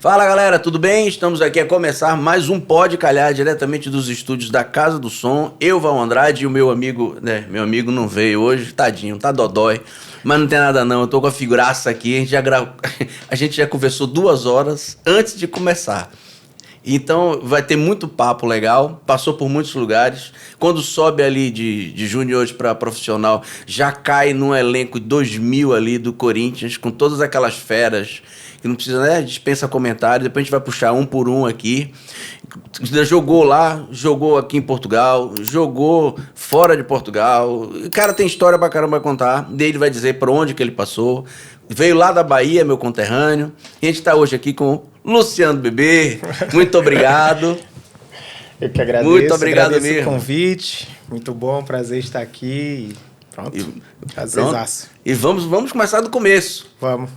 Fala galera, tudo bem? Estamos aqui a começar mais um Pode Calhar diretamente dos estúdios da Casa do Som. Eu, Val Andrade, e o meu amigo, meu amigo não veio hoje, tadinho, tá dodói. Mas não tem nada não, eu tô com a figuraça aqui, a gente já conversou 2 horas antes de começar. Então vai ter muito papo legal, passou por muitos lugares. Quando sobe ali de junior para profissional, já cai num elenco 2000 ali do Corinthians, com todas aquelas feras, que não precisa, né? Dispensa comentário, depois a gente vai puxar um por um aqui. Jogou lá, jogou aqui em Portugal, jogou fora de Portugal. O cara tem história pra caramba a contar, daí ele vai dizer por onde que ele passou. Veio lá da Bahia, meu conterrâneo, e a gente tá hoje aqui com Luciano Bebê. Muito obrigado. Eu que agradeço. Muito obrigado agradeço mesmo. O convite. Muito bom, prazer estar aqui. Pronto. Prazerzaço. E vamos começar do começo. Vamos.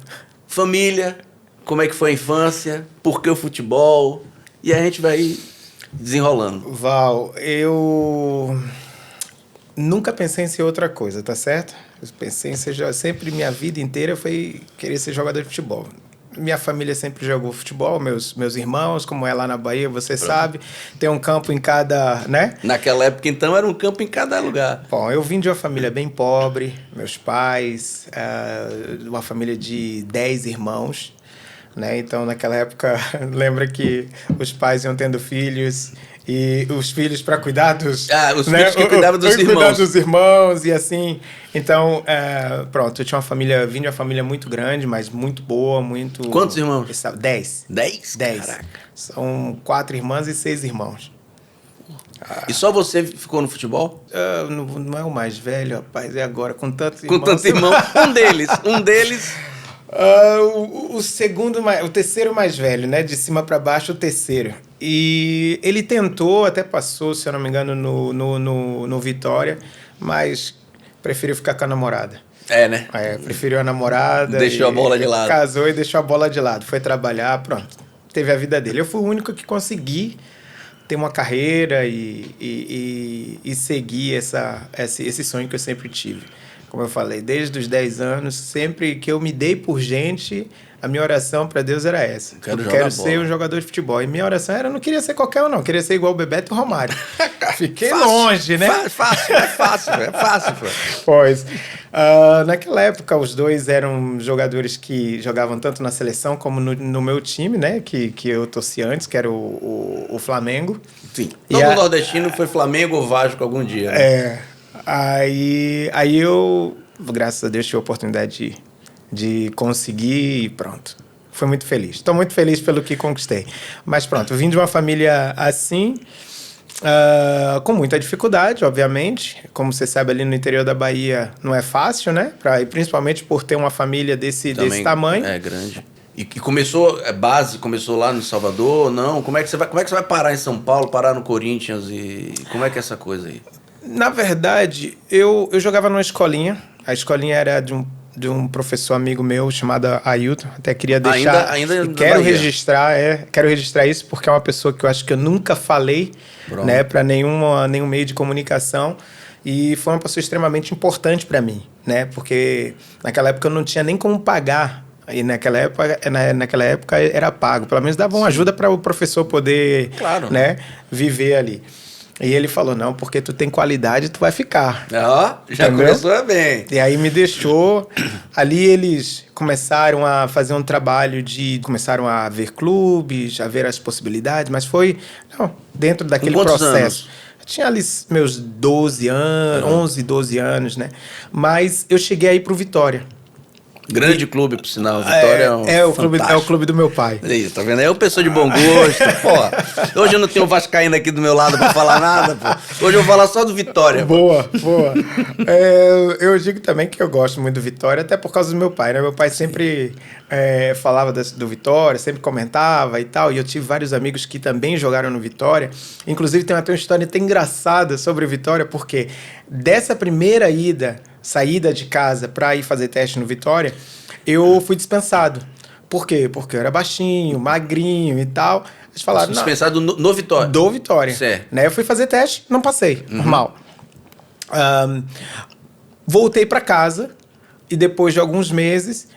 Família, como é que foi a infância, por que o futebol, e a gente vai desenrolando. Val, eu nunca pensei em ser outra coisa, tá certo? Eu pensei em ser, sempre minha vida inteira foi querer ser jogador de futebol. Minha família sempre jogou futebol, meus irmãos, como é lá na Bahia, você sabe, tem um campo em cada, né? Naquela época, então, era um campo em cada lugar. Bom, eu vim de uma família bem pobre, meus pais, uma família de 10 irmãos, né? Então, naquela época, lembra que os pais iam tendo filhos e os filhos para cuidar dos... os filhos que cuidavam dos irmãos. Cuidar dos irmãos e assim. Então, pronto, eu tinha vim de uma família muito grande, mas muito boa, muito... Quantos irmãos? 10. 10? 10. Caraca. São 4 irmãs e 6 irmãos. E só você ficou no futebol? Não é o mais velho, rapaz, é agora, com tantos Com irmãos. tantos irmãos. Um deles... o terceiro mais velho, né? De cima para baixo, o terceiro. E ele tentou, até passou, se eu não me engano, no Vitória, mas preferiu ficar com a namorada. É, né? Preferiu a namorada. Deixou a bola de lado. Casou e deixou a bola de lado. Foi trabalhar, pronto. Teve a vida dele. Eu fui o único que consegui ter uma carreira e seguir esse sonho que eu sempre tive. Como eu falei, desde os 10 anos, sempre que eu me dei por gente, a minha oração para Deus era essa. Eu quero ser um jogador de futebol. E minha oração era, eu não queria ser qualquer um, não. Eu queria ser igual o Bebeto e o Romário. Fiquei fácil, longe, né? É fácil. Pois. Naquela época, os dois eram jogadores que jogavam tanto na seleção como no meu time, né? Que eu torcia antes, que era o Flamengo. Sim. Todo nordestino foi Flamengo ou Vasco algum dia, né? Aí eu, graças a Deus, tive a oportunidade de conseguir e pronto. Fui muito feliz. Estou muito feliz pelo que conquistei. Mas pronto, eu vim de uma família assim, com muita dificuldade, obviamente. Como você sabe, ali no interior da Bahia não é fácil, né? Principalmente por ter uma família desse tamanho. É grande. E começou, começou lá no Salvador, não? Como é que você vai parar em São Paulo, parar no Corinthians e como é que é essa coisa aí? Na verdade, eu jogava numa escolinha. A escolinha era de um professor amigo meu chamado Ailton. Até queria deixar... Ainda quero registrar isso porque é uma pessoa que eu acho que eu nunca falei, né, para nenhum meio de comunicação. E foi uma pessoa extremamente importante para mim, né? Porque naquela época eu não tinha nem como pagar. E naquela época era pago. Pelo menos dava uma ajuda para o professor poder, né, viver ali. E ele falou, não, porque tu tem qualidade, tu vai ficar. Já começou bem. E aí me deixou. Ali eles começaram a fazer um trabalho começaram a ver clubes, a ver as possibilidades, mas foi dentro daquele processo. Anos? Eu tinha ali meus 12 anos, 11, 12 anos, né? Mas eu cheguei aí pro Vitória. Grande clube, por sinal. Vitória é o clube do meu pai. Aí, tá vendo? É uma pessoa de bom gosto. Pô, hoje eu não tenho um vascaíno aqui do meu lado pra falar nada, pô. Hoje eu vou falar só do Vitória. Boa. Eu digo também que eu gosto muito do Vitória, até por causa do meu pai, né? Meu pai sempre falava do Vitória, sempre comentava e tal. E eu tive vários amigos que também jogaram no Vitória. Inclusive, tem até uma história até engraçada sobre o Vitória, porque dessa primeira saída de casa para ir fazer teste no Vitória, eu fui dispensado. Por quê? Porque eu era baixinho, magrinho e tal. Eles falaram... Dispensado no Vitória? Do Vitória. Certo. Né? Eu fui fazer teste, não passei. Normal. Voltei para casa e depois de alguns meses,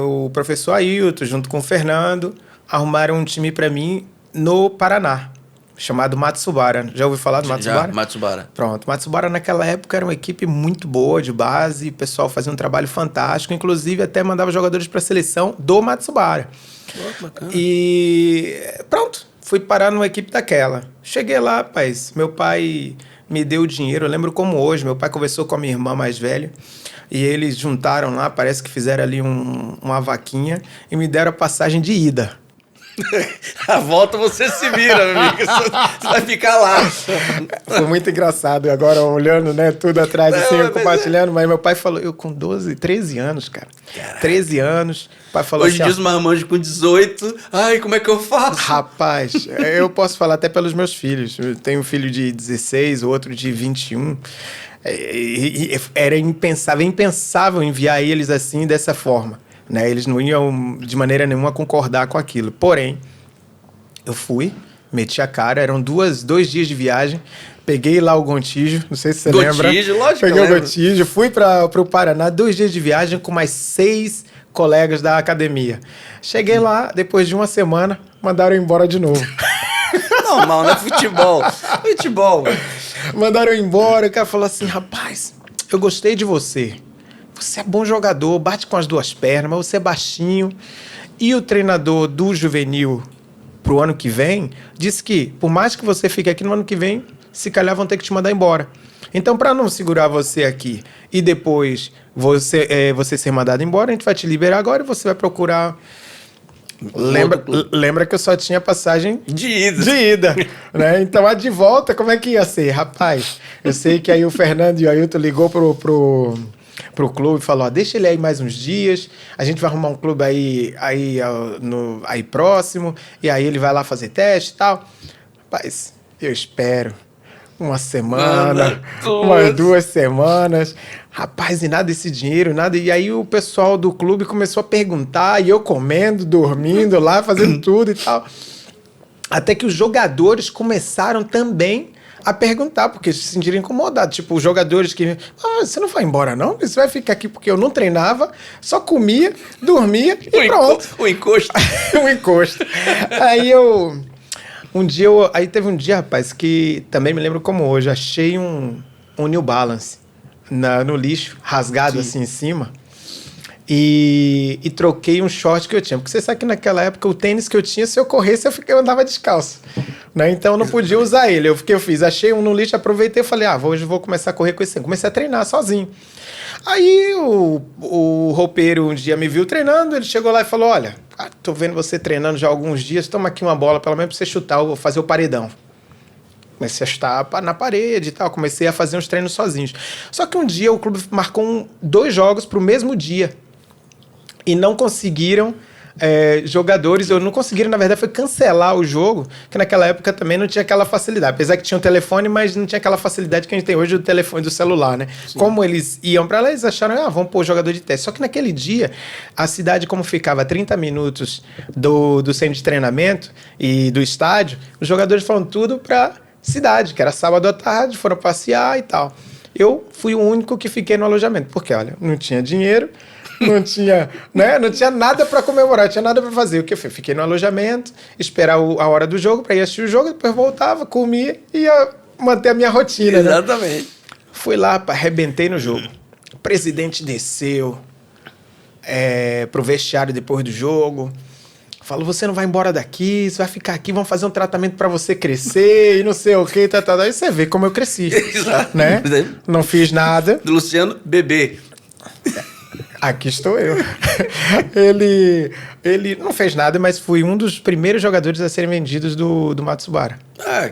o professor Ailton, junto com o Fernando, arrumaram um time para mim no Paraná, chamado Matsubara. Já ouviu falar do Matsubara? Já, Matsubara. Pronto. Matsubara naquela época era uma equipe muito boa de base, o pessoal fazia um trabalho fantástico, inclusive até mandava jogadores para a seleção do Matsubara. Pô, bacana. E pronto, fui parar numa equipe daquela. Cheguei lá, rapaz, meu pai me deu o dinheiro, eu lembro como hoje, meu pai conversou com a minha irmã mais velha, e eles juntaram lá, parece que fizeram ali uma vaquinha, e me deram a passagem de ida. A volta você se vira, meu amigo. Você vai ficar lá. Foi muito engraçado. Agora, olhando, né, tudo atrás, assim, eu compartilhando. Mas meu pai falou, eu com 13 anos, cara. Caraca. 13 anos. O pai falou hoje em assim, dia os marmanjos com 18. Ai, como é que eu faço? Rapaz, eu posso falar até pelos meus filhos. Eu tenho um filho de 16, outro de 21. Era impensável enviar eles assim, dessa forma. Né? Eles não iam de maneira nenhuma concordar com aquilo. Porém, eu fui, meti a cara, eram 2 dias de viagem, peguei lá o Gontijo, não sei se você lembra. Gontijo, lógico. Peguei o Gontijo, fui para o Paraná, 2 dias de viagem com mais 6 colegas da academia. Cheguei lá, depois de uma semana, mandaram embora de novo. Normal, né? Futebol. Futebol. Mandaram embora, o cara falou assim, rapaz, eu gostei de você. Você é bom jogador, bate com as 2 pernas, mas você é baixinho. E o treinador do juvenil pro ano que vem disse que, por mais que você fique aqui no ano que vem, se calhar vão ter que te mandar embora. Então, para não segurar você aqui e depois você ser mandado embora, a gente vai te liberar agora e você vai procurar... Lembra que eu só tinha passagem de ida. De ida, né? Então, a de volta, como é que ia ser? Rapaz, eu sei que aí o Fernando e o Ailton ligou pro clube e falou, ó, deixa ele aí mais uns dias, a gente vai arrumar um clube aí próximo, e aí ele vai lá fazer teste e tal. Rapaz, eu espero uma semana, umas 2 semanas, rapaz, e nada desse dinheiro, nada, e aí o pessoal do clube começou a perguntar, e eu comendo, dormindo lá, fazendo tudo e tal, até que os jogadores começaram também a perguntar, porque se sentiram incomodados. Tipo, os jogadores que... você não vai embora, não? Você vai ficar aqui porque eu não treinava, só comia, dormia e pronto. O encosto. O encosto. Aí teve um dia, rapaz, que também me lembro como hoje, achei um New Balance no lixo, rasgado assim em cima. E troquei um short que eu tinha. Porque você sabe que naquela época o tênis que eu tinha, se eu corresse, eu andava descalço. Né? Então eu não podia usar ele. O que eu fiz? Achei um no lixo, aproveitei e falei, hoje eu vou começar a correr com esse. Comecei a treinar sozinho. Aí o roupeiro um dia me viu treinando, ele chegou lá e falou, olha, tô vendo você treinando já há alguns dias, toma aqui uma bola, pelo menos pra você chutar, eu vou fazer o paredão. Comecei a chutar na parede e tal, comecei a fazer uns treinos sozinhos. Só que um dia o clube marcou 2 jogos pro mesmo dia. E não conseguiram jogadores, ou não conseguiram, na verdade, foi cancelar o jogo, que naquela época também não tinha aquela facilidade. Apesar que tinha um telefone, mas não tinha aquela facilidade que a gente tem hoje do telefone, do celular, né? Sim. Como eles iam para lá, eles acharam, vamos pôr o jogador de teste. Só que naquele dia, a cidade, como ficava a 30 minutos do centro de treinamento e do estádio, os jogadores foram tudo para cidade, que era sábado à tarde, foram passear e tal. Eu fui o único que fiquei no alojamento, porque, olha, não tinha dinheiro, não tinha, né? Não tinha nada para comemorar, não tinha nada para fazer. O que eu fiz? Fiquei no alojamento, esperar a hora do jogo para ir assistir o jogo, depois voltava, comia e ia manter a minha rotina. Exatamente. Né? Fui lá, arrebentei no jogo. O presidente desceu pro vestiário depois do jogo. Falou, você não vai embora daqui, você vai ficar aqui, vamos fazer um tratamento para você crescer e não sei o que, tá. Aí você vê como eu cresci. Exato. Né? Não fiz nada. Do Luciano, bebê. Aqui estou eu. Ele não fez nada, mas fui um dos primeiros jogadores a serem vendidos do Matsubara.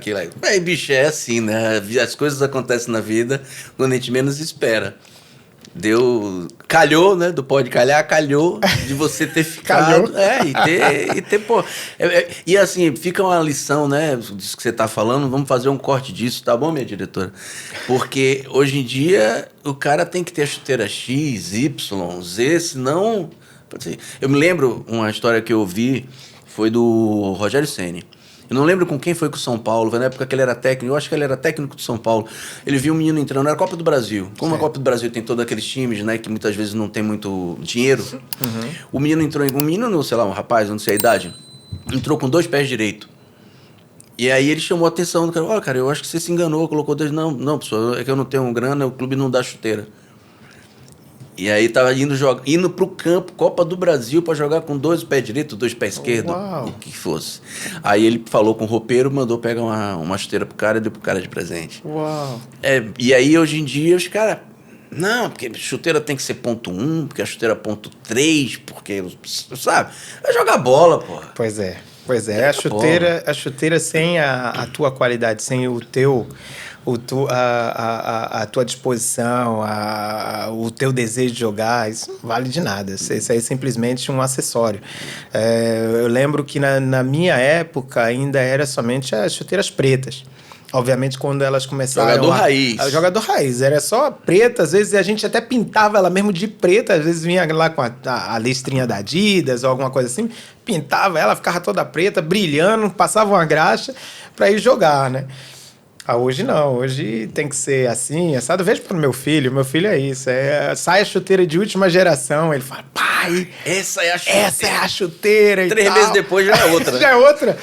Que legal. Bicho, é assim, né? As coisas acontecem na vida quando a gente menos espera. Calhou, né? Do pode calhar, calhou de você ter ficado. Pô. E assim, fica uma lição, né? Disso que você tá falando, vamos fazer um corte disso, tá bom, minha diretora? Porque hoje em dia o cara tem que ter a chuteira X, Y, Z, senão. Eu me lembro uma história que eu ouvi, foi do Rogério Ceni. Eu não lembro com quem foi com o São Paulo, foi na época que ele era técnico, eu acho que ele era técnico do São Paulo. Ele viu um menino entrando, era a Copa do Brasil. Como a Copa do Brasil tem todos aqueles times, né, que muitas vezes não tem muito dinheiro. Uhum. O menino entrou, sei lá, um rapaz, não sei a idade, entrou com 2 pés direito. E aí ele chamou a atenção do cara. Olha, cara, eu acho que você se enganou, colocou 2. Não, pessoal, é que eu não tenho grana, o clube não dá chuteira. E aí tava indo pro campo, Copa do Brasil, pra jogar com 2 pés direito, 2 pés esquerdo, o que fosse. Aí ele falou com o roupeiro, mandou pegar uma chuteira pro cara e deu pro cara de presente. Uau! E aí, hoje em dia, os caras... Não, porque chuteira tem que ser ponto 1, porque a chuteira é ponto 3, porque... Sabe? Vai jogar bola, porra. Pois é. A chuteira sem a tua qualidade, sem o teu... a tua disposição, o teu desejo de jogar, isso não vale de nada. Isso aí é simplesmente um acessório. Eu lembro que na minha época ainda era somente as chuteiras pretas. Obviamente, quando elas começaram... Jogador raiz. Era só preta. Às vezes, a gente até pintava ela mesmo de preta. Às vezes, vinha lá com a listrinha da Adidas ou alguma coisa assim. Pintava ela, ficava toda preta, brilhando. Passava uma graxa para ir jogar, né? Hoje não, hoje tem que ser assim, assado. Vejo para o meu filho é isso, sai a chuteira de última geração, ele fala, pai, essa é a chuteira e 3 meses depois já é outra. Né? Já é outra.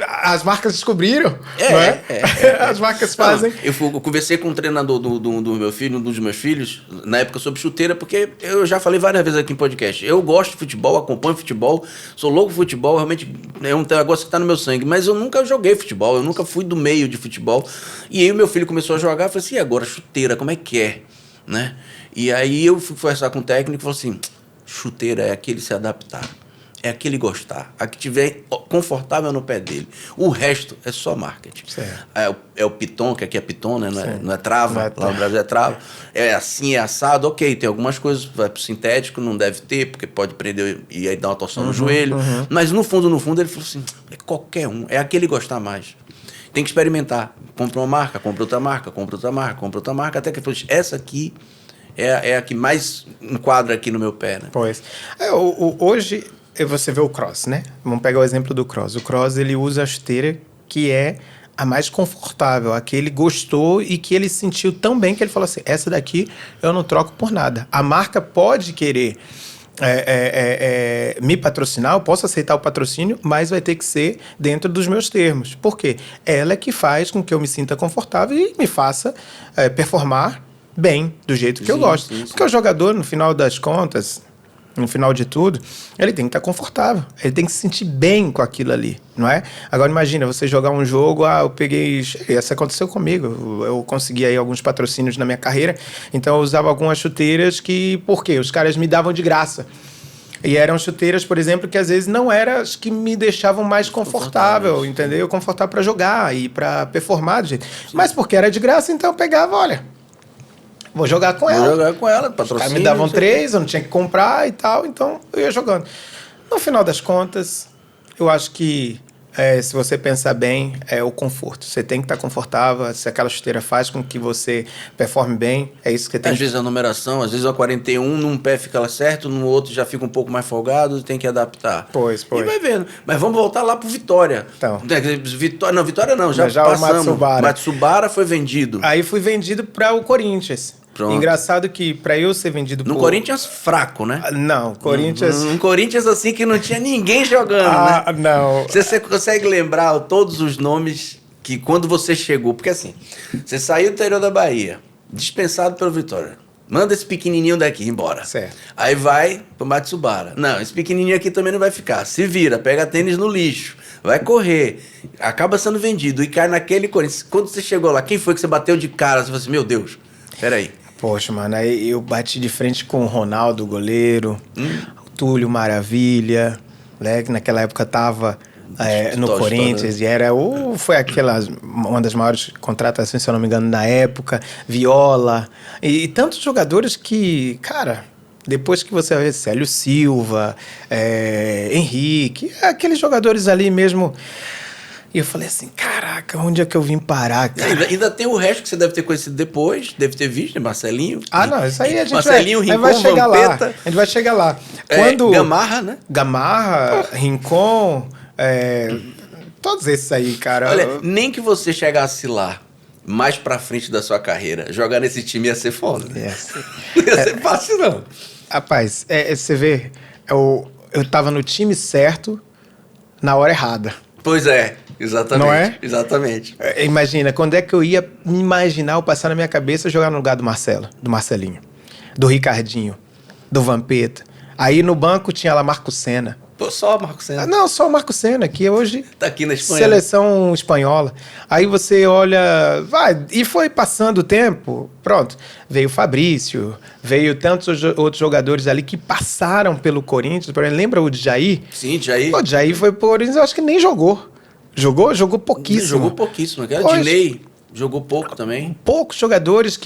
As marcas descobriram, não é? As marcas fazem. Eu conversei com um treinador do meu filho, um dos meus filhos, na época sobre chuteira, porque eu já falei várias vezes aqui em podcast, eu gosto de futebol, acompanho futebol, sou louco de futebol, realmente é um negócio que está no meu sangue, mas eu nunca joguei futebol, eu nunca fui do meio de futebol. E aí o meu filho começou a jogar, eu falei assim, e agora chuteira, como é que é? Né? E aí eu fui conversar com o técnico e falei assim, chuteira é aquele se adaptar, é aquele gostar, a que tiver confortável no pé dele. O resto é só marketing. É o piton, que aqui é piton, né? Não é trava, lá no Brasil é trava. É assim, é assado, ok, tem algumas coisas, vai pro sintético, não deve ter, porque pode prender e aí dar uma torção no joelho. Mas no fundo ele falou assim, é qualquer um, é aquele gostar mais. Tem que experimentar. Compra uma marca, compra outra marca, compra outra marca, compra outra marca, até que essa aqui é a que mais enquadra aqui no meu pé, né? Pois. Hoje você vê o cross, né? Vamos pegar o exemplo do cross. O cross, ele usa a chuteira que é a mais confortável, a que ele gostou e que ele sentiu tão bem que ele falou assim, essa daqui eu não troco por nada. A marca pode querer... me patrocinar, eu posso aceitar o patrocínio, mas vai ter que ser dentro dos meus termos. Por quê? Ela é que faz com que eu me sinta confortável e me faça performar bem, do jeito que eu gosto. Porque o jogador, no final das contas, no final de tudo, ele tem que estar confortável, ele tem que se sentir bem com aquilo ali, não é? Agora imagina, você jogar um jogo, eu peguei... Isso aconteceu comigo, eu consegui aí alguns patrocínios na minha carreira, então eu usava algumas chuteiras que... Por quê? Os caras me davam de graça. E eram chuteiras, por exemplo, que às vezes não eram as que me deixavam mais confortável, entendeu? Confortável para jogar e para performar do jeito. Mas porque era de graça, então eu pegava, olha... Vou jogar com ela, patrocínio. Os caras me davam 3, eu não tinha que comprar e tal, então eu ia jogando. No final das contas, eu acho que, se você pensar bem, é o conforto. Você tem que estar confortável, se aquela chuteira faz com que você performe bem, é isso que você tem. Às vezes a numeração, às vezes a 41, num pé fica certo, no outro já fica um pouco mais folgado, tem que adaptar. Pois. E vai vendo. Mas vamos voltar lá pro Vitória. Então. Vitória não, já passamos. O Matsubara foi vendido. Aí fui vendido para o Corinthians. Pronto. Engraçado que para eu ser vendido no Corinthians fraco, né? Não, Corinthians... Um Corinthians assim que não tinha ninguém jogando, né? Não. Você consegue lembrar todos os nomes que quando você chegou... Porque assim, você saiu do interior da Bahia, dispensado pelo Vitória. Manda esse pequenininho daqui embora. Certo. Aí vai pro Matsubara. Não, esse pequenininho aqui também não vai ficar. Se vira, pega tênis no lixo, vai correr, acaba sendo vendido e cai naquele Corinthians. Quando você chegou lá, quem foi que você bateu de cara? Você falou assim, meu Deus, peraí. Poxa, mano, aí eu bati de frente com o Ronaldo, o goleiro, o Túlio Maravilha, né, que naquela época tava no Corinthians, e foi uma das maiores contratações, se eu não me engano, na época, Viola, e tantos jogadores que, cara, depois que você vê Célio Silva, Henrique, aqueles jogadores ali mesmo... E eu falei assim, caraca, onde é que eu vim parar, cara? Ainda tem o resto que você deve ter conhecido depois, deve ter visto, né? Marcelinho. Não, isso aí a gente vai chegar lá. A gente vai chegar lá. Gamarra, né? Gamarra, Rincon, todos esses aí, cara. Olha, nem que você chegasse lá, mais pra frente da sua carreira, jogar nesse time ia ser foda. Né? Não ia ser fácil, não. Rapaz, você vê, eu tava no time certo, na hora errada. Pois é, exatamente. Não é? Exatamente. Imagina, quando é que eu ia me imaginar ou passar na minha cabeça jogar no lugar do Marcelo, do Marcelinho, do Ricardinho, do Vampeta. Aí no banco tinha lá Marco Senna. Pô, só Marco Senna. Não, só o Marco Senna, que hoje... Tá aqui na Espanha. Seleção espanhola. Aí você olha... e foi passando o tempo, pronto. Veio o Fabrício, veio tantos outros jogadores ali que passaram pelo Corinthians. Por exemplo, lembra o Djaí? Sim, Djaí. O Djaí foi pro Corinthians, eu acho que nem jogou. Jogou? Jogou pouquíssimo. Jogou pouquíssimo. Aquela Hoje- Dinei jogou pouco também. Poucos jogadores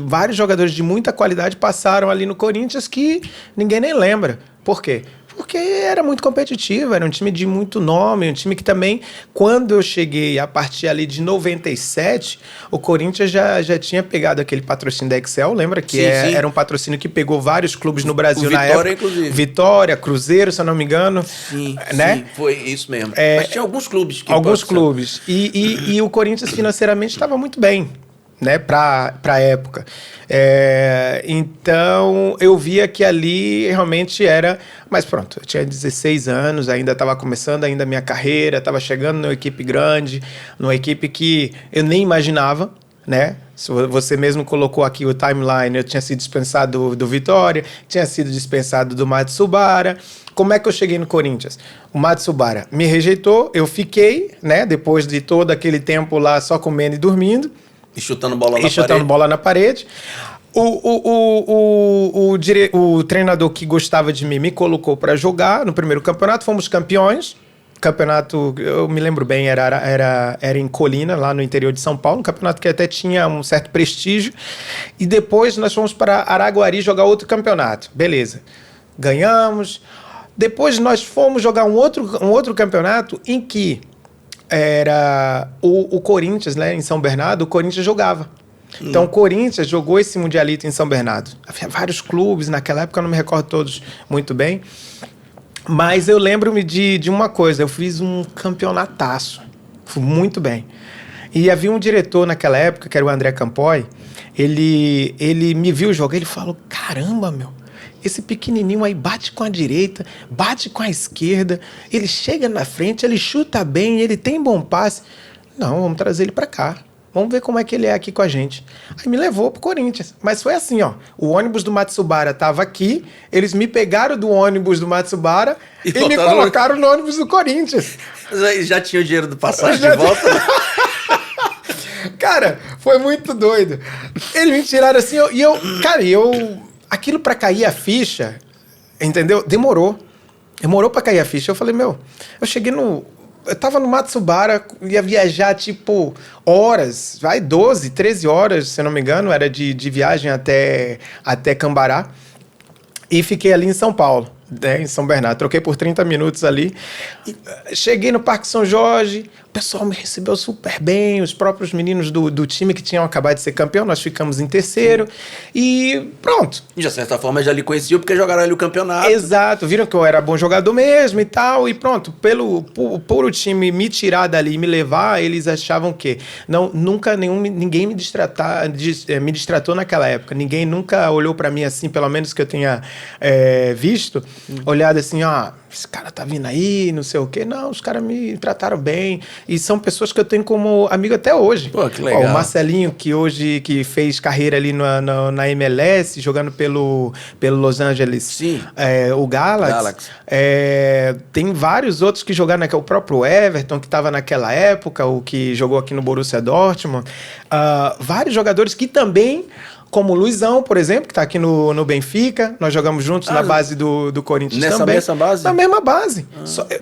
vários jogadores de muita qualidade passaram ali no Corinthians que ninguém nem lembra. Por quê? Porque era muito competitivo, era um time de muito nome, um time que também, quando eu cheguei a partir ali de 97, o Corinthians já tinha pegado aquele patrocínio da Excel, lembra? Que Sim, sim. era um patrocínio que pegou vários clubes no Brasil O na Vitória, época. inclusive. Vitória, Cruzeiro, se eu não me engano. Sim, né? sim, foi isso mesmo. É, Mas tinha alguns clubes que... Alguns clubes. E o Corinthians financeiramente estava muito bem, né, para a época. Então, eu via que ali realmente era... Mas pronto, eu tinha 16 anos, ainda estava começando ainda a minha carreira, estava chegando numa equipe grande, numa equipe que eu nem imaginava, né? Você mesmo colocou aqui o timeline, eu tinha sido dispensado do Vitória, tinha sido dispensado do Matsubara. Como é que eu cheguei no Corinthians? O Matsubara me rejeitou, eu fiquei, né, depois de todo aquele tempo lá só comendo e dormindo. E chutando bola na E chutando parede. bola na parede. O treinador que gostava de mim me colocou para jogar no primeiro campeonato, fomos campeões. Campeonato, eu me lembro bem, era em Colina, lá no interior de São Paulo, um campeonato que até tinha um certo prestígio. E depois nós fomos para Araguari jogar outro campeonato. Beleza. Ganhamos. Depois nós fomos jogar um outro campeonato em que era o Corinthians, né, em São Bernardo, o Corinthians jogava. Então o Corinthians jogou esse Mundialito em São Bernardo. Havia vários clubes, naquela época eu não me recordo todos muito bem. Mas eu lembro-me de uma coisa, eu fiz um campeonataço, fui muito bem. E havia um diretor naquela época, que era o André Campoy, ele me viu jogar, ele falou, caramba, meu, esse pequenininho aí bate com a direita, bate com a esquerda, ele chega na frente, ele chuta bem, ele tem bom passe. Não, vamos trazer ele pra cá. Vamos ver como é que ele é aqui com a gente. Aí me levou pro Corinthians. Mas foi assim, ó. O ônibus do Matsubara tava aqui, eles me pegaram do ônibus do Matsubara e me colocaram no ônibus do Corinthians. Mas aí já tinha o dinheiro do passagem de volta? Cara, foi muito doido. Eles me tiraram assim, aquilo pra cair a ficha, entendeu? Demorou pra cair a ficha. Eu falei, eu cheguei eu tava no Matsubara, ia viajar, tipo, horas, 12, 13 horas, se eu não me engano, era de viagem até Cambará. E fiquei ali em São Paulo, né, em São Bernardo. Troquei por 30 minutos ali. Cheguei no Parque São Jorge, o pessoal me recebeu super bem, os próprios meninos do time que tinham acabado de ser campeão, nós ficamos em terceiro. E pronto. De certa forma já lhe conheciam porque jogaram ali o campeonato. Exato, viram que eu era bom jogador mesmo e tal, e pronto, por o time me tirar dali e me levar, eles achavam que nunca ninguém me distratou naquela época, ninguém nunca olhou pra mim assim, pelo menos que eu tenha visto, olhado assim, esse cara tá vindo aí, não sei o quê. Não, os caras me trataram bem. E são pessoas que eu tenho como amigo até hoje. Pô, que legal. O Marcelinho, que fez carreira ali na MLS, jogando pelo Los Angeles. Sim. O Galaxy. Tem vários outros que jogaram o próprio Everton, que estava naquela época, o que jogou aqui no Borussia Dortmund. Vários jogadores que também... Como o Luizão, por exemplo, que está aqui no Benfica. Nós jogamos juntos na base do Corinthians nessa também. Nessa mesma base? Na mesma base.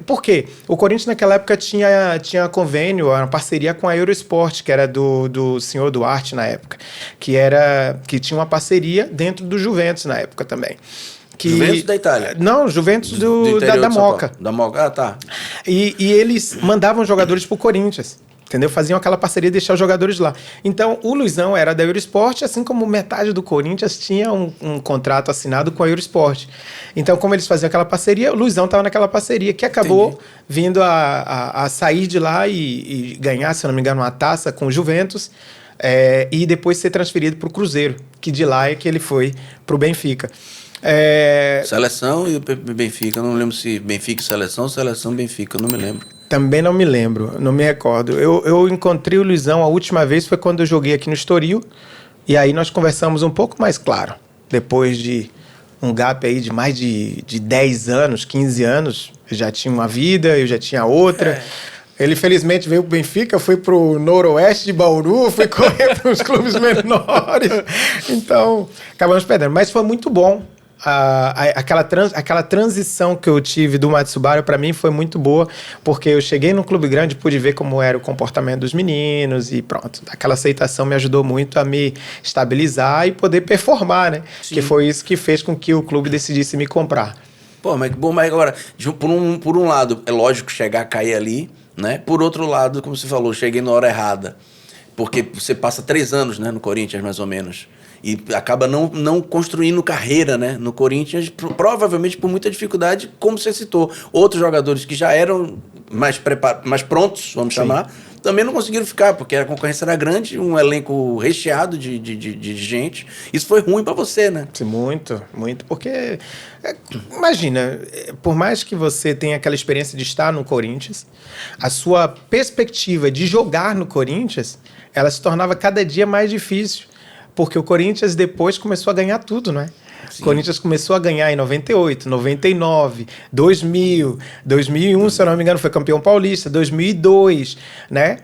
Por quê? O Corinthians naquela época tinha convênio, uma parceria com a Eurosport, que era do senhor Duarte na época. Que tinha uma parceria dentro do Juventus na época também. Juventus da Itália? Não, Juventus da Moca. Da Moca, tá. E eles mandavam jogadores pro Corinthians. Entendeu? Faziam aquela parceria de deixar os jogadores lá. Então, o Luizão era da Eurosport, assim como metade do Corinthians tinha um contrato assinado com a Eurosport. Então, como eles faziam aquela parceria, o Luizão estava naquela parceria, que acabou vindo a sair de lá e ganhar, se eu não me engano, uma taça com o Juventus, e depois ser transferido para o Cruzeiro, que de lá é que ele foi para o Benfica. Seleção e Benfica. Eu não lembro se Benfica e Seleção ou Seleção e Benfica. Eu não me lembro. Também não me lembro, não me recordo. Eu encontrei o Luizão a última vez, foi quando eu joguei aqui no Estoril. E aí nós conversamos um pouco mais claro. Depois de um gap aí de mais de 10 anos, 15 anos, eu já tinha uma vida, eu já tinha outra. Ele, felizmente, veio pro Benfica, foi pro Noroeste de Bauru, foi correr para os clubes menores. Então, acabamos perdendo. Mas foi muito bom. Aquela transição que eu tive do Matsubara, para mim, foi muito boa, porque eu cheguei no clube grande, pude ver como era o comportamento dos meninos e pronto. Aquela aceitação me ajudou muito a me estabilizar e poder performar, né? Sim. Que foi isso que fez com que o clube decidisse me comprar. Pô, mas que bom, mas agora, por um lado, é lógico chegar a cair ali, né? Por outro lado, como você falou, cheguei na hora errada. Porque você passa 3 anos, né, no Corinthians, mais ou menos. E acaba não construindo carreira, né, no Corinthians, provavelmente por muita dificuldade, como você citou. Outros jogadores que já eram mais prontos, vamos chamar, também não conseguiram ficar, porque a concorrência era grande, um elenco recheado de gente. Isso foi ruim para você, né? Sim, muito, muito. Porque, imagina, por mais que você tenha aquela experiência de estar no Corinthians, a sua perspectiva de jogar no Corinthians, ela se tornava cada dia mais difícil. Porque o Corinthians depois começou a ganhar tudo, né? Sim. O Corinthians começou a ganhar em 98, 99, 2000, 2001, se eu não me engano, foi campeão paulista, 2002, né?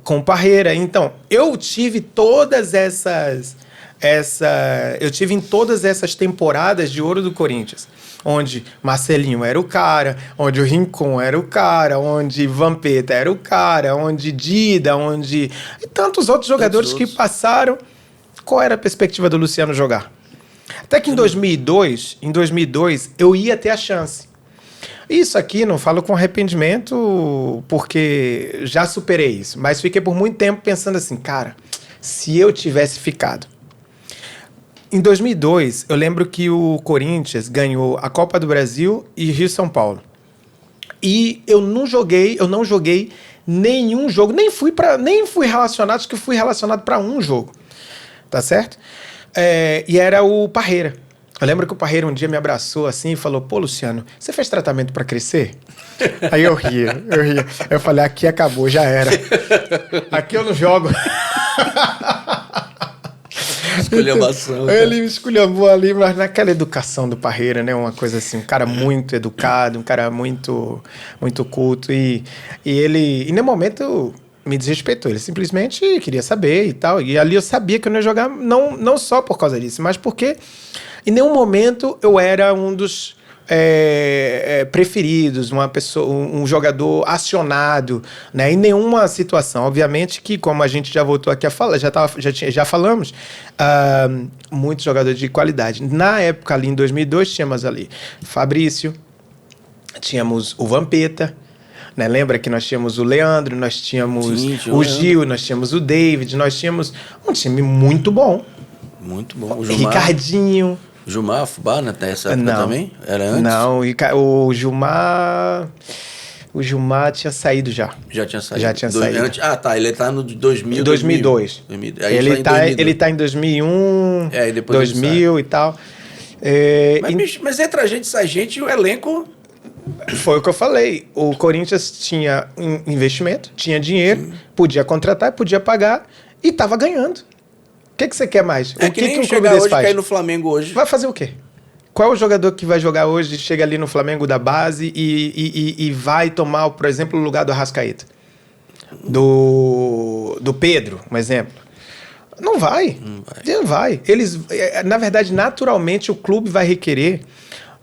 Com o Parreira. Então, eu tive todas eu tive em todas essas temporadas de ouro do Corinthians, onde Marcelinho era o cara, onde o Rincon era o cara, onde Vampeta era o cara, onde Dida, onde... E tantos outros jogadores que passaram. Qual era a perspectiva do Luciano jogar? Até que em 2002, eu ia ter a chance. Isso aqui não falo com arrependimento, porque já superei isso. Mas fiquei por muito tempo pensando assim, cara, se eu tivesse ficado. Em 2002, eu lembro que o Corinthians ganhou a Copa do Brasil e Rio-São Paulo. E eu não joguei nenhum jogo, nem fui relacionado, acho que fui relacionado para um jogo. Tá certo? E era o Parreira. Eu lembro que o Parreira um dia me abraçou assim e falou, pô, Luciano, você fez tratamento pra crescer? Aí eu ria. Eu falei, aqui acabou, já era. Aqui eu não jogo. Esculhambação. Então, ele me esculhambou ali, mas naquela educação do Parreira, né? Uma coisa assim, um cara muito educado, um cara muito, muito culto. E ele, em nenhum momento... me desrespeitou, ele simplesmente queria saber e tal, e ali eu sabia que eu não ia jogar, não só por causa disso, mas porque em nenhum momento eu era um dos preferidos, um jogador acionado, né? Em nenhuma situação. Obviamente que, como a gente já voltou aqui a falar, já falamos, muitos jogadores de qualidade. Na época ali, em 2002, tínhamos ali Fabrício, tínhamos o Vampeta, né? Lembra que nós tínhamos o Leandro, nós tínhamos o Gil, nós tínhamos o David, nós tínhamos um time muito bom. Muito bom. O Gilmar, Ricardinho. Gilmar, Fubá, nessa época também? Era antes? Não, o Gilmar... O Gilmar tinha saído já. Já tinha saído? Já tinha saído. Ele tá no 2000. 2002. Ele tá em 2001, e depois 2000 e tal. Mas entre a gente e sai gente, o elenco... Foi o que eu falei. O Corinthians tinha investimento, tinha dinheiro, podia contratar, podia pagar e tava ganhando. O que você quer mais? O que um clube desse faz? Cair no Flamengo hoje. Vai fazer o quê? Qual é o jogador que vai jogar hoje, chega ali no Flamengo da base e vai tomar, por exemplo, o lugar do Arrascaeta? Do Pedro, um exemplo. Não vai. Não vai. Na verdade, naturalmente, o clube vai requerer,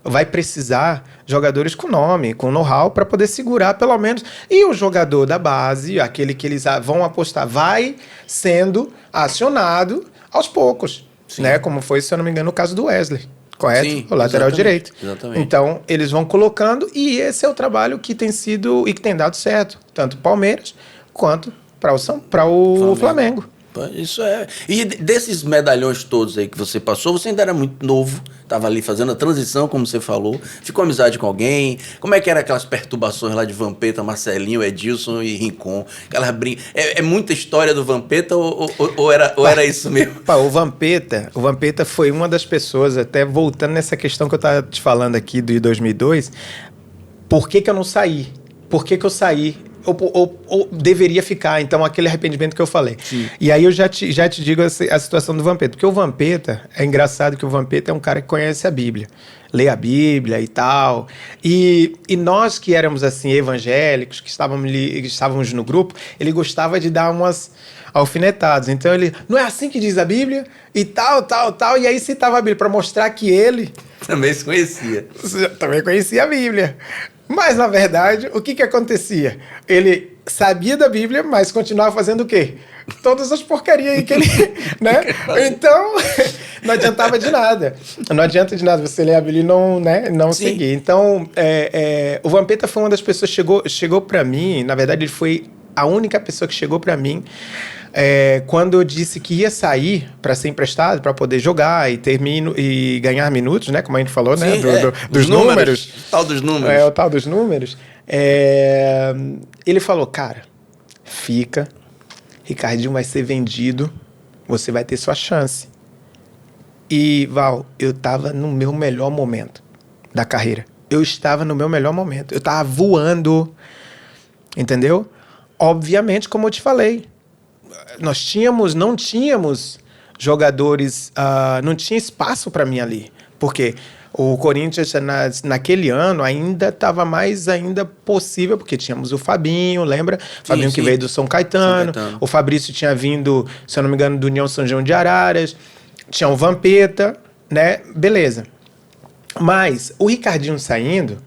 vai precisar jogadores com nome, com know-how, para poder segurar pelo menos. E o jogador da base, aquele que eles vão apostar, vai sendo acionado aos poucos. Né? Como foi, se eu não me engano, o caso do Wesley. Correto? Sim, o lateral direito. Exatamente. Então, eles vão colocando e esse é o trabalho que tem sido e que tem dado certo. Tanto Palmeiras quanto para o Flamengo. Isso é. E desses medalhões todos aí que você passou, você ainda era muito novo, estava ali fazendo a transição, como você falou. Ficou amizade com alguém? Como é que eram aquelas perturbações lá de Vampeta, Marcelinho, Edilson e Rincon? Aquelas é muita história do Vampeta ou era isso mesmo? Pá, o Vampeta foi uma das pessoas, até voltando nessa questão que eu estava te falando aqui de 2002, por que eu não saí? Por que eu saí? Ou deveria ficar, então aquele arrependimento que eu falei. Sim. E aí eu já te digo a situação do Vampeta, porque o Vampeta, é engraçado que o Vampeta é um cara que conhece a Bíblia, lê a Bíblia e tal, e nós que éramos assim evangélicos, que estávamos no grupo, ele gostava de dar umas alfinetadas, então ele, não é assim que diz a Bíblia? E tal, e aí citava a Bíblia para mostrar que ele também se conhecia. Também conhecia a Bíblia. Mas, na verdade, o que acontecia? Ele sabia da Bíblia, mas continuava fazendo o quê? Todas as porcarias aí que ele... né? Então, não adiantava de nada. Não adianta de nada você ler a Bíblia e não seguir. Então, o Vampeta foi uma das pessoas que chegou para mim, na verdade, ele foi a única pessoa que chegou para mim quando eu disse que ia sair para ser emprestado, para poder jogar e ganhar minutos, né? Como a gente falou, né? Dos números. O tal dos números. O tal dos números. Ele falou, cara, fica, Ricardinho vai ser vendido, você vai ter sua chance. E, Val, eu estava no meu melhor momento da carreira. Eu estava no meu melhor momento. Eu estava voando, entendeu? Obviamente, como eu te falei, não tínhamos jogadores, não tinha espaço para mim ali, porque o Corinthians naquele ano ainda estava mais possível, porque tínhamos o Fabinho, lembra? Fabinho que veio do São Caetano, o Fabrício tinha vindo, se eu não me engano, do União São João de Araras, tinha o Vampeta, né? Beleza. Mas o Ricardinho saindo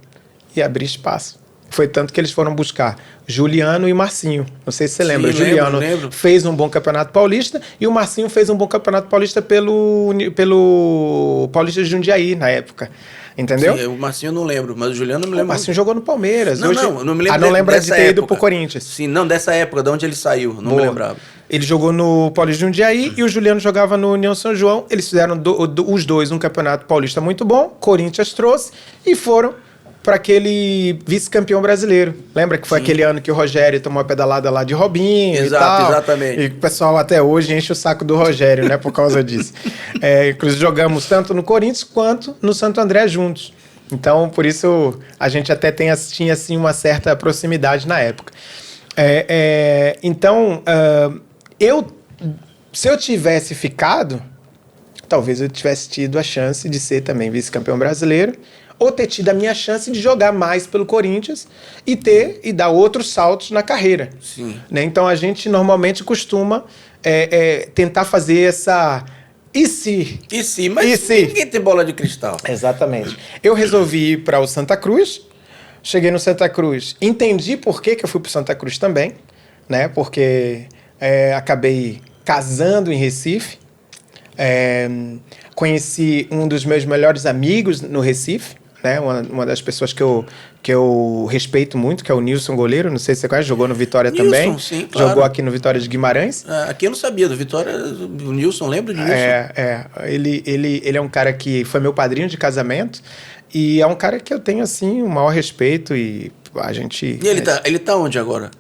ia abrir espaço. Foi tanto que eles foram buscar Juliano e Marcinho. Não sei se você lembra. Juliano fez um bom Campeonato Paulista e o Marcinho fez um bom Campeonato Paulista pelo Paulista de Jundiaí, na época. Entendeu? Sim, o Marcinho eu não lembro, mas o Juliano eu me lembro. O Marcinho jogou no Palmeiras. Não me lembro. Não lembra de ter ido pro Corinthians. Sim, não, dessa época, de onde ele saiu. Não me lembrava. Ele jogou no Paulista de Jundiaí e o Juliano jogava no União São João. Eles fizeram os dois um Campeonato Paulista muito bom. Corinthians trouxe e foram para aquele vice-campeão brasileiro. Lembra que foi aquele ano que o Rogério tomou a pedalada lá de Robinho e tal? Exatamente. E o pessoal até hoje enche o saco do Rogério, né? Por causa disso. Inclusive jogamos tanto no Corinthians quanto no Santo André juntos. Então, por isso, a gente até tinha assim, uma certa proximidade na época. Então, se eu tivesse ficado, talvez eu tivesse tido a chance de ser também vice-campeão brasileiro, ou ter tido a minha chance de jogar mais pelo Corinthians e dar outros saltos na carreira. Sim. Né? Então, a gente normalmente costuma tentar fazer essa... E se? Mas ninguém tem bola de cristal. Exatamente. Eu resolvi ir para o Santa Cruz, cheguei no Santa Cruz, entendi por que eu fui para o Santa Cruz também, né? Porque acabei casando em Recife, conheci um dos meus melhores amigos no Recife, né? Uma das pessoas que eu respeito muito, que é o Nilson Goleiro, não sei se você conhece, jogou no Vitória também. Sim, claro. Jogou aqui no Vitória de Guimarães. Aqui eu não sabia, do Vitória, o Nilson, lembra de Nilson? Ele é um cara que foi meu padrinho de casamento e é um cara que eu tenho, assim, o maior respeito e a gente... E ele tá onde agora?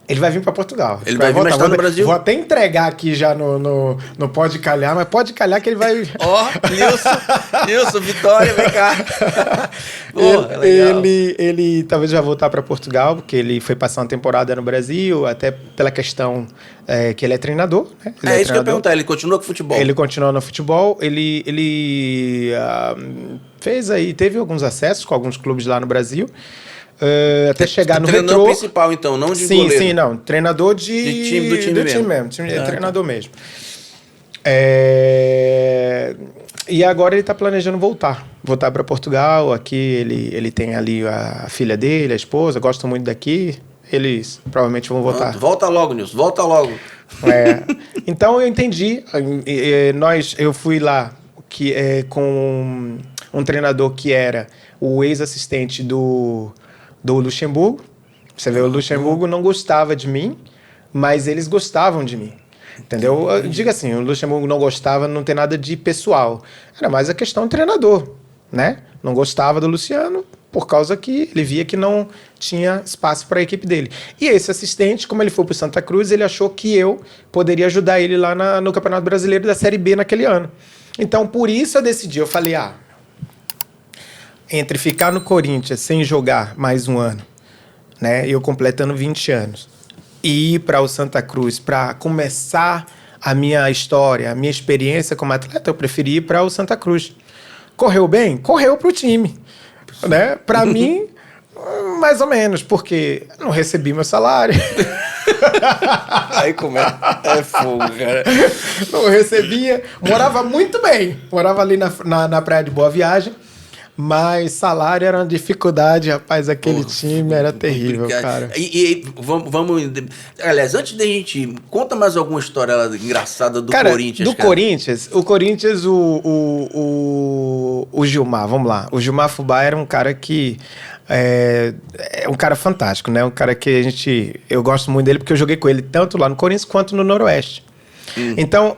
Ele vai vir para Portugal. Ele vai vir, mas tá no Brasil? Vou até entregar aqui já no Pode Calhar, mas pode calhar que ele vai... Nilson, Vitória, vem cá. Ele talvez vai voltar para Portugal, porque ele foi passar uma temporada no Brasil, até pela questão que ele é treinador. Né? Isso que eu ia perguntar, ele continua com o futebol? Ele continua no futebol, ele fez aí, teve alguns acessos com alguns clubes lá no Brasil, até chegar no Treinador principal, então, não de goleiro. Sim, não. Treinador do time mesmo. Treinador mesmo. E agora ele está planejando voltar para Portugal. Aqui ele tem ali a filha dele, a esposa, gostam muito daqui. Eles provavelmente vão voltar. Volta logo, Nilson, volta logo. Então eu entendi. Eu fui lá com um treinador que era o ex-assistente do Luxemburgo. Você vê, o Luxemburgo não gostava de mim, mas eles gostavam de mim. Entendeu? Eu digo assim, o Luxemburgo não gostava, não tem nada de pessoal. Era mais a questão do treinador, né? Não gostava do Luciano por causa que ele via que não tinha espaço para a equipe dele. E esse assistente, como ele foi para o Santa Cruz, ele achou que eu poderia ajudar ele lá no Campeonato Brasileiro da Série B naquele ano. Então, por isso eu decidi. Eu falei, entre ficar no Corinthians sem jogar mais um ano, né? Eu completando 20 anos, e ir para o Santa Cruz para começar a minha história, a minha experiência como atleta, eu preferi ir para o Santa Cruz. Correu bem? Correu para o time. Né? Para mim, mais ou menos, porque não recebi meu salário. Aí como é fogo, cara. Não recebia. Morava muito bem. Morava ali na praia de Boa Viagem. Mas salário era uma dificuldade, rapaz. Aquele time era terrível, cara. E vamos. Aliás, antes da gente. Conta mais alguma história engraçada do Corinthians. Corinthians, o Gilmar, vamos lá. O Gilmar Fubá era um cara que. É um cara fantástico, né? Um cara que eu gosto muito dele porque eu joguei com ele tanto lá no Corinthians quanto no Noroeste. Então.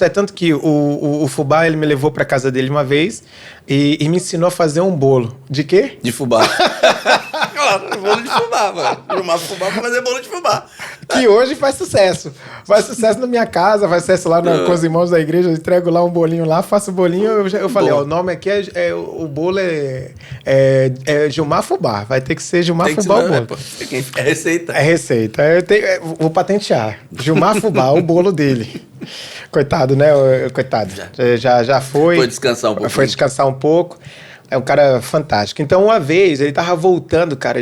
É tanto que o Fubá, ele me levou pra casa dele uma vez e me ensinou a fazer um bolo. De quê? De fubá. Claro, bolo de fubá, mano. Chamar fubá pra fazer bolo de fubá. Que hoje faz sucesso. Faz sucesso na minha casa, faz sucesso lá com os irmãos da igreja. Eu entrego lá um bolinho lá, faço o bolinho. Eu falei, o nome aqui o bolo é Gilmar Fubá. Vai ter que ser Gilmar Fubá o bolo. É receita. É receita. Vou patentear. Gilmar Fubá, o bolo dele. Coitado, né? Coitado. Já foi. Foi descansar um pouco. Foi descansar um pouco. É um cara fantástico. Então, uma vez, ele tava voltando, cara,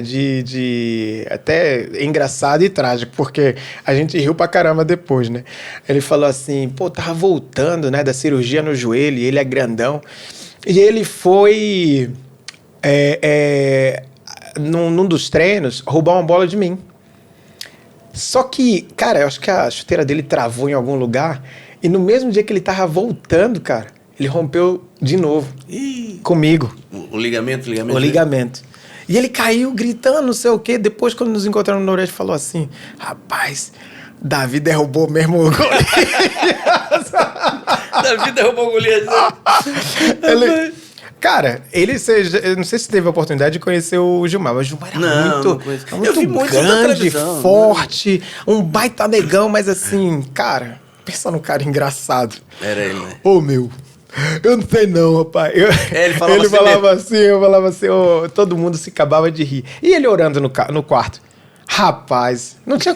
até engraçado e trágico, porque a gente riu pra caramba depois, né? Ele falou assim, tava voltando, né, da cirurgia no joelho, e ele é grandão. E ele foi, num dos treinos, roubar uma bola de mim. Só que, cara, eu acho que a chuteira dele travou em algum lugar, e no mesmo dia que ele tava voltando, cara, ele rompeu de novo. Comigo. O ligamento? O ligamento. E ele caiu gritando, não sei o quê. Depois, quando nos encontramos no Noroeste, falou assim, rapaz, Davi derrubou mesmo o Golias. Davi derrubou o Golias. Cara, eu não sei se teve a oportunidade de conhecer o Gilmar, mas o Gilmar era muito grande, forte, um baita negão, mas assim, cara, pensa num cara engraçado. Era ele, né? Meu... Eu não sei não, rapaz. Ele falava assim, eu falava assim, todo mundo se acabava de rir. E ele orando no quarto. Rapaz, não tinha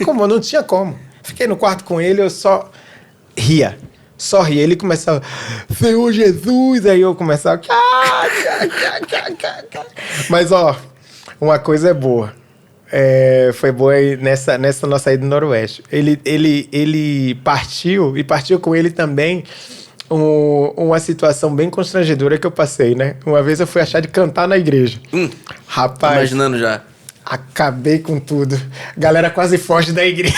como. Fiquei no quarto com ele, eu só ria. Ele começava, Senhor Jesus, aí eu começava... Mas, uma coisa é boa. Foi boa aí nessa nossa ida no Noroeste. Ele partiu, e partiu com ele também... uma situação bem constrangedora que eu passei, né? Uma vez eu fui achar de cantar na igreja. Rapaz... Imaginando já. Acabei com tudo. A galera quase foge da igreja.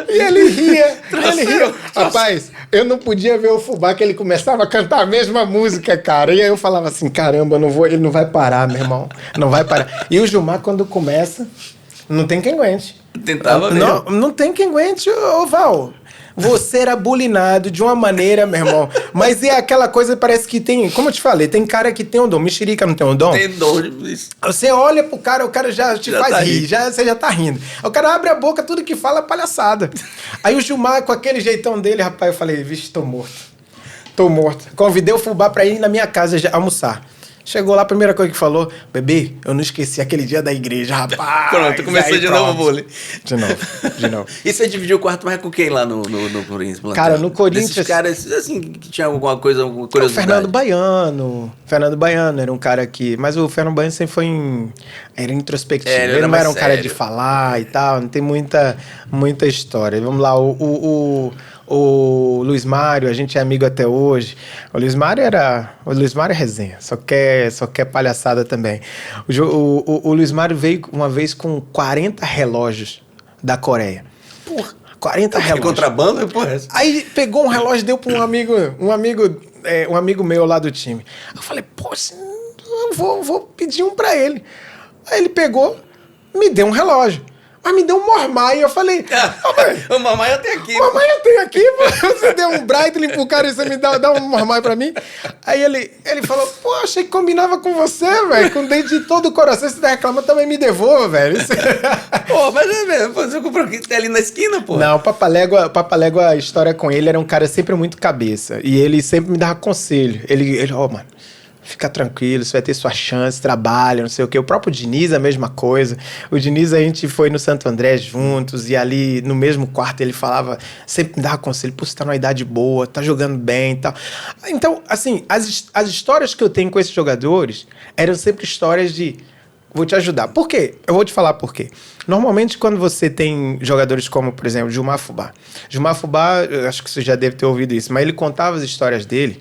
E ele ria. Rapaz, eu não podia ver o Fubá que ele começava a cantar a mesma música, cara. E aí eu falava assim, caramba, ele não vai parar, meu irmão. Não vai parar. E o Gilmar, quando começa... Não tem quem aguente. Tentava mesmo. Não tem quem aguente, Val. Você era bulinado de uma maneira, meu irmão. Mas é aquela coisa, parece que tem... Como eu te falei, tem cara que tem um dom. Mexerica não tem um dom? Tem dom disso. Você olha pro cara, o cara já te faz rir. Você já tá rindo. O cara abre a boca, tudo que fala é palhaçada. Aí o Gilmar, com aquele jeitão dele, rapaz, eu falei, vixe, tô morto. Convidei o Fubá pra ir na minha casa almoçar. Chegou lá, a primeira coisa que falou, bebê, eu não esqueci aquele dia da igreja, rapaz. Pronto, começou de novo o bullying. De novo. E você dividiu o quarto mais com quem lá no Corinthians? Cara, no Corinthians... Esses caras, assim, que tinha alguma coisa, alguma curiosidade. Fernando Baiano era um cara que... Mas o Fernando Baiano sempre era introspectivo. Ele não era um cara de falar e tal, não tem muita história. Vamos lá, o Luiz Mário, a gente é amigo até hoje. O Luiz Mário é resenha, só quer palhaçada também. O Luiz Mário veio uma vez com 40 relógios da Coreia. Porra, 40 relógios. Contrabando? Porra. Aí pegou um relógio e deu para um amigo meu lá do time. Eu falei, poxa, vou pedir um para ele. Aí ele pegou, me deu um relógio. mas me deu um Mormaio. Eu falei, o Mormaio eu tenho aqui. Mormaio eu tenho aqui, você deu um Breitling pro cara e você me dá um Mormaio pra mim. Aí ele falou, pô, achei que combinava com você, velho, com dente de todo o coração, você tá reclamando, também me devolva, velho. Pô, mas é mesmo, você comprou ali na esquina, pô. Não, o Papalégua, a história com ele era um cara sempre muito cabeça, e ele sempre me dava conselho. Ele mano, fica tranquilo, você vai ter sua chance, trabalha, não sei o quê. O próprio Diniz, a mesma coisa. O Diniz, a gente foi no Santo André juntos, e ali no mesmo quarto ele falava, sempre me dava conselho, pô, você tá numa idade boa, tá jogando bem e tal. Então, assim, as histórias que eu tenho com esses jogadores eram sempre histórias de vou te ajudar. Por quê? Eu vou te falar por quê. Normalmente, quando você tem jogadores como, por exemplo, Gilmar Fubá, eu acho que você já deve ter ouvido isso, mas ele contava as histórias dele.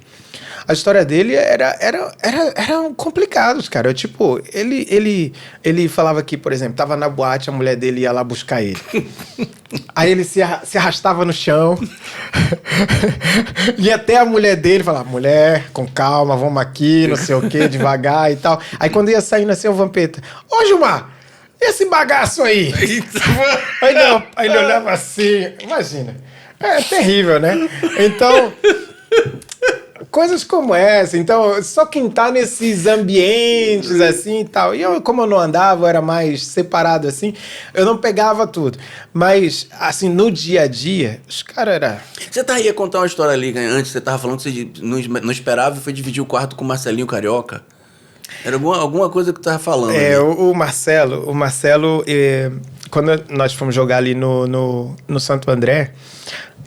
A história dele eram complicados, cara. Tipo, ele falava que, por exemplo, tava na boate, a mulher dele ia lá buscar ele. Aí ele se arrastava no chão. E até a mulher dele falava, mulher, com calma, vamos aqui, não sei o quê, devagar e tal. Aí quando ia saindo assim, o Vampeta, ô Gilmar, esse bagaço aí? Aí ele olhava assim, imagina. É terrível, né? Então, coisas como essa. Então, só quem tá nesses ambientes assim e tal. E eu, como eu não andava, eu era mais separado assim, eu não pegava tudo. Mas, assim, no dia a dia, os caras eram... Você ia contar uma história ali, antes você tava falando que você não esperava e foi dividir o quarto com o Marcelinho Carioca. Era alguma coisa que tu tava falando. O Marcelo, quando nós fomos jogar ali no Santo André,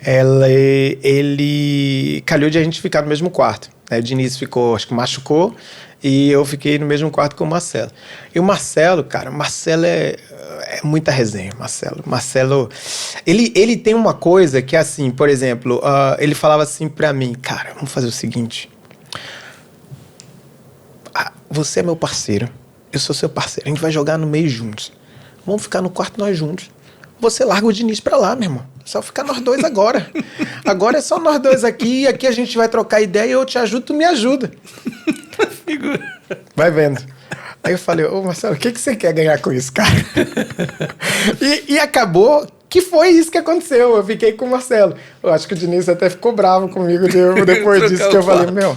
ele calhou de a gente ficar no mesmo quarto. Né? O Diniz ficou, acho que machucou, e eu fiquei no mesmo quarto com o Marcelo. E o Marcelo, cara, é muita resenha, Marcelo, ele tem uma coisa que é assim, por exemplo, ele falava assim pra mim, cara, vamos fazer o seguinte, você é meu parceiro, eu sou seu parceiro, a gente vai jogar no meio juntos, vamos ficar no quarto nós juntos. Você larga o Diniz pra lá, meu irmão. Só ficar nós dois agora. Agora é só nós dois aqui, e aqui a gente vai trocar ideia, eu te ajudo, tu me ajuda. Vai vendo. Aí eu falei, ô Marcelo, o que você quer ganhar com isso, cara? E acabou que foi isso que aconteceu. Eu fiquei com o Marcelo. Eu acho que o Diniz até ficou bravo comigo depois disso, que eu falei, meu...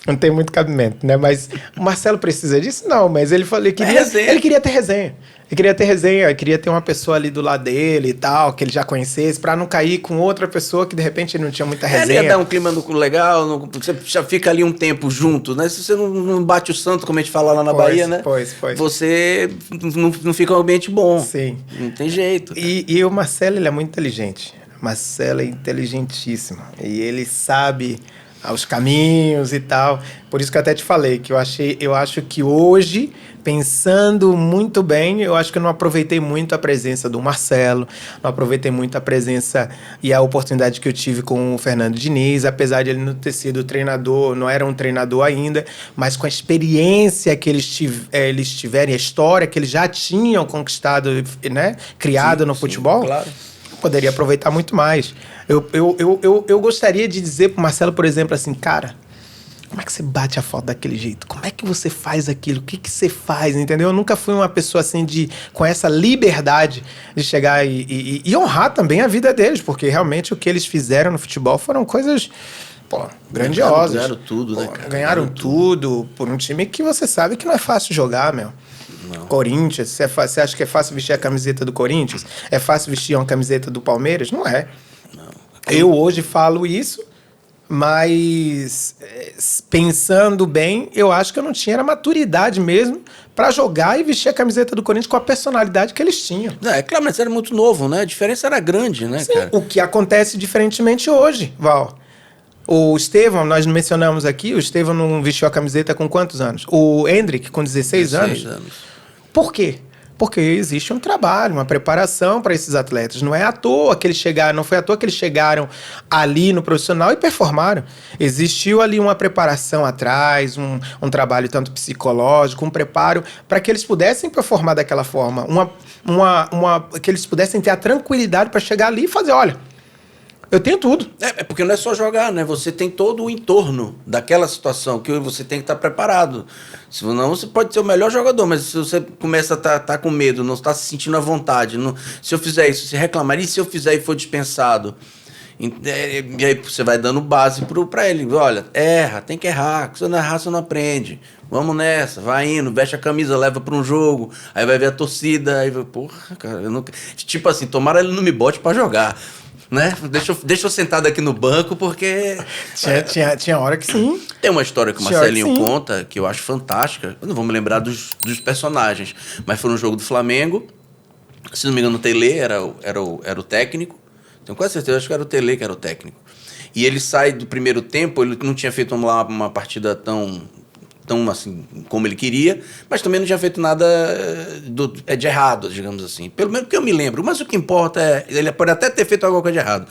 Não tem muito cabimento, né? Mas o Marcelo precisa disso? Não, mas ele falou, ele queria ter resenha. Ele queria ter uma pessoa ali do lado dele e tal, que ele já conhecesse, pra não cair com outra pessoa que de repente ele não tinha muita resenha. Ia dar um clima legal, você já fica ali um tempo junto, né? Se você não bate o santo, como a gente fala lá na Bahia, né? Pois. Você não fica um ambiente bom. Sim. Não tem jeito. E o Marcelo, ele é muito inteligente. O Marcelo é inteligentíssimo. E ele sabe... os caminhos e tal. Por isso que eu até te falei, que eu acho que hoje, pensando muito bem, eu acho que eu não aproveitei muito a presença do Marcelo, não aproveitei muito a presença e a oportunidade que eu tive com o Fernando Diniz, apesar de ele não ter sido treinador, não era um treinador ainda, mas com a experiência que eles tiverem, a história que eles já tinham conquistado, né, criado no futebol, claro. Poderia aproveitar muito mais. Eu gostaria de dizer pro Marcelo, por exemplo, assim, cara, como é que você bate a falta daquele jeito? Como é que você faz aquilo? O que você faz, entendeu? Eu nunca fui uma pessoa assim com essa liberdade de chegar e honrar também a vida deles, porque realmente o que eles fizeram no futebol foram coisas, grandiosas. Ganharam tudo, né, cara? Ganharam tudo por um time que você sabe que não é fácil jogar, meu. Não. Corinthians, você acha que é fácil vestir a camiseta do Corinthians? É fácil vestir uma camiseta do Palmeiras? Não é. Não. Eu hoje falo isso, mas pensando bem, eu acho que eu não tinha a maturidade mesmo para jogar e vestir a camiseta do Corinthians com a personalidade que eles tinham. É claro, mas era muito novo, né? A diferença era grande, né, sim, cara? O que acontece diferentemente hoje, Val. O Estevão, nós mencionamos aqui, o Estevão não vestiu a camiseta com quantos anos? O Hendrick, com 16 anos. Por quê? Porque existe um trabalho, uma preparação para esses atletas. Não é à toa que eles chegaram, não foi à toa que eles chegaram ali no profissional e performaram. Existiu ali uma preparação atrás, um trabalho tanto psicológico, um preparo para que eles pudessem performar daquela forma, que eles pudessem ter a tranquilidade para chegar ali e fazer, olha, Eu tenho tudo. É porque não é só jogar, né? Você tem todo o entorno daquela situação que você tem que estar preparado. Senão você pode ser o melhor jogador, mas se você começa a tá com medo, não está se sentindo à vontade, se eu fizer isso, se reclamar, e se eu fizer e for dispensado? E aí você vai dando base pra ele. Olha, erra, tem que errar. Se você não errar, você não aprende. Vamos nessa, vai indo, veste a camisa, leva pra um jogo, aí vai ver a torcida, aí vai, porra, cara, eu não... Tipo assim, tomara ele não me bote pra jogar. Né? Deixa eu sentado aqui no banco, porque... Tinha hora que sim. Tem uma história que o Marcelinho conta, que eu acho fantástica. Eu não vou me lembrar dos personagens, mas foi no jogo do Flamengo. Se não me engano, o Tele era o técnico. Tenho quase certeza, acho que era o Tele que era o técnico. E ele sai do primeiro tempo, ele não tinha feito uma partida tão assim como ele queria, mas também não tinha feito nada de errado, digamos assim. Pelo menos que eu me lembro. Mas o que importa é... Ele pode até ter feito alguma coisa de errado.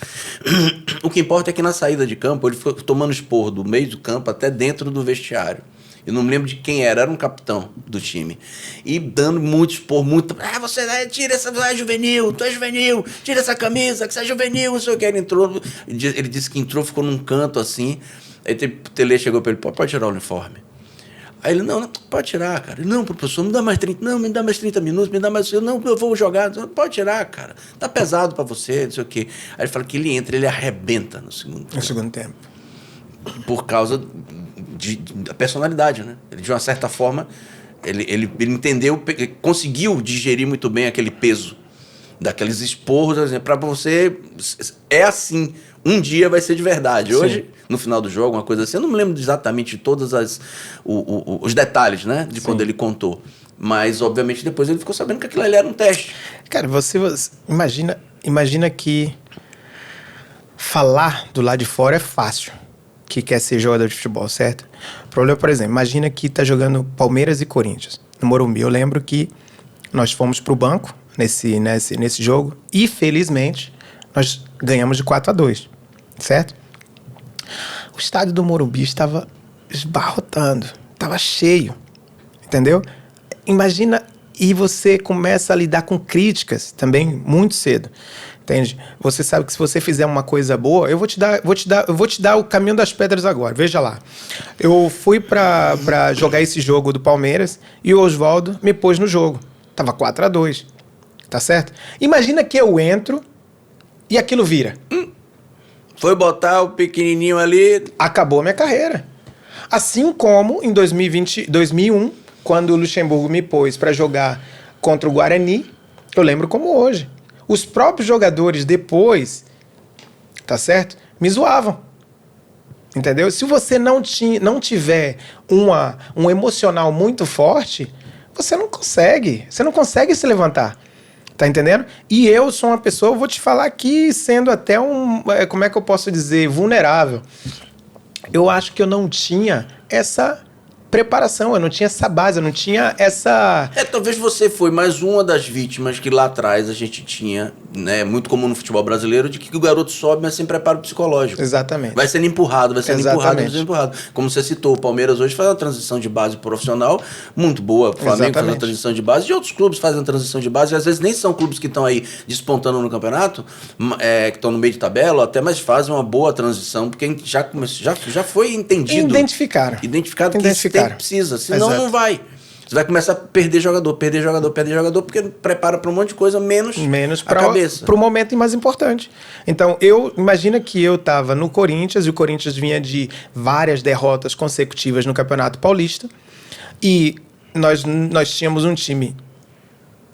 O que importa é que na saída de campo, ele ficou tomando esporro do meio do campo até dentro do vestiário. Eu não me lembro de quem era um capitão do time. E dando muito esporro, muito... você tira essa... Tu é juvenil, tira essa camisa, que você é juvenil, não sei o que. Ele entrou... Ele disse que entrou, ficou num canto assim. Aí o Tele chegou pra ele, pode tirar o uniforme. Aí ele, não, pode tirar, cara. Não, professor, me dá mais 30 minutos, me dá mais... Não, eu vou jogar. Pode tirar, cara. Tá pesado pra você, não sei o quê. Aí ele fala que ele entra, ele arrebenta no segundo tempo. No segundo tempo. Por causa da personalidade, né? Ele, de uma certa forma, ele entendeu, conseguiu digerir muito bem aquele peso daqueles esporros, assim, pra você... É assim... Um dia vai ser de verdade. Hoje, sim, no final do jogo, uma coisa assim, eu não me lembro exatamente de todos os detalhes, né? De quando ele contou. Mas, obviamente, depois ele ficou sabendo que aquilo ali era um teste. Cara, você imagina que falar do lado de fora é fácil, que quer ser jogador de futebol, certo? O problema, por exemplo, imagina que tá jogando Palmeiras e Corinthians no Morumbi. Eu lembro que nós fomos pro banco nesse jogo e, felizmente, nós ganhamos de 4-2. Certo? O estádio do Morumbi estava esbarrotando, estava cheio, entendeu? Imagina, e você começa a lidar com críticas também muito cedo, entende? Você sabe que se você fizer uma coisa boa, eu vou te dar o caminho das pedras agora. Veja lá, eu fui para jogar esse jogo do Palmeiras e o Oswaldo me pôs no jogo, tava 4-2, tá certo? Imagina que eu entro e aquilo vira. Foi botar o pequenininho ali... Acabou a minha carreira. Assim como em 2001, quando o Luxemburgo me pôs para jogar contra o Guarani, eu lembro como hoje. Os próprios jogadores depois, tá certo? Me zoavam. Entendeu? Se você não tiver um emocional muito forte, você não consegue se levantar. Tá entendendo? E eu sou uma pessoa, eu vou te falar aqui, sendo até como é que eu posso dizer, vulnerável. Eu acho que eu não tinha essa preparação, eu não tinha essa base, eu não tinha essa... Talvez você foi mais uma das vítimas que lá atrás a gente tinha, né, muito comum no futebol brasileiro, de que o garoto sobe, mas sem preparo psicológico. Exatamente. Vai sendo empurrado. Como você citou, o Palmeiras hoje faz uma transição de base profissional muito boa, o Flamengo faz uma transição de base, e outros clubes fazem uma transição de base, e às vezes nem são clubes que estão aí despontando no campeonato, que estão no meio de tabela, até, mas fazem uma boa transição, porque já foi entendido. Identificaram que precisa, senão não vai. Você vai começar a perder jogador, porque prepara para um monte de coisa, menos a cabeça. Para o momento mais importante. Então, imagina que eu estava no Corinthians, e o Corinthians vinha de várias derrotas consecutivas no Campeonato Paulista, e nós tínhamos um time,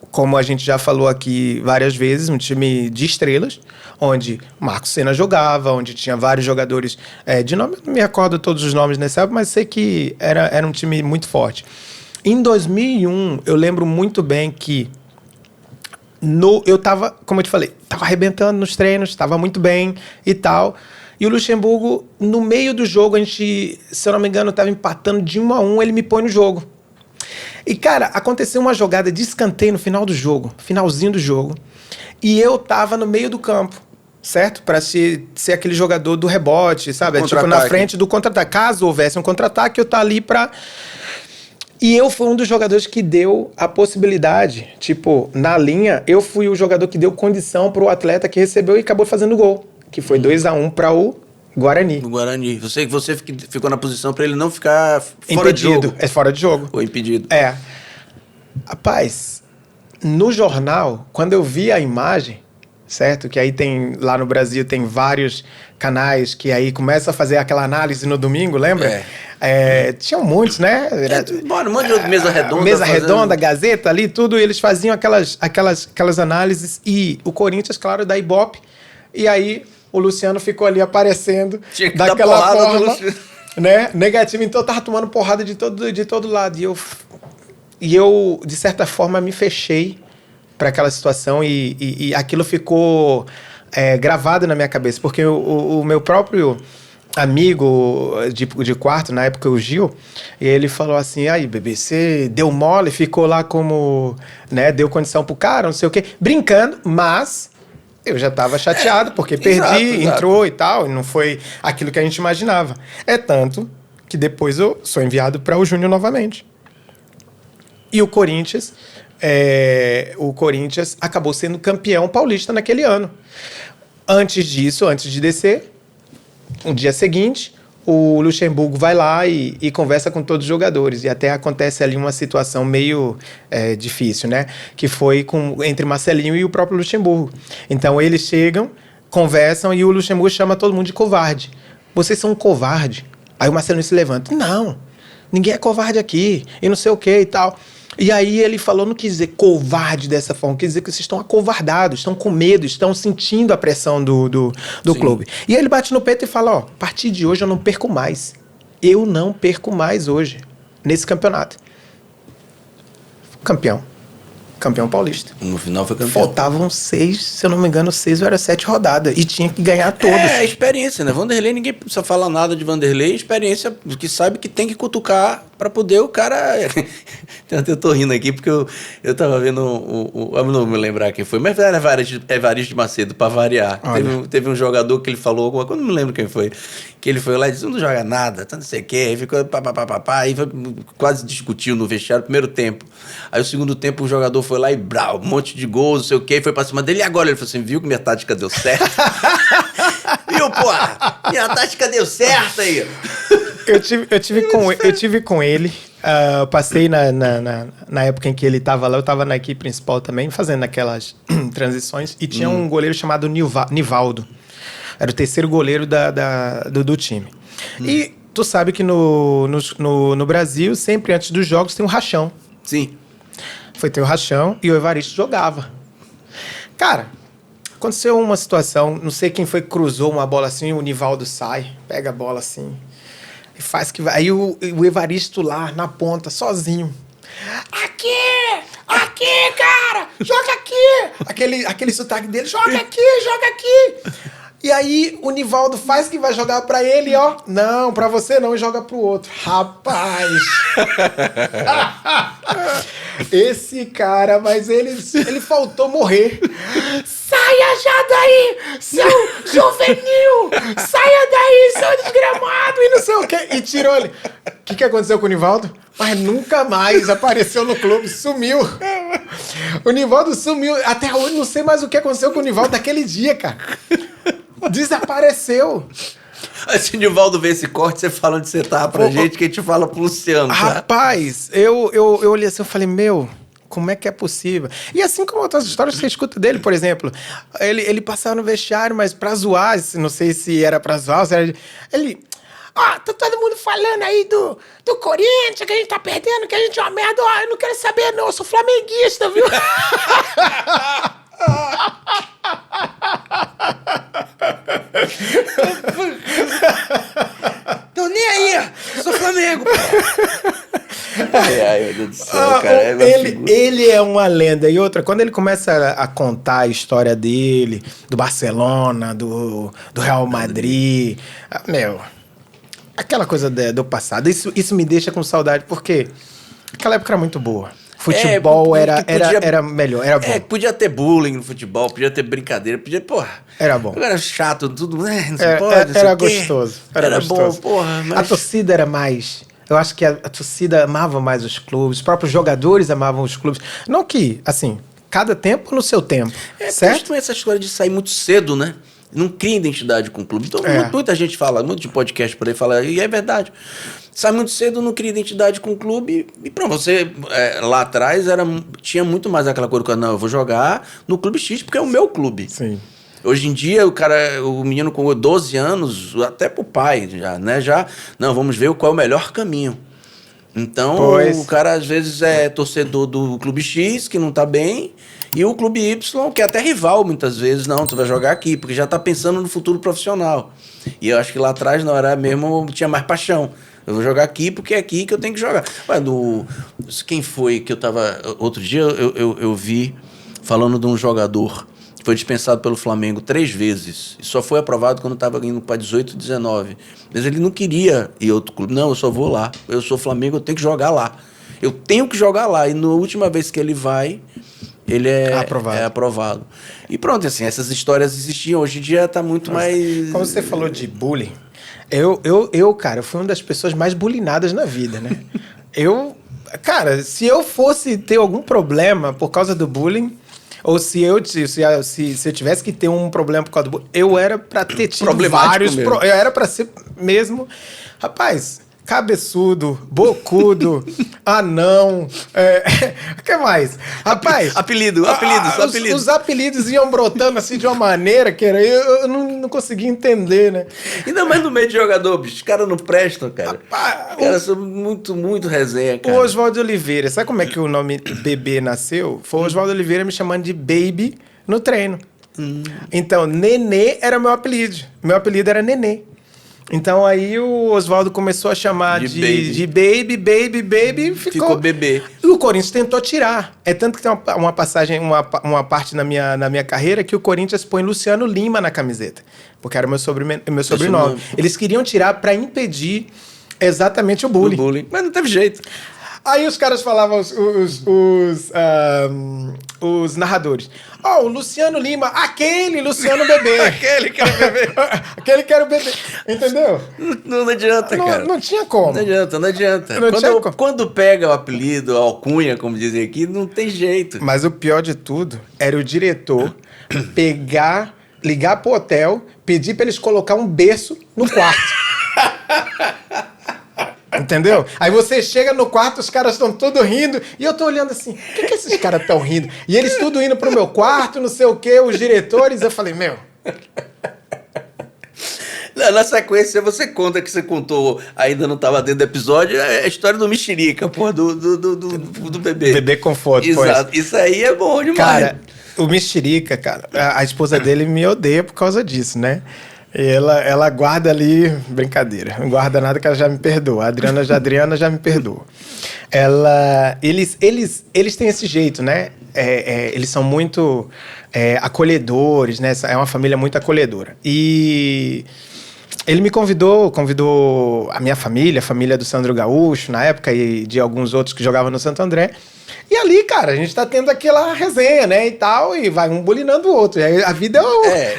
como a gente já falou aqui várias vezes, um time de estrelas, onde Marcos Senna jogava, onde tinha vários jogadores de nome, não me recordo todos os nomes nessa época, mas sei que era um time muito forte. Em 2001, eu lembro muito bem que eu tava, como eu te falei, tava arrebentando nos treinos, tava muito bem e tal. E o Luxemburgo, no meio do jogo, a gente, se eu não me engano, tava empatando de 1-1, ele me põe no jogo. E, cara, aconteceu uma jogada de escanteio no final do jogo, finalzinho do jogo, e eu tava no meio do campo, certo? Para ser aquele jogador do rebote, sabe? Tipo, na frente do contra-ataque. Caso houvesse um contra-ataque, eu tá ali pra... E eu fui um dos jogadores que deu a possibilidade, tipo, na linha, eu fui o jogador que deu condição pro atleta que recebeu e acabou fazendo gol. que foi 2-1 para o Guarani. O Guarani. Você ficou na posição para ele não ficar fora Impedido. de jogo. É fora de jogo. Ou impedido. É. Rapaz, no jornal, quando eu vi a imagem, certo? Que aí tem, lá no Brasil, tem vários canais que aí começam a fazer aquela análise no domingo, lembra? Tinham muitos, né? Um monte de mesa redonda. Mesa redonda, Gazeta ali, tudo. Eles faziam aquelas análises. E o Corinthians, claro, da Ibope. E aí o Luciano ficou ali aparecendo daquela forma, né? Negativo. Então eu tava tomando porrada de todo lado. E eu, de certa forma, me fechei para aquela situação e aquilo ficou gravado na minha cabeça. Porque o meu próprio amigo de quarto, na época o Gil, ele falou assim, aí, bebê, você deu mole, ficou lá como, né, deu condição pro cara, não sei o quê, brincando, mas eu já estava chateado, porque perdi, entrou e tal, e não foi aquilo que a gente imaginava. É tanto que depois eu sou enviado para o Júnior novamente. E o Corinthians acabou sendo campeão paulista naquele ano. Antes disso, antes de descer, no dia seguinte, o Luxemburgo vai lá e conversa com todos os jogadores. E até acontece ali uma situação meio difícil, né? Que foi entre Marcelinho e o próprio Luxemburgo. Então eles chegam, conversam e o Luxemburgo chama todo mundo de covarde. Vocês são um covarde. Aí o Marcelinho se levanta. Não, ninguém é covarde aqui. E não sei o que e tal. E aí ele falou, não quis dizer covarde dessa forma, quis dizer que vocês estão acovardados, estão com medo, estão sentindo a pressão do clube. E aí ele bate no peito e fala, ó, a partir de hoje eu não perco mais. Eu não perco mais hoje, nesse campeonato. Campeão paulista. No final foi campeão. Faltavam 6, se eu não me engano, 6 ou era 7 rodadas. E tinha que ganhar todas. É experiência, né? Vanderlei, ninguém precisa falar nada de Vanderlei. Experiência que sabe que tem que cutucar pra poder o cara... Eu tô rindo aqui porque eu tava vendo eu não me lembrar quem foi, mas era Evaristo Macedo, pra variar. Teve um jogador que ele falou alguma coisa, não me lembro quem foi, que ele foi lá e disse, não joga nada, não sei o quê, aí ficou aí quase discutiu no vestiário, primeiro tempo. Aí o segundo tempo o jogador foi lá e um monte de gols, não sei o quê, foi pra cima dele e agora ele falou assim, viu que minha tática deu certo? Viu, porra? Minha tática deu certo aí. Eu tive com ele. Passei na época em que ele estava lá, eu estava na equipe principal também, fazendo aquelas transições, e tinha um goleiro chamado Nivaldo. Era o terceiro goleiro do time. E tu sabe que no Brasil, sempre antes dos jogos, tem um rachão. Sim. Foi ter o rachão e o Evaristo jogava. Cara, aconteceu uma situação, não sei quem foi que cruzou uma bola assim, o Nivaldo sai, pega a bola assim... E faz que vai. Aí o Evaristo lá na ponta, sozinho. Aqui, cara! Joga aqui! Aquele sotaque dele, joga aqui! E aí o Nivaldo faz que vai jogar pra ele, ó. Não, pra você não, e joga pro outro. Rapaz! Esse cara, mas ele faltou morrer. Saia já daí, seu juvenil! Saia daí, seu desgramado! E não sei o quê. E tirou ele. O que aconteceu com o Nivaldo? Mas nunca mais apareceu no clube, sumiu. O Nivaldo sumiu. Até hoje não sei mais o que aconteceu com o Nivaldo daquele dia, cara. Desapareceu. Se o Nivaldo vê esse corte, você fala onde você tá pra gente, que a gente fala pro Luciano, tá? Rapaz, eu olhei assim, eu falei, como é que é possível? E assim como outras histórias que você escuta dele, por exemplo, ele passava no vestiário, mas pra zoar, não sei se era pra zoar, se era... Ele... tá todo mundo falando aí do Corinthians, que a gente tá perdendo, que a gente é uma merda. Eu não quero saber não, eu sou flamenguista, viu? Tô nem aí, sou Flamengo. Ai, meu Deus do céu, cara. Ele é uma lenda. E outra, quando ele começa a contar a história dele, do Barcelona, do Real Madrid, aquela coisa do passado, isso me deixa com saudade, porque aquela época era muito boa. Futebol era melhor, era bom. Podia ter bullying no futebol, podia ter brincadeira, Era bom. Era chato, tudo, não pode, era gostoso. Era gostoso. Bom, porra. Mas... A torcida era mais... Eu acho que a torcida amava mais os clubes, os próprios jogadores amavam os clubes. Não que, assim, cada tempo no seu tempo, certo? Essa história de sair muito cedo, né? Não cria identidade com o clube. Então, muita gente fala, muito de podcast por aí fala, e é verdade. Sai muito cedo, não cria identidade com o clube. E pronto, você lá atrás tinha muito mais aquela coisa que não, eu vou jogar no Clube X porque é o meu clube. Sim. Hoje em dia, o menino com 12 anos, até pro pai já, né? Não, vamos ver qual é o melhor caminho. Então, o cara às vezes é torcedor do Clube X, que não tá bem, e o Clube Y, que é até rival muitas vezes. Não, tu vai jogar aqui, porque já tá pensando no futuro profissional. E eu acho que lá atrás, na hora mesmo, tinha mais paixão. Eu vou jogar aqui porque é aqui que eu tenho que jogar. Ué, quem foi que eu tava... Outro dia eu vi falando de um jogador que foi dispensado pelo Flamengo 3 vezes. E só foi aprovado quando estava indo para 18, 19. Mas ele não queria ir a outro clube. Não, eu só vou lá. Eu sou Flamengo, eu tenho que jogar lá. Eu tenho que jogar lá. E na última vez que ele vai, ele é aprovado. E pronto, assim, essas histórias existiam. Hoje em dia está muito mais... Como você falou de bullying... Cara, eu fui uma das pessoas mais bulinadas na vida, né? Cara, se eu fosse ter algum problema por causa do bullying, ou se eu tivesse que ter um problema por causa do bullying, eu era pra ter tido vários... Eu era pra ser mesmo... Rapaz... Cabeçudo, bocudo, anão, o que mais? Rapaz... Apelidos. Os apelidos iam brotando assim de uma maneira que eu não conseguia entender, né? Ainda mais no meio de jogador, bicho. Os caras não prestam, cara. Os caras são muito, muito resenha, cara. O Oswaldo Oliveira, sabe como é que o nome Bebê nasceu? Foi o Oswaldo Oliveira me chamando de Baby no treino. Então, Nenê era meu apelido. Meu apelido era Nenê. Então aí o Oswaldo começou a chamar de baby, ficou bebê. E o Corinthians tentou tirar. É tanto que tem uma passagem, uma parte na minha carreira que o Corinthians põe Luciano Lima na camiseta, porque era meu sobrenome. Eles queriam tirar para impedir exatamente o bullying. Mas não teve jeito. Aí os caras falavam, os narradores. O Luciano Lima, aquele Luciano Bebê. Aquele que era o bebê. Aquele que era o bebê. Entendeu? Não adianta, cara. Não tinha como. Não adianta. Quando pega o apelido, a alcunha, como dizem aqui, não tem jeito. Mas o pior de tudo era o diretor ligar pro hotel, pedir pra eles colocar um berço no quarto. Entendeu? Aí você chega no quarto, os caras estão todos rindo, e eu tô olhando assim, o que esses caras estão rindo? E eles tudo indo pro meu quarto, não sei o quê, os diretores, eu falei, meu... Na sequência, você conta que você contou, ainda não estava dentro do episódio, é a história do mexerica, pô, do bebê. Bebê conforto, exato. Pois. Isso aí é bom demais. Cara, o mexerica, cara, a esposa dele me odeia por causa disso, né? E ela guarda ali... Brincadeira. Não guarda nada que ela já me perdoa. A Adriana já me perdoa. Eles têm esse jeito, né? Eles são muito acolhedores, né? É uma família muito acolhedora. E ele me convidou a minha família, a família do Sandro Gaúcho, na época, e de alguns outros que jogavam no Santo André. E ali, cara, a gente tá tendo aquela resenha, né, e tal, e vai um bulinando o outro. E aí a vida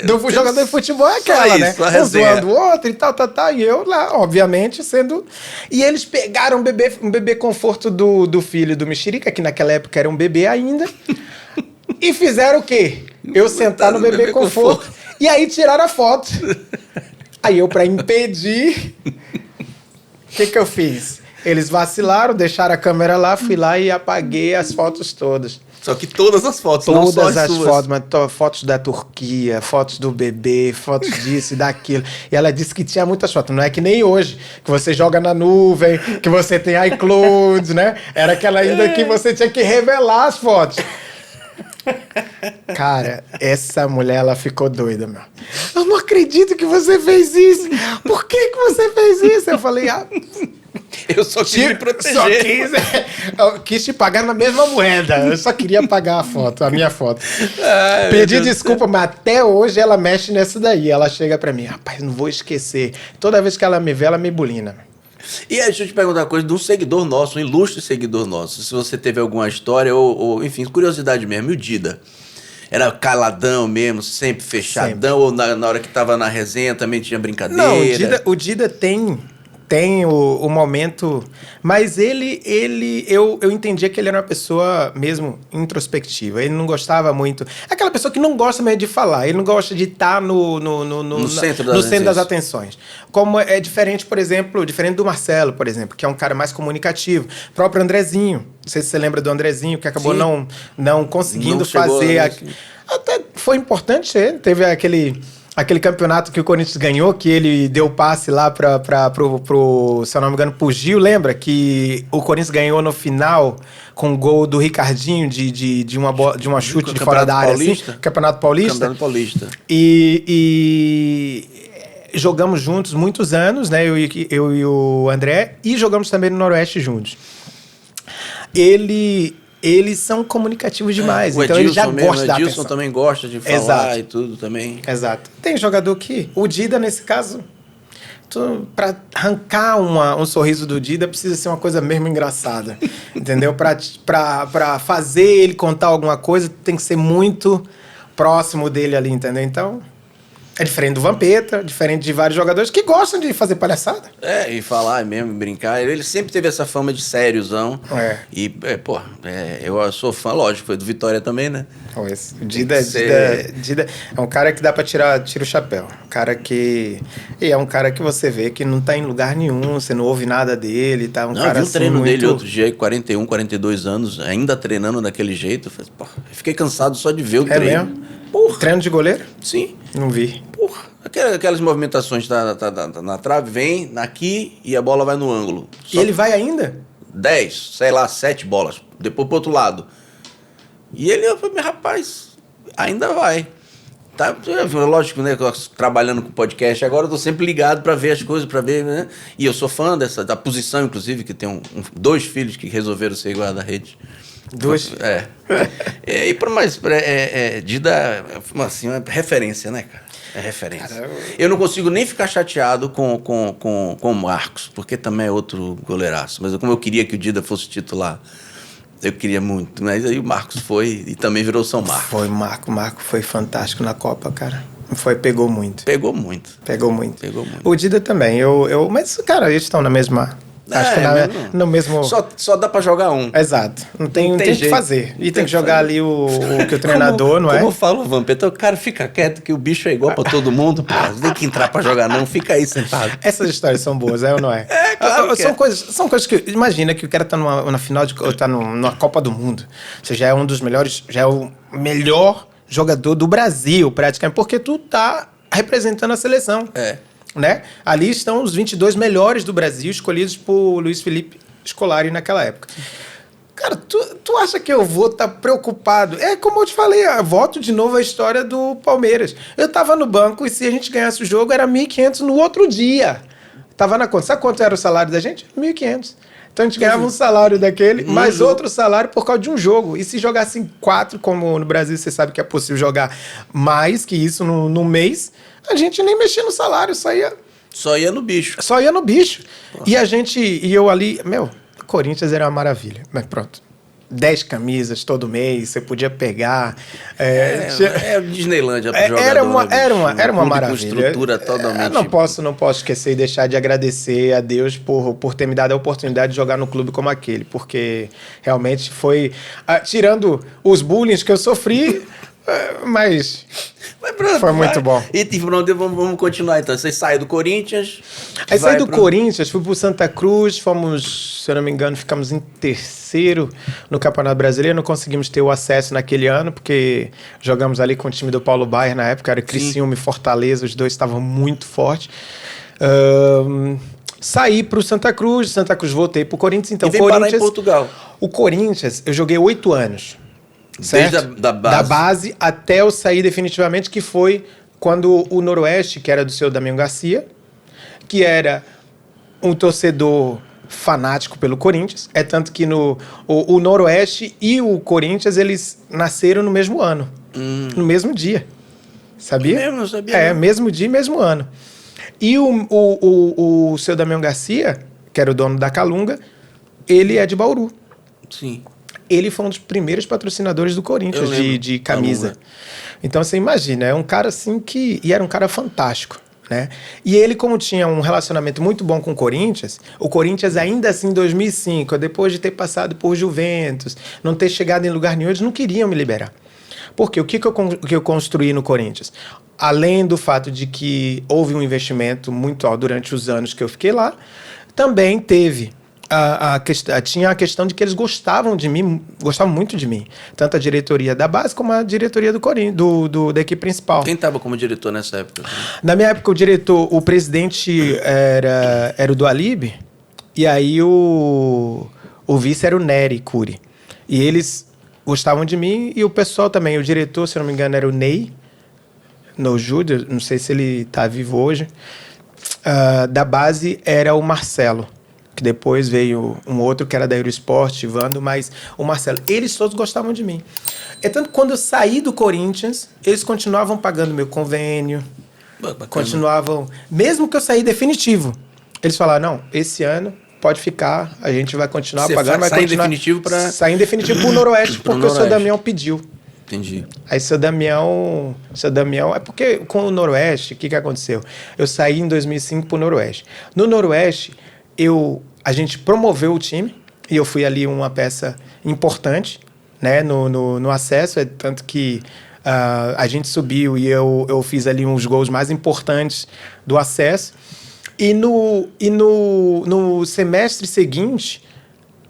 do jogador de futebol é aquela, né? Um zoando o outro e tal. E eu lá, obviamente, sendo... E eles pegaram um bebê conforto do filho do Mexerica, que naquela época era um bebê ainda, e fizeram o quê? Eu sentar no bebê conforto. E aí tiraram a foto. Aí eu, pra impedir, o que eu fiz? Eles vacilaram, deixaram a câmera lá, fui lá e apaguei as fotos todas. Só que todas as fotos, não só as suas. Fotos, mas fotos da Turquia, fotos do bebê, fotos disso e daquilo. E ela disse que tinha muitas fotos. Não é que nem hoje, que você joga na nuvem, que você tem iCloud, né? Era aquela ainda que você tinha que revelar as fotos. Cara, essa mulher, ela ficou doida, meu. Eu não acredito que você fez isso. Por que você fez isso? Eu falei, eu só quis me proteger. Eu quis te pagar na mesma moeda. Eu só queria pagar a minha foto. Pedi desculpa, mas até hoje ela mexe nessa daí. Ela chega pra mim, rapaz, não vou esquecer. Toda vez que ela me vê, ela me bulina. E aí, deixa eu te perguntar uma coisa de um seguidor nosso, um ilustre seguidor nosso. Se você teve alguma história ou enfim, curiosidade mesmo. E o Dida? Era caladão mesmo, sempre fechadão? Sempre. Ou na hora que tava na resenha também tinha brincadeira? Não, o Dida tem tem o momento... Mas eu entendia que ele era uma pessoa mesmo introspectiva. Ele não gostava muito... É aquela pessoa que não gosta mesmo de falar. Ele não gosta de estar no centro das atenções. Como é diferente, por exemplo, diferente do Marcelo, por exemplo, que é um cara mais comunicativo. O próprio Andrezinho. Não sei se você lembra do Andrezinho, que acabou não conseguindo fazer... Até foi importante, teve aquele campeonato que o Corinthians ganhou, que ele deu passe lá pro, se eu não me engano, pro Gil, lembra? Que o Corinthians ganhou no final com o gol do Ricardinho de uma chute de fora da área. Assim, Campeonato Paulista. Campeonato Paulista. E jogamos juntos muitos anos, né? Eu e o André, e jogamos também no Noroeste juntos. Eles são comunicativos demais, então ele já gosta da atenção. O Edilson também gosta de falar e tudo também. Exato. Tem jogador que... O Dida, nesse caso, para arrancar um sorriso do Dida, precisa ser uma coisa mesmo engraçada, entendeu? Para fazer ele contar alguma coisa, tem que ser muito próximo dele ali, entendeu? Então... É diferente do Vampeta, diferente de vários jogadores que gostam de fazer palhaçada. E falar mesmo, brincar. Ele sempre teve essa fama de sériozão. E, eu sou fã, lógico, foi do Vitória também, né? O Dida é um cara que dá pra tira o chapéu. Um cara que... E é um cara que você vê que não tá em lugar nenhum, você não ouve nada dele, tá? Eu vi o treino dele outro dia, 41, 42 anos, ainda treinando daquele jeito. Eu fiquei cansado só de ver o treino. É mesmo? Porra. Treino de goleiro? Sim. Não vi. Porra. Aquelas movimentações na trave, vem aqui e a bola vai no ângulo. E ele vai ainda? 10, sei lá, 7 bolas. Depois pro outro lado. E ele, rapaz, ainda vai. Tá, lógico, né? Trabalhando com podcast agora, eu tô sempre ligado pra ver as coisas, pra ver, né? E eu sou fã da posição, inclusive, que tem dois filhos que resolveram ser guarda-redes. Dois? Dida, assim, é referência, né, cara? É referência. Eu não consigo nem ficar chateado com o Marcos, porque também é outro goleiraço. Mas como eu queria que o Dida fosse titular, eu queria muito. Mas aí o Marcos foi e também virou São Marcos. Foi, o Marco foi fantástico na Copa, cara. Pegou muito. Pegou muito. O Dida também. Mas, cara, eles estão na mesma... Acho que no mesmo... Só dá pra jogar um. Exato. Não tem que fazer. E tem que jogar ali o que o treinador, não é? Como eu falo, Vampeta, cara, fica quieto que o bicho é igual pra todo mundo. Pô, tem que entrar pra jogar não, fica aí sentado. Essas histórias são boas, é ou não é? Claro são coisas que... Imagina que o cara tá na final, tá numa Copa do Mundo. Você já é um dos melhores... Já é o melhor jogador do Brasil, praticamente. Porque tu tá representando a seleção. Né? Ali estão os 22 melhores do Brasil, escolhidos por Luiz Felipe Scolari naquela época. Cara, tu acha que eu vou estar preocupado? É como eu te falei, eu volto de novo a história do Palmeiras. Eu tava no banco e se a gente ganhasse o jogo era 1.500 no outro dia. Tava na conta. Sabe quanto era o salário da gente? 1.500. Então a gente ganhava um salário daquele, mais outro salário por causa de um jogo. E se jogassem 4, como no Brasil você sabe que é possível jogar mais que isso no mês, a gente nem mexia no salário, só ia no bicho. Porra. E eu ali, Corinthians era uma maravilha, mas pronto. 10 camisas todo mês, você podia pegar. Disneylândia pro jogador. Era uma maravilha. Com estrutura totalmente... Não posso esquecer e deixar de agradecer a Deus por ter me dado a oportunidade de jogar no clube como aquele, porque realmente foi... tirando os bullying que eu sofri... Mas foi muito bom. E vamos continuar então. Você sai do Corinthians. Aí saí do Corinthians, fui pro Santa Cruz, fomos, se eu não me engano, ficamos em terceiro no Campeonato Brasileiro. Não conseguimos ter o acesso naquele ano, porque jogamos ali com o time do Paulo Baier na época, era Criciúma e Fortaleza, os dois estavam muito fortes. Saí pro Santa Cruz voltei pro Corinthians. Então, e vem parar em Portugal. O Corinthians, eu joguei 8 anos. Certo? Desde da base até eu sair definitivamente, que foi quando o Noroeste, que era do seu Damião Garcia, que era um torcedor fanático pelo Corinthians, é tanto que o Noroeste e o Corinthians, eles nasceram no mesmo ano, no mesmo dia, sabia? Eu não sabia. Mesmo dia e mesmo ano. E o seu Damião Garcia, que era o dono da Calunga, ele é de Bauru. Sim. Ele foi um dos primeiros patrocinadores do Corinthians de camisa. Calunga. Então, você imagina, é um cara assim que... E era um cara fantástico. né? E ele, como tinha um relacionamento muito bom com o Corinthians ainda assim, em 2005, depois de ter passado por Juventus, não ter chegado em lugar nenhum, eles não queriam me liberar. Porque o que eu construí no Corinthians? Além do fato de que houve um investimento muito alto durante os anos que eu fiquei lá, também teve tinha a questão de que eles gostavam de mim, gostavam muito de mim. Tanto a diretoria da base como a diretoria do Corinthians, da equipe principal. Quem estava como diretor nessa época? Na minha época, o presidente era o Dualib, e aí o vice era o Nery Cury. E eles gostavam de mim, e o pessoal também. O diretor, se não me engano, era o Ney, no Júlio, não sei se ele está vivo hoje. Da base era o Marcelo, que depois veio um outro que era da Eurosport, Ivando, mas o Marcelo. Eles todos gostavam de mim. É tanto que quando eu saí do Corinthians, eles continuavam pagando meu convênio, continuavam... Mesmo que eu saí definitivo, eles falaram, não, esse ano pode ficar, a gente vai continuar pagando. Vai sair definitivo para... Sair definitivo pro Noroeste, porque o seu Damião pediu. Entendi. Aí seu Damião... É porque com o Noroeste, o que aconteceu? Eu saí em 2005 pro Noroeste. No Noroeste... a gente promoveu o time e eu fui ali uma peça importante, né, no acesso, tanto que a gente subiu e eu fiz ali uns gols mais importantes do acesso. E no semestre seguinte,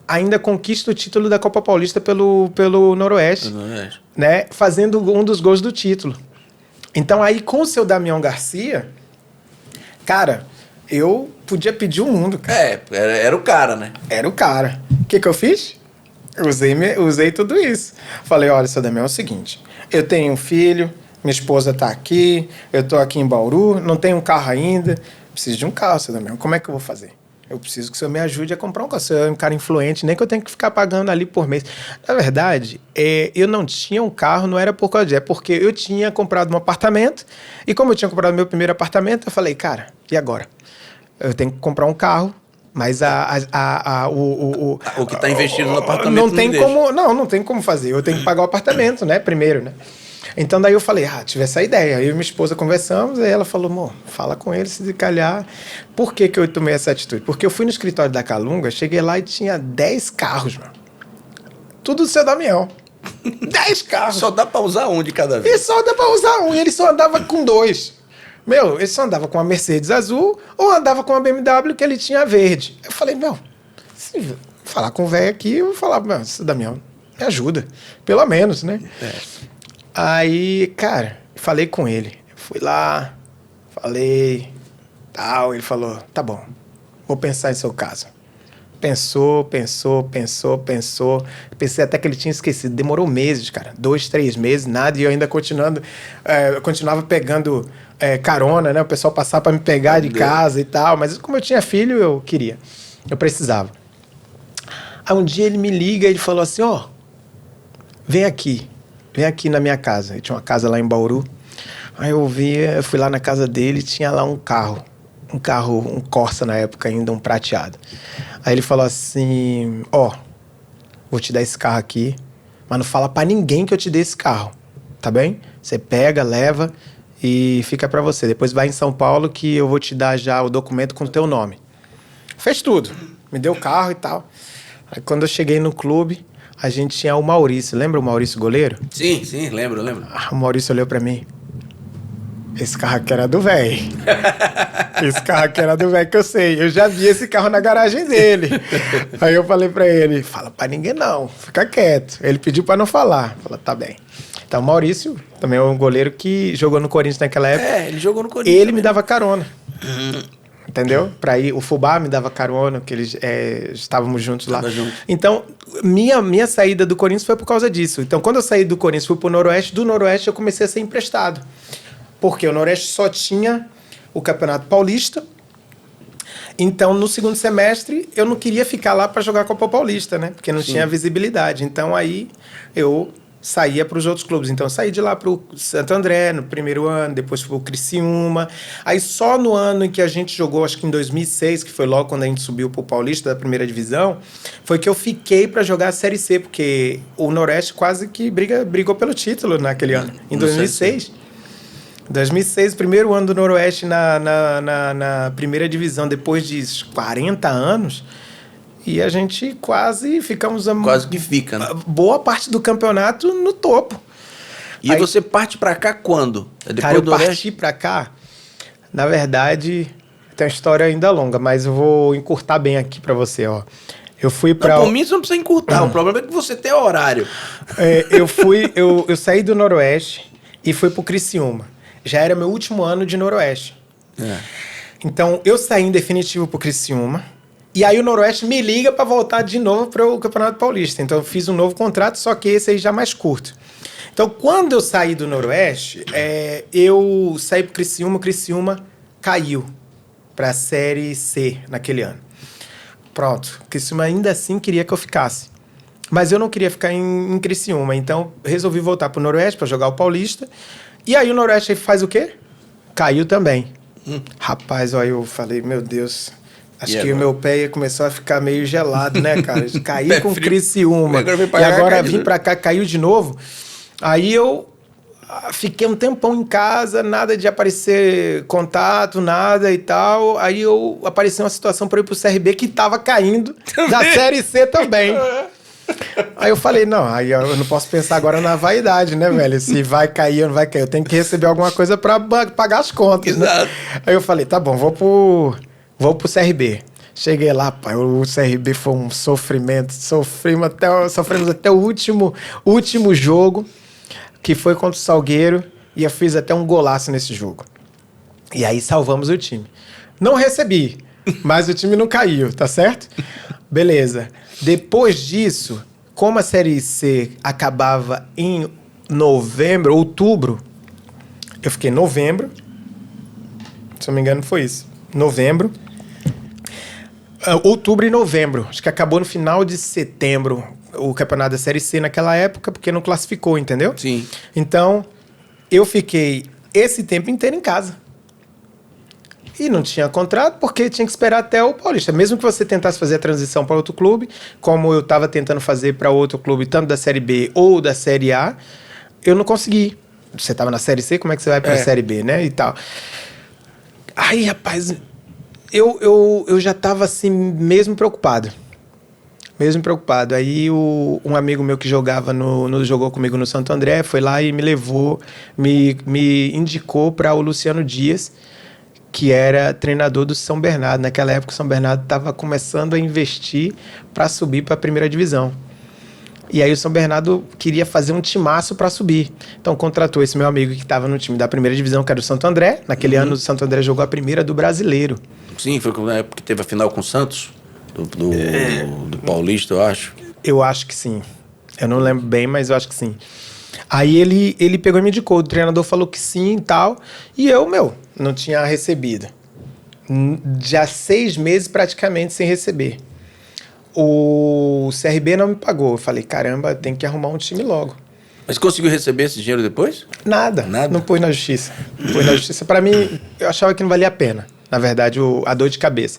ainda conquista o título da Copa Paulista pelo Noroeste, né, fazendo um dos gols do título. Então aí com o seu Damião Garcia, cara... Eu podia pedir o mundo, cara. Era o cara, né? Era o cara. O que eu fiz? Usei tudo isso. Falei, olha, seu Damião, é o seguinte. Eu tenho um filho, minha esposa tá aqui, eu tô aqui em Bauru, não tenho um carro ainda. Preciso de um carro, seu Damião. Como é que eu vou fazer? Eu preciso que o senhor me ajude a comprar um carro. O senhor é um cara influente, nem que eu tenha que ficar pagando ali por mês. Na verdade, eu não tinha um carro, não era por causa disso. É porque eu tinha comprado um apartamento, e como eu tinha comprado meu primeiro apartamento, eu falei, cara, e agora? Eu tenho que comprar um carro, mas o que está investido no apartamento não tem como fazer. Eu tenho que pagar o apartamento, né? Primeiro, né? Então daí eu falei, tive essa ideia. Eu e minha esposa conversamos, aí ela falou, amor, fala com ele, se calhar. Por que eu tomei essa atitude? Porque eu fui no escritório da Calunga, cheguei lá e tinha 10 carros, mano. Tudo do seu Damião. 10 carros. Só dá para usar um de cada vez. E só dá para usar um, e ele só andava com 2. Ele só andava com uma Mercedes azul ou andava com uma BMW que ele tinha verde. Eu falei, se falar com o velho aqui, eu vou falar, Damião, me ajuda. Pelo menos, né? Aí, cara, falei com ele. Fui lá, falei, tal. Ele falou, tá bom, vou pensar em seu caso. Pensou. Pensei até que ele tinha esquecido. Demorou meses, cara. 2, 3 meses, nada. E eu ainda continuava pegando carona, né? O pessoal passava para me pegar de casa e tal. Mas como eu tinha filho, eu queria. Eu precisava. Aí um dia ele me liga e ele falou assim, vem aqui na minha casa. Ele tinha uma casa lá em Bauru. Aí eu fui lá na casa dele e tinha lá um carro, um Corsa na época ainda, um prateado. Aí ele falou assim, vou te dar esse carro aqui, mas não fala pra ninguém que eu te dei esse carro, tá bem? Você pega, leva e fica pra você. Depois vai em São Paulo que eu vou te dar já o documento com o teu nome. Fez tudo, me deu o carro e tal. Aí quando eu cheguei no clube, a gente tinha o Maurício, lembra o Maurício goleiro? Sim, lembro. O Maurício olhou pra mim. Esse carro aqui era do velho. Esse carro aqui era do velho que eu sei. Eu já vi esse carro na garagem dele. Aí eu falei pra ele, fala pra ninguém não, fica quieto. Ele pediu pra não falar. Falou, tá bem. Então o Maurício também é um goleiro que jogou no Corinthians naquela época. Ele jogou no Corinthians. Ele também me dava carona. Entendeu? Pra ir, o Fubá me dava carona, que eles estávamos juntos lá. Então, minha saída do Corinthians foi por causa disso. Então, quando eu saí do Corinthians, fui pro Noroeste. Do Noroeste, eu comecei a ser emprestado. Porque o Noroeste só tinha o Campeonato Paulista. Então, no segundo semestre, eu não queria ficar lá para jogar a Copa Paulista, né? Porque não tinha visibilidade. Então, aí, eu saía para os outros clubes. Então, eu saí de lá para o Santo André, no primeiro ano. Depois fui para o Criciúma. Aí, só no ano em que a gente jogou, acho que em 2006, que foi logo quando a gente subiu para o Paulista, da primeira divisão, foi que eu fiquei para jogar a Série C. Porque o Noroeste quase que brigou pelo título naquele ano, em 2006. 2006, primeiro ano do Noroeste na primeira divisão, depois de 40 anos. E a gente quase ficamos... Quase que fica, né? Boa parte do campeonato no topo. E aí, você parte pra cá quando? Depois cara, eu parti pra cá, na verdade, tem uma história ainda longa, mas eu vou encurtar bem aqui pra você, ó. Eu fui pra... Não, por mim você não precisa encurtar, o problema é que você tem horário. Eu saí do Noroeste e fui pro Criciúma. Já era meu último ano de Noroeste. Então, eu saí em definitivo pro Criciúma. E aí o Noroeste me liga pra voltar de novo pro Campeonato Paulista. Então, eu fiz um novo contrato, só que esse aí já mais curto. Então, quando eu saí do Noroeste, eu saí pro Criciúma. O Criciúma caiu pra Série C naquele ano. Pronto. O Criciúma ainda assim queria que eu ficasse. Mas eu não queria ficar em Criciúma. Então, resolvi voltar pro Noroeste pra jogar o Paulista. E aí o Noroeste faz o quê? Caiu também. Rapaz, ó, eu falei, meu Deus, acho que o meu pé começou a ficar meio gelado, né, cara? Caí com Criciúma. E agora vim pra cá, caiu de novo. Aí eu fiquei um tempão em casa, nada de aparecer contato, nada e tal. Aí apareceu uma situação pra eu ir pro CRB que tava caindo da Série C também. Aí eu falei, não, aí eu não posso pensar agora na vaidade, né, velho? Se vai cair ou não vai cair. Eu tenho que receber alguma coisa pra pagar as contas, né? Aí eu falei, tá bom, vou pro CRB. Cheguei lá, pai, o CRB foi um sofrimento. Sofremos até o último jogo, que foi contra o Salgueiro, e eu fiz até um golaço nesse jogo. E aí salvamos o time. Não recebi, mas o time não caiu, tá certo? Beleza. Depois disso, como a Série C acabava em outubro, eu fiquei em novembro, se eu não me engano foi isso, outubro e novembro, acho que acabou no final de setembro o campeonato da Série C naquela época, porque não classificou, entendeu? Sim. Então, eu fiquei esse tempo inteiro em casa. E não tinha contrato, porque tinha que esperar até o Paulista. Mesmo que você tentasse fazer a transição para outro clube, como eu estava tentando fazer para outro clube, tanto da Série B ou da Série A, eu não consegui. Você estava na Série C, como é que você vai para a Série B, né? E tal. Aí, rapaz, eu já estava assim, mesmo preocupado. Aí um amigo meu que jogou comigo no Santo André foi lá e me levou, me indicou para o Luciano Dias, que era treinador do São Bernardo. Naquela época, o São Bernardo estava começando a investir para subir para a primeira divisão. E aí o São Bernardo queria fazer um timaço para subir. Então contratou esse meu amigo que estava no time da primeira divisão, que era o Santo André. Naquele ano, o Santo André jogou a primeira do Brasileiro. Sim, foi na época que teve a final com o Santos, do Paulista, eu acho. Eu acho que sim. Eu não lembro bem, mas eu acho que sim. Aí ele pegou e me indicou, o treinador falou que sim e tal, e eu, não tinha recebido. Já 6 meses praticamente sem receber. O CRB não me pagou. Eu falei, caramba, tem que arrumar um time logo. Mas conseguiu receber esse dinheiro depois? Nada. Não pôs na justiça. Pra mim, eu achava que não valia a pena. Na verdade, a dor de cabeça.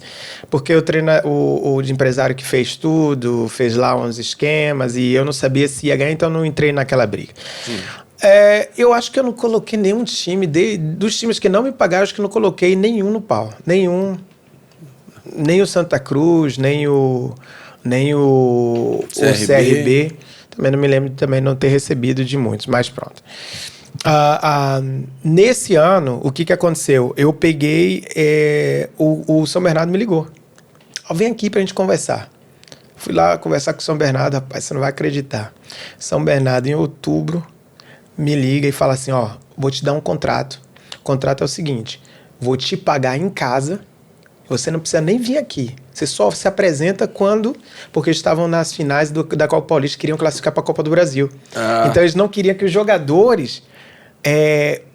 Porque o empresário que fez tudo, fez lá uns esquemas, e eu não sabia se ia ganhar, então não entrei naquela briga. Eu acho que eu não coloquei nenhum time, dos times que não me pagaram, acho que não coloquei nenhum no pau. Nem o Santa Cruz, nem o CRB. Também não me lembro de não ter recebido de muitos, mas pronto. Nesse ano, o que aconteceu? Eu peguei, o São Bernardo me ligou. Vem aqui pra gente conversar. Fui lá conversar com o São Bernardo, rapaz, você não vai acreditar. São Bernardo, em outubro, me liga e fala assim, vou te dar um contrato. O contrato é o seguinte, vou te pagar em casa, você não precisa nem vir aqui. Você só se apresenta porque eles estavam nas finais da Copa Paulista, queriam classificar para a Copa do Brasil. Então eles não queriam que os jogadores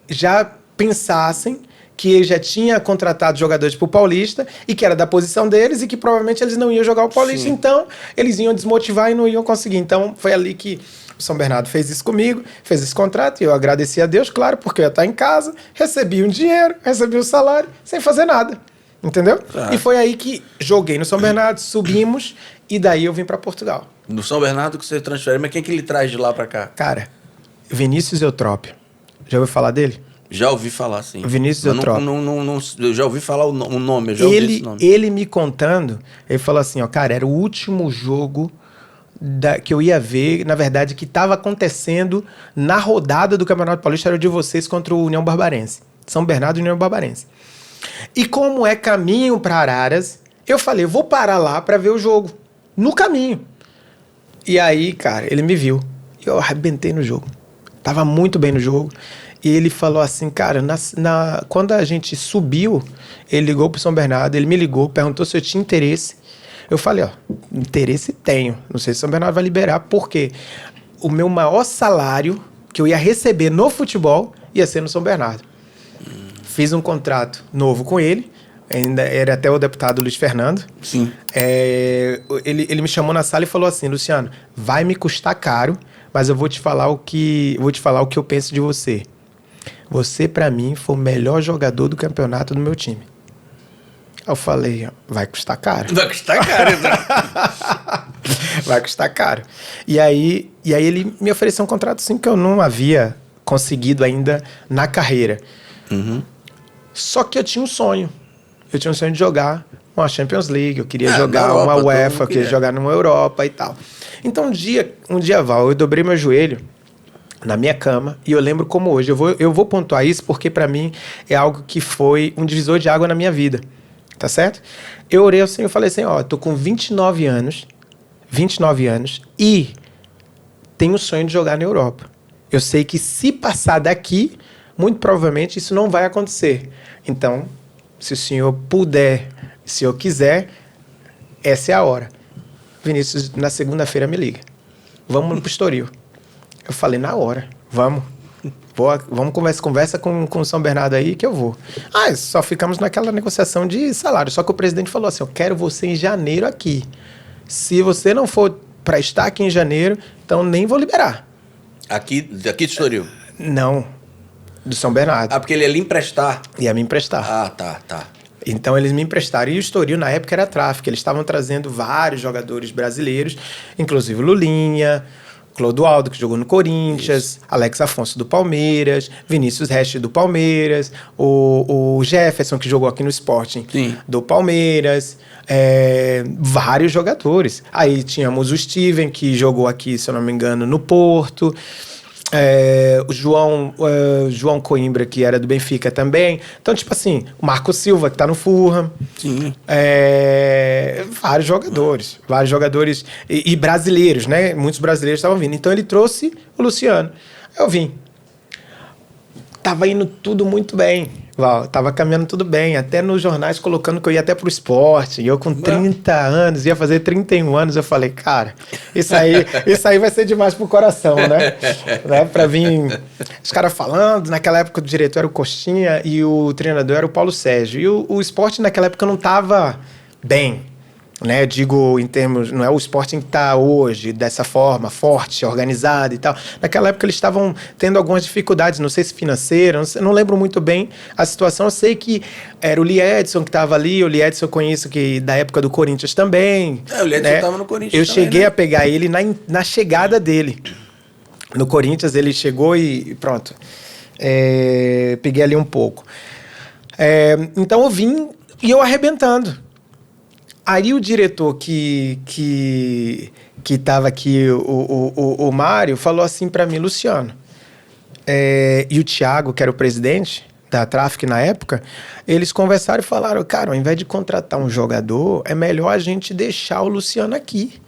já pensassem que ele já tinha contratado jogadores para o Paulista e que era da posição deles e que provavelmente eles não iam jogar o Paulista. Sim. Então eles iam desmotivar e não iam conseguir. Então foi ali que o São Bernardo fez isso comigo, fez esse contrato, e eu agradeci a Deus, claro, porque eu ia estar em casa, recebi um dinheiro, recebi um salário, sem fazer nada. Entendeu? E foi aí que joguei no São Bernardo, subimos, e daí eu vim para Portugal. No São Bernardo que você transfere, mas quem que ele traz de lá para cá? Cara, Vinícius Eutrópio. Já ouviu falar dele? Já ouvi falar, sim. Vinícius Eutrópio. Eu já ouvi falar o nome, eu já ouvi esse nome. Ele me contando, ele falou assim, ó, cara, era o último jogo que eu ia ver, na verdade, que estava acontecendo na rodada do Campeonato Paulista, era o de vocês contra o União Barbarense. São Bernardo e União Barbarense. E como é caminho para Araras, eu falei, vou parar lá para ver o jogo, no caminho. E aí, cara, ele me viu. Eu arrebentei no jogo. Tava muito bem no jogo. E ele falou assim, cara, quando a gente subiu, ele ligou pro São Bernardo, ele me ligou, perguntou se eu tinha interesse. Eu falei, ó, interesse tenho. Não sei se São Bernardo vai liberar, porque o meu maior salário que eu ia receber no futebol ia ser no São Bernardo. Fiz um contrato novo com ele, ainda era até o deputado Luiz Fernando. Sim. Ele me chamou na sala e falou assim, Luciano, vai me custar caro, mas eu vou te falar o que eu penso de você. Você, pra mim, foi o melhor jogador do campeonato do meu time. Eu falei, vai custar caro. Vai custar caro, então. Vai custar caro. E aí ele me ofereceu um contrato assim que eu não havia conseguido ainda na carreira. Uhum. Só que eu tinha um sonho. Eu tinha um sonho de jogar uma Champions League, eu queria jogar Europa, uma UEFA, eu queria jogar numa Europa e tal. Então um dia, Val, eu dobrei meu joelho na minha cama, e eu lembro como hoje. Eu vou pontuar isso porque pra mim é algo que foi um divisor de água na minha vida, tá certo? Eu orei assim, eu falei assim, ó, tô com 29 anos e tenho o sonho de jogar na Europa. Eu sei que se passar daqui, muito provavelmente isso não vai acontecer. Então, se o senhor puder, se eu quiser, essa é a hora. Vinícius, na segunda-feira me liga. Vamos pro Estoril. Eu falei, na hora, vamos conversa com o São Bernardo aí que eu vou. Só ficamos naquela negociação de salário. Só que o presidente falou assim, eu quero você em janeiro aqui. Se você não for para estar aqui em janeiro, então nem vou liberar. Aqui de Estoril? Não, do São Bernardo. Porque ele ia lhe emprestar. Ia me emprestar. Tá. Então eles me emprestaram. E o Estoril, na época, era tráfico. Eles estavam trazendo vários jogadores brasileiros, inclusive Lulinha, Clodoaldo, que jogou no Corinthians, isso. Alex Afonso do Palmeiras, Vinícius Reste do Palmeiras, o Jefferson, que jogou aqui no Sporting, sim, do Palmeiras, vários jogadores. Aí tínhamos o Steven, que jogou aqui, se eu não me engano, no Porto, o João Coimbra, que era do Benfica também. Então, tipo assim, o Marco Silva, que tá no Fulham. Sim. Vários jogadores e brasileiros, né? Muitos brasileiros estavam vindo. Então, ele trouxe o Luciano. Eu vim. Tava indo tudo muito bem, Val. Tava caminhando tudo bem. Até nos jornais colocando que eu ia até pro esporte. E eu com 30 anos, ia fazer 31 anos. Eu falei, cara, isso aí vai ser demais pro coração, né? Pra vir os caras falando. Naquela época o diretor era o Coxinha e o treinador era o Paulo Sérgio. E o esporte naquela época não tava bem, né? Eu digo em termos, não é o Sporting que está hoje dessa forma, forte, organizado e tal. Naquela época eles estavam tendo algumas dificuldades, não sei se financeiras, não lembro muito bem a situação. Eu sei que era o Lee Edson que estava ali, o Lee Edson eu conheço que da época do Corinthians também. O Lee Edson estava no Corinthians eu também, cheguei a pegar ele na chegada dele. No Corinthians ele chegou e pronto. Peguei ali um pouco. Então eu vim e eu arrebentando. Aí o diretor que estava aqui, o Mário, falou assim para mim, Luciano, e o Thiago, que era o presidente da Traffic na época, eles conversaram e falaram, cara, ao invés de contratar um jogador, é melhor a gente deixar o Luciano aqui.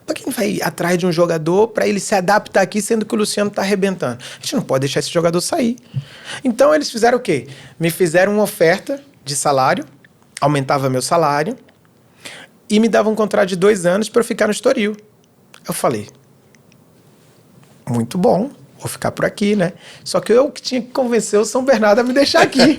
Para quem vai atrás de um jogador para ele se adaptar aqui, sendo que o Luciano está arrebentando? A gente não pode deixar esse jogador sair. Então eles fizeram o quê? Me fizeram uma oferta de salário, aumentava meu salário, e me dava um contrato de 2 anos para eu ficar no Estoril. Eu falei, muito bom, vou ficar por aqui, né? Só que eu que tinha que convencer o São Bernardo a me deixar aqui.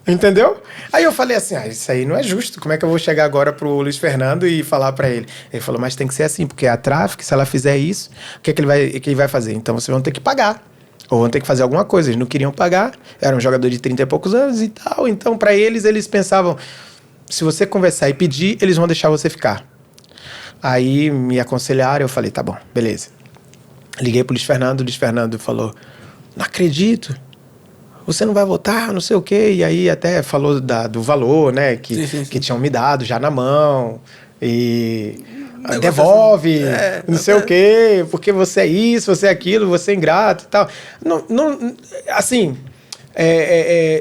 Entendeu? Aí eu falei assim, isso aí não é justo. Como é que eu vou chegar agora pro Luiz Fernando e falar para ele? Ele falou, mas tem que ser assim, porque a Traffic, se ela fizer isso, o que ele vai fazer? Então vocês vão ter que pagar. Ou vão ter que fazer alguma coisa. Eles não queriam pagar, era um jogador de 30 e poucos anos e tal. Então, para eles pensavam, se você conversar e pedir, eles vão deixar você ficar. Aí me aconselharam, eu falei, tá bom, beleza. Liguei pro Luiz Fernando, o Luiz Fernando falou, não acredito. você não vai voltar, não sei o quê. E aí até falou do valor, né? Sim. Que tinham me dado já na mão. E devolve, não sei o quê, porque você é isso, você é aquilo, você é ingrato e tal. Assim,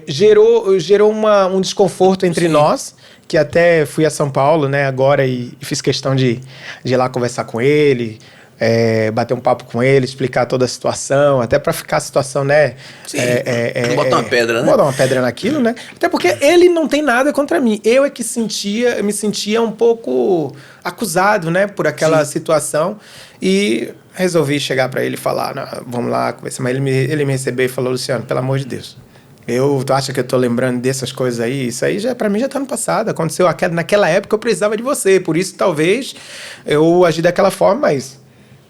gerou um desconforto entre nós, que até fui a São Paulo, né, agora e fiz questão de ir lá conversar com ele, bater um papo com ele, explicar toda a situação, até para ficar a situação, né? Sim, não botar uma pedra, né? Botar uma pedra naquilo, né? Até porque ele não tem nada contra mim. Eu é que me sentia um pouco acusado, né? Por aquela situação. E resolvi chegar para ele e falar, não, vamos lá, conversar. Mas ele me recebeu e falou, Luciano, pelo amor de Deus, tu acha que eu tô lembrando dessas coisas aí? Isso aí pra mim já tá no passado. Aconteceu naquela época, eu precisava de você. Por isso, talvez, eu agi daquela forma, mas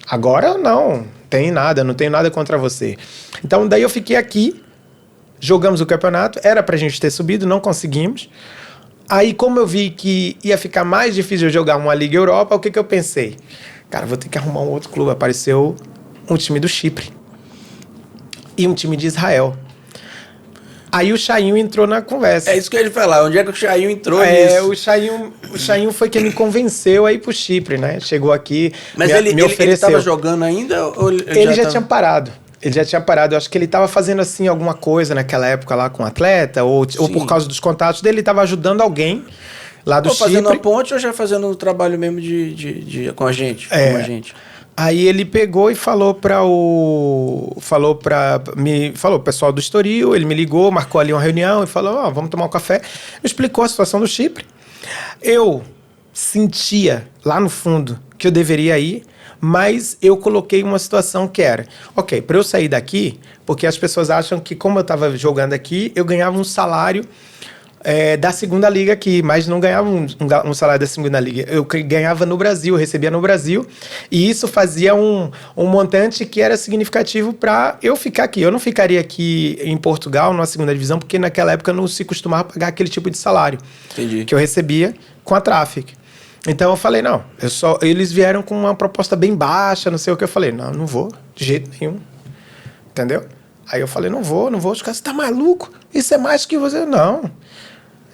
agora não tenho nada contra você. Então, daí eu fiquei aqui, jogamos o campeonato, era pra gente ter subido, não conseguimos. Aí, como eu vi que ia ficar mais difícil eu jogar uma Liga Europa, o que eu pensei? Cara, vou ter que arrumar um outro clube. Apareceu um time do Chipre e um time de Israel. Aí o Chainho entrou na conversa. É isso que eu ia falar. Onde é que o Chainho entrou nisso? O Chainho foi quem me convenceu a ir pro Chipre, né? Chegou aqui, Mas ele estava jogando ainda? Ou ele já tinha parado. Ele já tinha parado. Eu acho que ele estava fazendo, assim, alguma coisa naquela época lá com o atleta, ou por causa dos contatos dele, ele estava ajudando alguém lá do Chipre. Fazendo a ponte ou já fazendo o trabalho mesmo com a gente? Com a gente? Aí ele pegou e falou pro pessoal do Estoril, ele me ligou, marcou ali uma reunião e falou, vamos tomar um café. Me explicou a situação do Chipre. Eu sentia lá no fundo que eu deveria ir, mas eu coloquei uma situação que era, ok, para eu sair daqui, porque as pessoas acham que como eu estava jogando aqui, eu ganhava um salário da segunda liga aqui, mas não ganhava um salário da segunda liga. Eu ganhava no Brasil, eu recebia no Brasil, e isso fazia um montante que era significativo para eu ficar aqui. Eu não ficaria aqui em Portugal, na segunda divisão, porque naquela época não se costumava pagar aquele tipo de salário. Entendi. Que eu recebia com a Traffic. Então eu falei, não, eles vieram com uma proposta bem baixa, não sei o que. Eu falei, não vou, de jeito nenhum. Entendeu? Aí eu falei, não vou. Os caras, você tá maluco? Isso é mais que você. Não.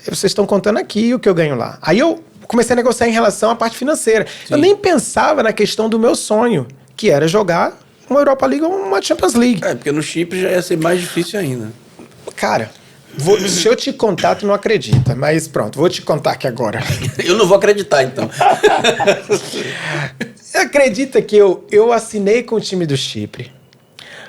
Vocês estão contando aqui o que eu ganho lá. Aí eu comecei a negociar em relação à parte financeira. Sim. Eu nem pensava na questão do meu sonho, que era jogar uma Europa League ou uma Champions League. Porque no Chipre já ia ser mais difícil ainda. Cara, se eu te contar, tu não acredita. Mas pronto, vou te contar aqui agora. Eu não vou acreditar, então. Acredita que eu assinei com o time do Chipre,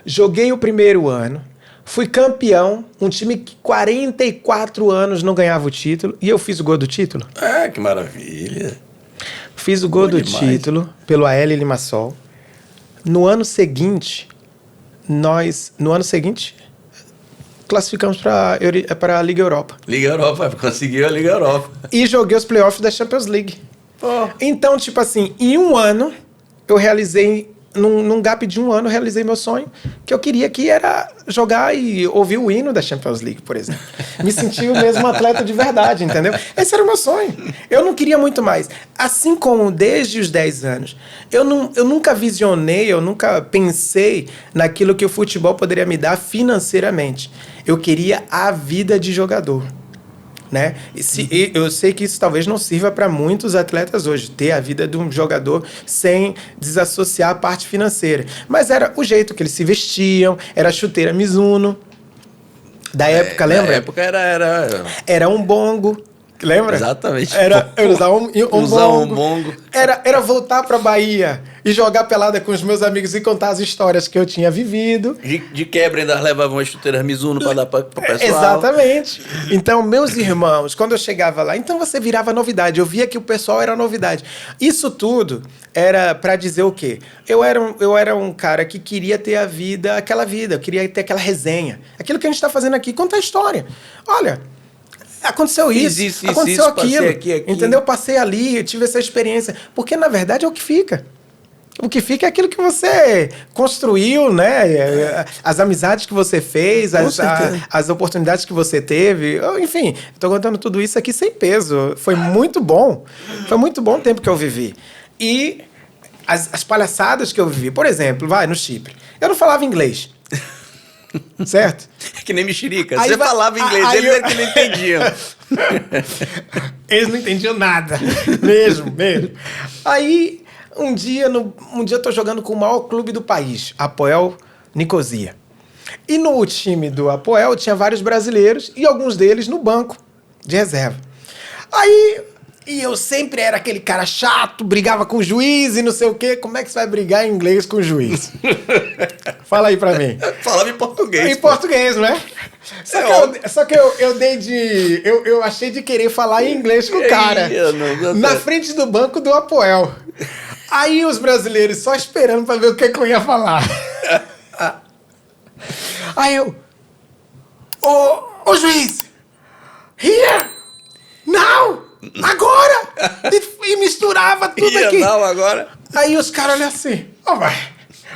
joguei o primeiro ano, fui campeão, um time que 44 anos não ganhava o título, e eu fiz o gol do título. Que maravilha. Fiz o gol do título pelo AL Limassol. No ano seguinte, classificamos para a Liga Europa. Liga Europa, conseguiu a Liga Europa. E joguei os playoffs da Champions League. Então, tipo assim, em um ano, eu realizei... Num gap de um ano, eu realizei meu sonho, que eu queria que era jogar e ouvir o hino da Champions League, por exemplo. Me senti o mesmo atleta de verdade, entendeu? Esse era o meu sonho. Eu não queria muito mais. Assim como desde os 10 anos, eu nunca visionei, eu nunca pensei naquilo que o futebol poderia me dar financeiramente. Eu queria a vida de jogador. Né? Eu sei que isso talvez não sirva para muitos atletas hoje, ter a vida de um jogador sem desassociar a parte financeira. Mas era o jeito que eles se vestiam, era a chuteira Mizuno. Da época, lembra? Na época era um bongo. Lembra? Exatamente. Eu usava um bongo. Era voltar pra Bahia e jogar pelada com os meus amigos e contar as histórias que eu tinha vivido. De quebra ainda levavam as chuteiras Mizuno pra dar pro pessoal. Exatamente. Então, meus irmãos, quando eu chegava lá, então você virava novidade. Eu via que o pessoal era novidade. Isso tudo era pra dizer o quê? Eu era um cara que queria ter aquela vida, eu queria ter aquela resenha. Aquilo que a gente tá fazendo aqui, contar a história. Olha... Aconteceu isso, aconteceu aquilo, aqui. Entendeu? Passei ali, eu tive essa experiência. Porque, na verdade, é o que fica. O que fica é aquilo que você construiu, né? As amizades que você fez, as oportunidades que você teve. Enfim, estou contando tudo isso aqui sem peso. Foi muito bom. Foi muito bom o tempo que eu vivi. E as palhaçadas que eu vivi. Por exemplo, no Chipre. Eu não falava inglês. certo? Que nem mexerica. Aí Você vai- falava inglês, aí eles eu- é que não entendiam. Eles não entendiam nada. Mesmo. Aí, um dia eu tô jogando com o maior clube do país, Apoel Nicosia. E no time do Apoel tinha vários brasileiros e alguns deles no banco de reserva. Aí, e eu sempre era aquele cara chato, brigava com o juiz e não sei o quê. Como é que você vai brigar em inglês com o juiz? Fala aí pra mim. Falava em português. Em português, não é? Só que eu dei de... Eu achei de querer falar em inglês com o cara. Na frente do banco do Apoel. Aí os brasileiros só esperando pra ver o que eu ia falar. Aí eu... Ô juiz! Here! Now! Agora! E misturava tudo aqui. Não, agora. Aí os caras olham assim, vai.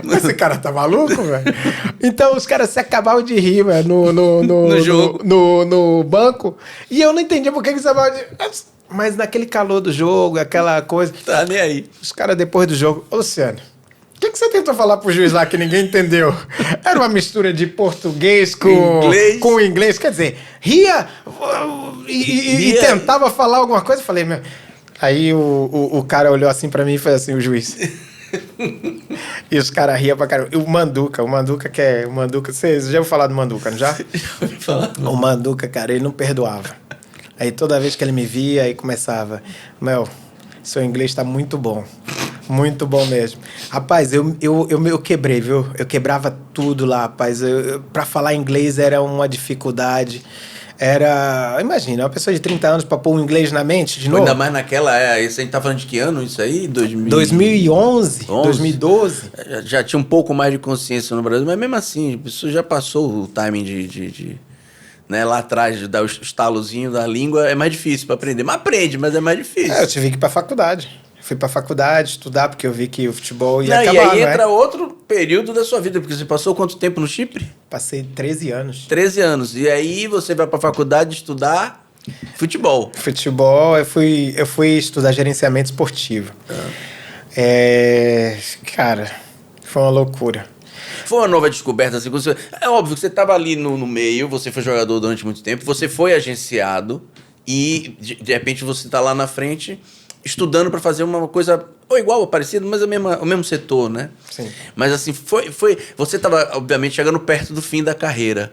Mas esse cara tá maluco, velho? Então os caras se acabavam de rir, velho, no jogo. No banco. E eu não entendia por que eles acabavam de... Mas naquele calor do jogo, aquela coisa... Tá nem aí. Os caras depois do jogo... Ô, Luciano, o que você tentou falar pro juiz lá que ninguém entendeu? Era uma mistura de português com inglês. Quer dizer, ria e tentava falar alguma coisa. Falei, meu... Aí o cara olhou assim pra mim e fez assim, o juiz. E os caras riam pra caramba. O Manduca, que é... O Manduca, você já ouviu falar do Manduca, não já? O Manduca, cara, ele não perdoava. Aí toda vez que ele me via, aí começava... Meu, seu inglês tá muito bom. Muito bom mesmo. Rapaz, eu quebrei, viu? Eu quebrava tudo lá, rapaz. Pra falar inglês era uma dificuldade. Imagina, uma pessoa de 30 anos pra pôr o inglês na mente de novo. Ainda mais naquela... Isso a gente tá falando de que ano isso aí? 2011? 2012? Já tinha um pouco mais de consciência no Brasil, mas mesmo assim, a pessoa já passou o timing né, lá atrás de dar o estalozinho da língua. É mais difícil pra aprender. Mas aprende, mas é mais difícil. Eu tive que ir pra faculdade. Fui pra faculdade estudar, porque eu vi que o futebol ia acabar, e aí entra outro período da sua vida, porque você passou quanto tempo no Chipre? Passei 13 anos. 13 anos. E aí você vai pra faculdade estudar futebol. Futebol, eu fui estudar gerenciamento esportivo. Cara, foi uma loucura. Foi uma nova descoberta. Assim, é óbvio que você estava ali no meio, você foi jogador durante muito tempo, você foi agenciado e de repente você está lá na frente estudando para fazer uma coisa ou igual ou parecido, mas o mesmo setor, né? Sim. Mas assim, você estava obviamente chegando perto do fim da carreira.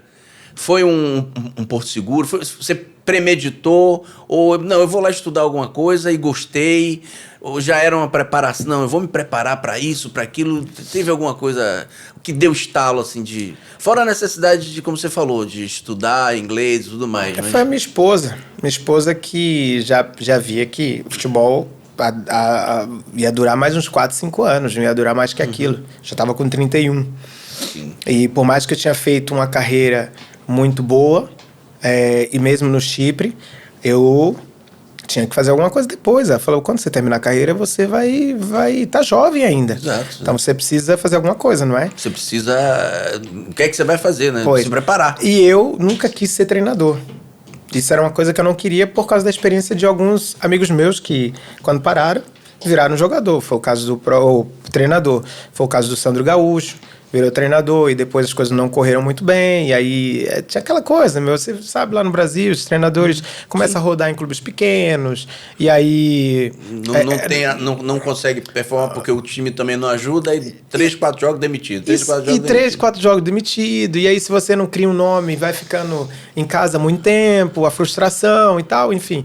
Foi um porto seguro? Você premeditou? Ou, não, eu vou lá estudar alguma coisa e gostei? Ou já era uma preparação? Não, eu vou me preparar para isso, para aquilo? Teve alguma coisa que deu estalo, assim, de... Fora a necessidade de, como você falou, de estudar inglês e tudo mais. Foi a minha esposa. Minha esposa que já via que o futebol ia durar mais uns 4, 5 anos. Não ia durar mais que aquilo. Já estava com 31. Sim. E por mais que eu tinha feito uma carreira muito boa, e mesmo no Chipre, eu tinha que fazer alguma coisa depois. Ela falou, quando você terminar a carreira, você vai estar jovem ainda. Exato. Então você precisa fazer alguma coisa, não é? Você precisa... O que é que você vai fazer, né? Pois. Se preparar. E eu nunca quis ser treinador. Isso era uma coisa que eu não queria por causa da experiência de alguns amigos meus que, quando pararam, viraram jogador. Foi o caso do treinador. Foi o caso do Sandro Gaúcho. Virou treinador e depois as coisas não correram muito bem. E aí tinha aquela coisa, você sabe, lá no Brasil, os treinadores começam a rodar em clubes pequenos. E aí... Não consegue performar porque o time também não ajuda. E 3, 4 jogos demitidos. 3, 4 jogos demitidos. E aí, se você não cria um nome, vai ficando em casa muito tempo, a frustração e tal, enfim.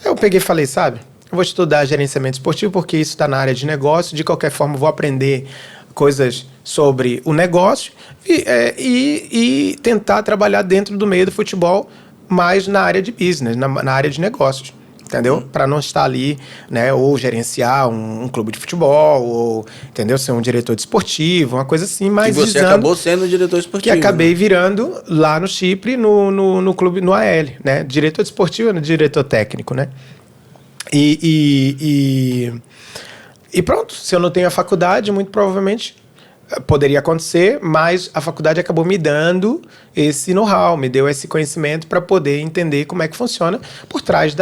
Eu peguei e falei, sabe, eu vou estudar gerenciamento esportivo porque isso está na área de negócio. De qualquer forma, eu vou aprender coisas sobre o negócio e tentar trabalhar dentro do meio do futebol, mais na área de business, na área de negócios, entendeu? Para não estar ali, né, ou gerenciar um clube de futebol, ou, entendeu, ser um diretor desportivo, uma coisa assim, mas e você acabou sendo diretor esportivo. Que acabei virando lá no Chipre, no clube, no AL, né? Diretor desportivo, diretor técnico, né? E pronto, se eu não tenho a faculdade, muito provavelmente poderia acontecer, mas a faculdade acabou me dando esse know-how, me deu esse conhecimento para poder entender como é que funciona por trás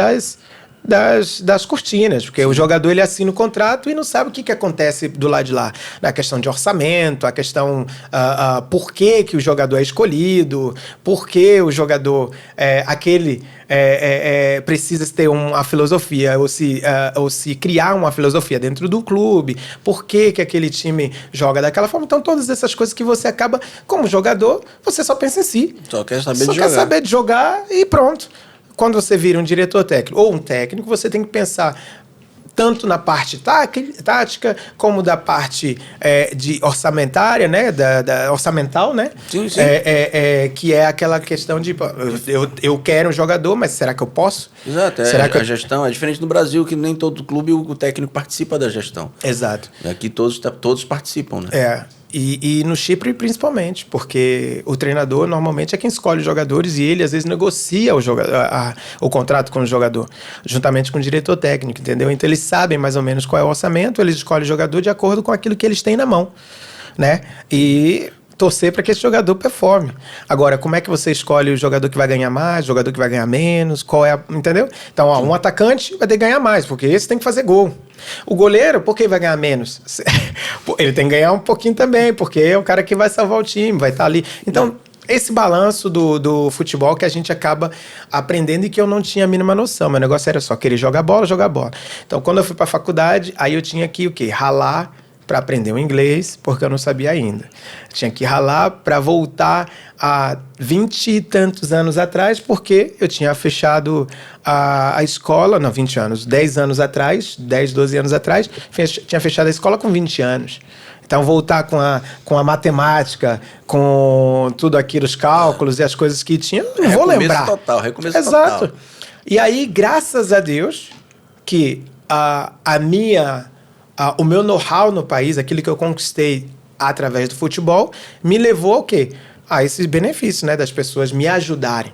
das cortinas, porque o jogador ele assina o contrato e não sabe o que acontece do lado de lá, na questão de orçamento, a questão por que o jogador é escolhido, por que o jogador precisa ter uma filosofia ou se criar uma filosofia dentro do clube, por que aquele time joga daquela forma. Então todas essas coisas que você acaba, como jogador, você só pensa em si. Só quer quer saber de jogar e pronto. Quando você vira um diretor técnico ou um técnico, você tem que pensar tanto na parte tática, como da parte de orçamentária, né? Da orçamental, né? Sim. Que é aquela questão de eu quero um jogador, mas será que eu posso? Exato. Será que a gestão é diferente no Brasil, que nem todo clube o técnico participa da gestão. Exato. Aqui todos participam, né? E no Chipre, principalmente, porque o treinador normalmente é quem escolhe os jogadores e ele, às vezes, negocia o contrato com o jogador, juntamente com o diretor técnico, entendeu? Então, eles sabem mais ou menos qual é o orçamento, eles escolhem o jogador de acordo com aquilo que eles têm na mão, né? E torcer para que esse jogador performe. Agora, como é que você escolhe o jogador que vai ganhar mais, o jogador que vai ganhar menos, entendeu? Então, um atacante vai ter que ganhar mais, porque esse tem que fazer gol. O goleiro, por que vai ganhar menos? Ele tem que ganhar um pouquinho também, porque é o cara que vai salvar o time, vai estar ali. Então, esse balanço do futebol que a gente acaba aprendendo e que eu não tinha a mínima noção. Meu negócio era só querer jogar bola. Então, quando eu fui para a faculdade, aí eu tinha que ralar para aprender o inglês, porque eu não sabia ainda. Tinha que ralar para voltar a 20 e tantos anos atrás, porque eu tinha fechado a escola, não, 20 anos, 10 anos atrás, 10, 12 anos atrás, tinha fechado a escola com 20 anos. Então, voltar com a matemática, com tudo aquilo, os cálculos e as coisas que tinha, não vou lembrar. Recomeço Exato. total. E aí, graças a Deus, que o meu know-how no país, aquilo que eu conquistei através do futebol, me levou ao quê? A esses benefícios, né? Das pessoas me ajudarem.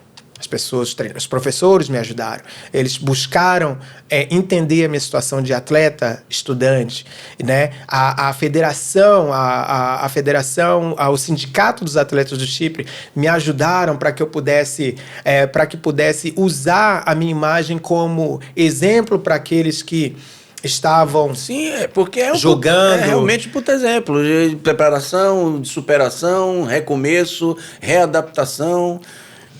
Os professores me ajudaram. Eles buscaram entender a minha situação de atleta, estudante, né? A federação, o sindicato dos atletas do Chipre me ajudaram para que eu pudesse, usar a minha imagem como exemplo para aqueles que estavam porque jogando. Realmente um puto exemplo de preparação, de superação, recomeço, readaptação.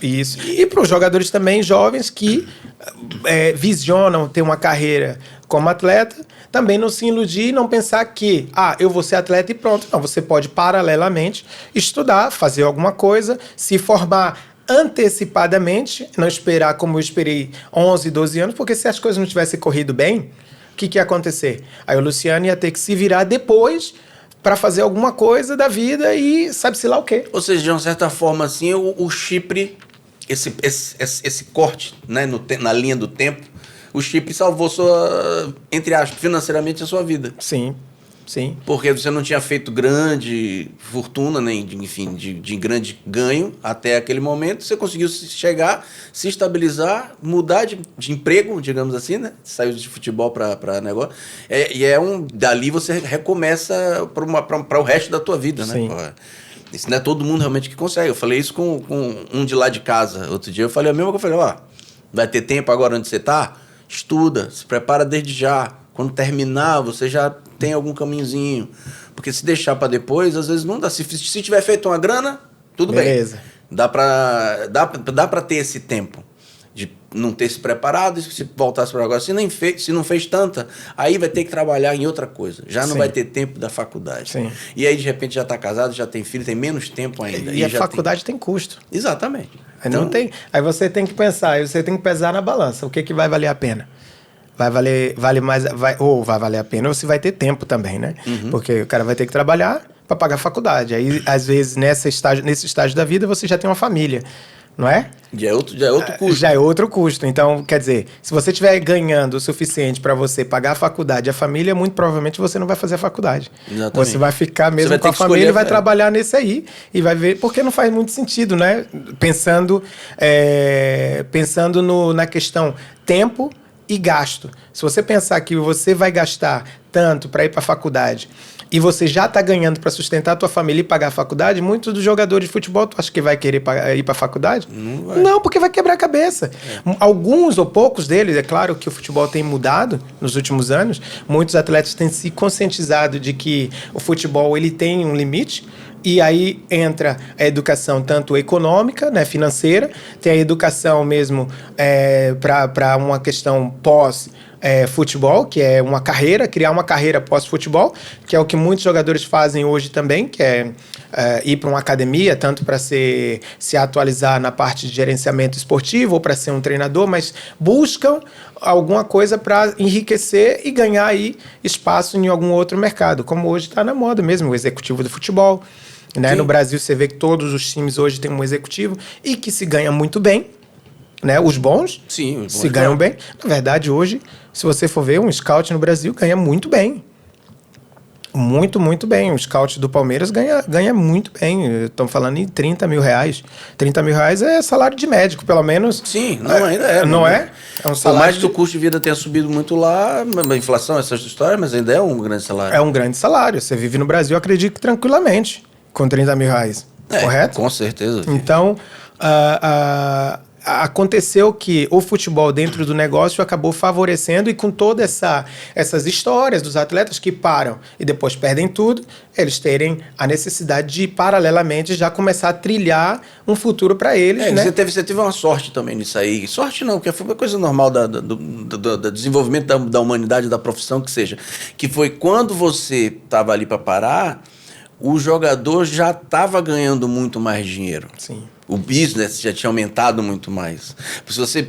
Isso. E para os jogadores também jovens que visionam ter uma carreira como atleta, também não se iludir e não pensar que eu vou ser atleta e pronto. Não, você pode paralelamente estudar, fazer alguma coisa, se formar antecipadamente, não esperar como eu esperei 11, 12 anos, porque se as coisas não tivessem corrido bem, o que ia acontecer? Aí o Luciano ia ter que se virar depois para fazer alguma coisa da vida e sabe-se lá o quê. Ou seja, de uma certa forma, assim, o Chipre, esse corte, né, na linha do tempo, o Chipre salvou entre aspas, financeiramente a sua vida. Sim. Porque você não tinha feito grande fortuna, nem de grande ganho até aquele momento. Você conseguiu chegar, se estabilizar, mudar de emprego, digamos assim, né? Saiu de futebol para negócio. Dali você recomeça para o resto da tua vida, né? Sim. Isso não é todo mundo realmente que consegue. Eu falei isso com um de lá de casa. Outro dia eu falei a mesma coisa. Eu falei, vai ter tempo agora onde você tá? Estuda, se prepara desde já. Quando terminar, você já tem algum caminhozinho. Porque se deixar para depois, às vezes não dá. Se tiver feito uma grana, tudo beleza. Bem. Dá para ter esse tempo de não ter se preparado e se voltasse para agora. Se não fez tanta, aí vai ter que trabalhar em outra coisa. Já não vai ter tempo da faculdade. Sim. E aí, de repente, já está casado, já tem filho, tem menos tempo ainda. E a faculdade tem custo. Exatamente. Aí, não tem. Aí você tem que pensar, aí você tem que pesar na balança. O que vai valer a pena? Vai valer a pena ou se vai ter tempo também, né? Uhum. Porque o cara vai ter que trabalhar para pagar a faculdade. Aí, às vezes, nesse estágio da vida, você já tem uma família, não é? Já é outro custo. Já é outro custo. Então, quer dizer, se você estiver ganhando o suficiente para você pagar a faculdade e a família, muito provavelmente você não vai fazer a faculdade. Exatamente. Você vai ficar mesmo com a família e vai trabalhar nesse aí. E vai ver, porque não faz muito sentido, né? Pensando na questão tempo e gasto. Se você pensar que você vai gastar tanto para ir para a faculdade e você já está ganhando para sustentar a tua família e pagar a faculdade, muitos dos jogadores de futebol, tu acha que vai querer ir para a faculdade? Não vai. Não, porque vai quebrar a cabeça. Alguns ou poucos deles, é claro que o futebol tem mudado nos últimos anos, muitos atletas têm se conscientizado de que o futebol ele tem um limite, e aí entra a educação tanto econômica, né, financeira, tem a educação mesmo para uma questão futebol, que é uma carreira, criar uma carreira pós-futebol, que é o que muitos jogadores fazem hoje também, que é ir para uma academia, tanto para se atualizar na parte de gerenciamento esportivo ou para ser um treinador, mas buscam alguma coisa para enriquecer e ganhar aí espaço em algum outro mercado, como hoje está na moda mesmo, o executivo do futebol. Né? No Brasil você vê que todos os times hoje têm um executivo e que se ganha muito bem, né? Os bons, Sim, os bons se ganham bem. Na verdade, hoje, se você for ver, um scout no Brasil ganha muito bem. Muito, muito bem. O scout do Palmeiras ganha muito bem. Estamos falando em 30 mil reais. 30 mil reais é salário de médico, pelo menos. Sim, não, ainda é. Não é? É um Por salário mais que o custo de vida tenha subido muito lá, a inflação, essas histórias, mas ainda é um grande salário. É um grande salário. Você vive no Brasil, acredito que tranquilamente, com 30 mil reais. Correto? Com certeza. Então, aconteceu que o futebol dentro do negócio acabou favorecendo, e com todas essas histórias dos atletas que param e depois perdem tudo, eles terem a necessidade de, paralelamente, já começar a trilhar um futuro para eles. Né? Você teve uma sorte também nisso aí. Sorte não, porque foi uma coisa normal do desenvolvimento da humanidade, da profissão que seja. Que foi quando você estava ali para parar, o jogador já estava ganhando muito mais dinheiro. Sim. O business já tinha aumentado muito mais.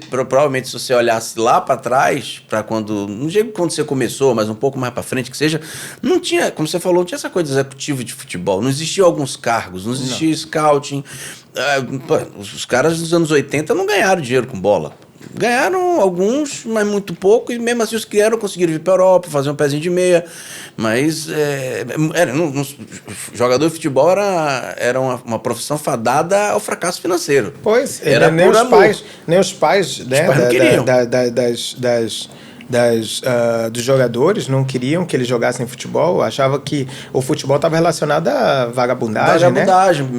Provavelmente, se você olhasse lá para trás, para quando, não digo quando você começou, mas um pouco mais para frente que seja, não tinha, como você falou, não tinha essa coisa de executivo de futebol. Não existiam alguns cargos, não existia scouting. Os caras dos anos 80 não ganharam dinheiro com bola. Ganharam alguns, mas muito pouco, e mesmo assim os que conseguiram vir para a Europa, fazer um pezinho de meia. Mas jogador de futebol era uma profissão fadada ao fracasso financeiro. Pois, era nem os pais, né, não queriam. Dos jogadores não queriam que eles jogassem futebol, achavam que o futebol estava relacionado à vagabundagem, né?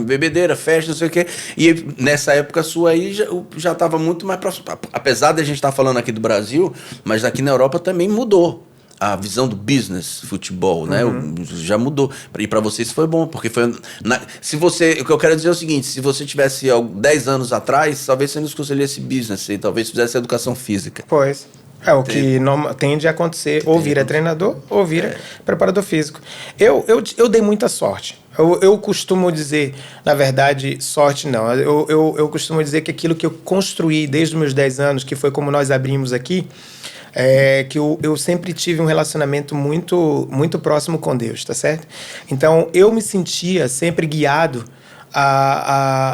Bebedeira, festa, não sei o quê. E nessa época sua aí já estava muito mais próximo. Apesar de a gente estar falando aqui do Brasil, mas aqui na Europa também mudou a visão do business futebol, né? Já mudou. E para você isso foi bom, porque foi... o que eu quero dizer é o seguinte, se você tivesse 10 anos atrás, talvez você não escolhesse business, e talvez fizesse educação física. Pois. É o que tende a acontecer, ou vira treinador, ou vira preparador físico. Eu dei muita sorte. Eu costumo dizer, na verdade, sorte não. Eu costumo dizer que aquilo que eu construí desde os meus 10 anos, que foi como nós abrimos aqui, que eu sempre tive um relacionamento muito, muito próximo com Deus, tá certo? Então, eu me sentia sempre guiado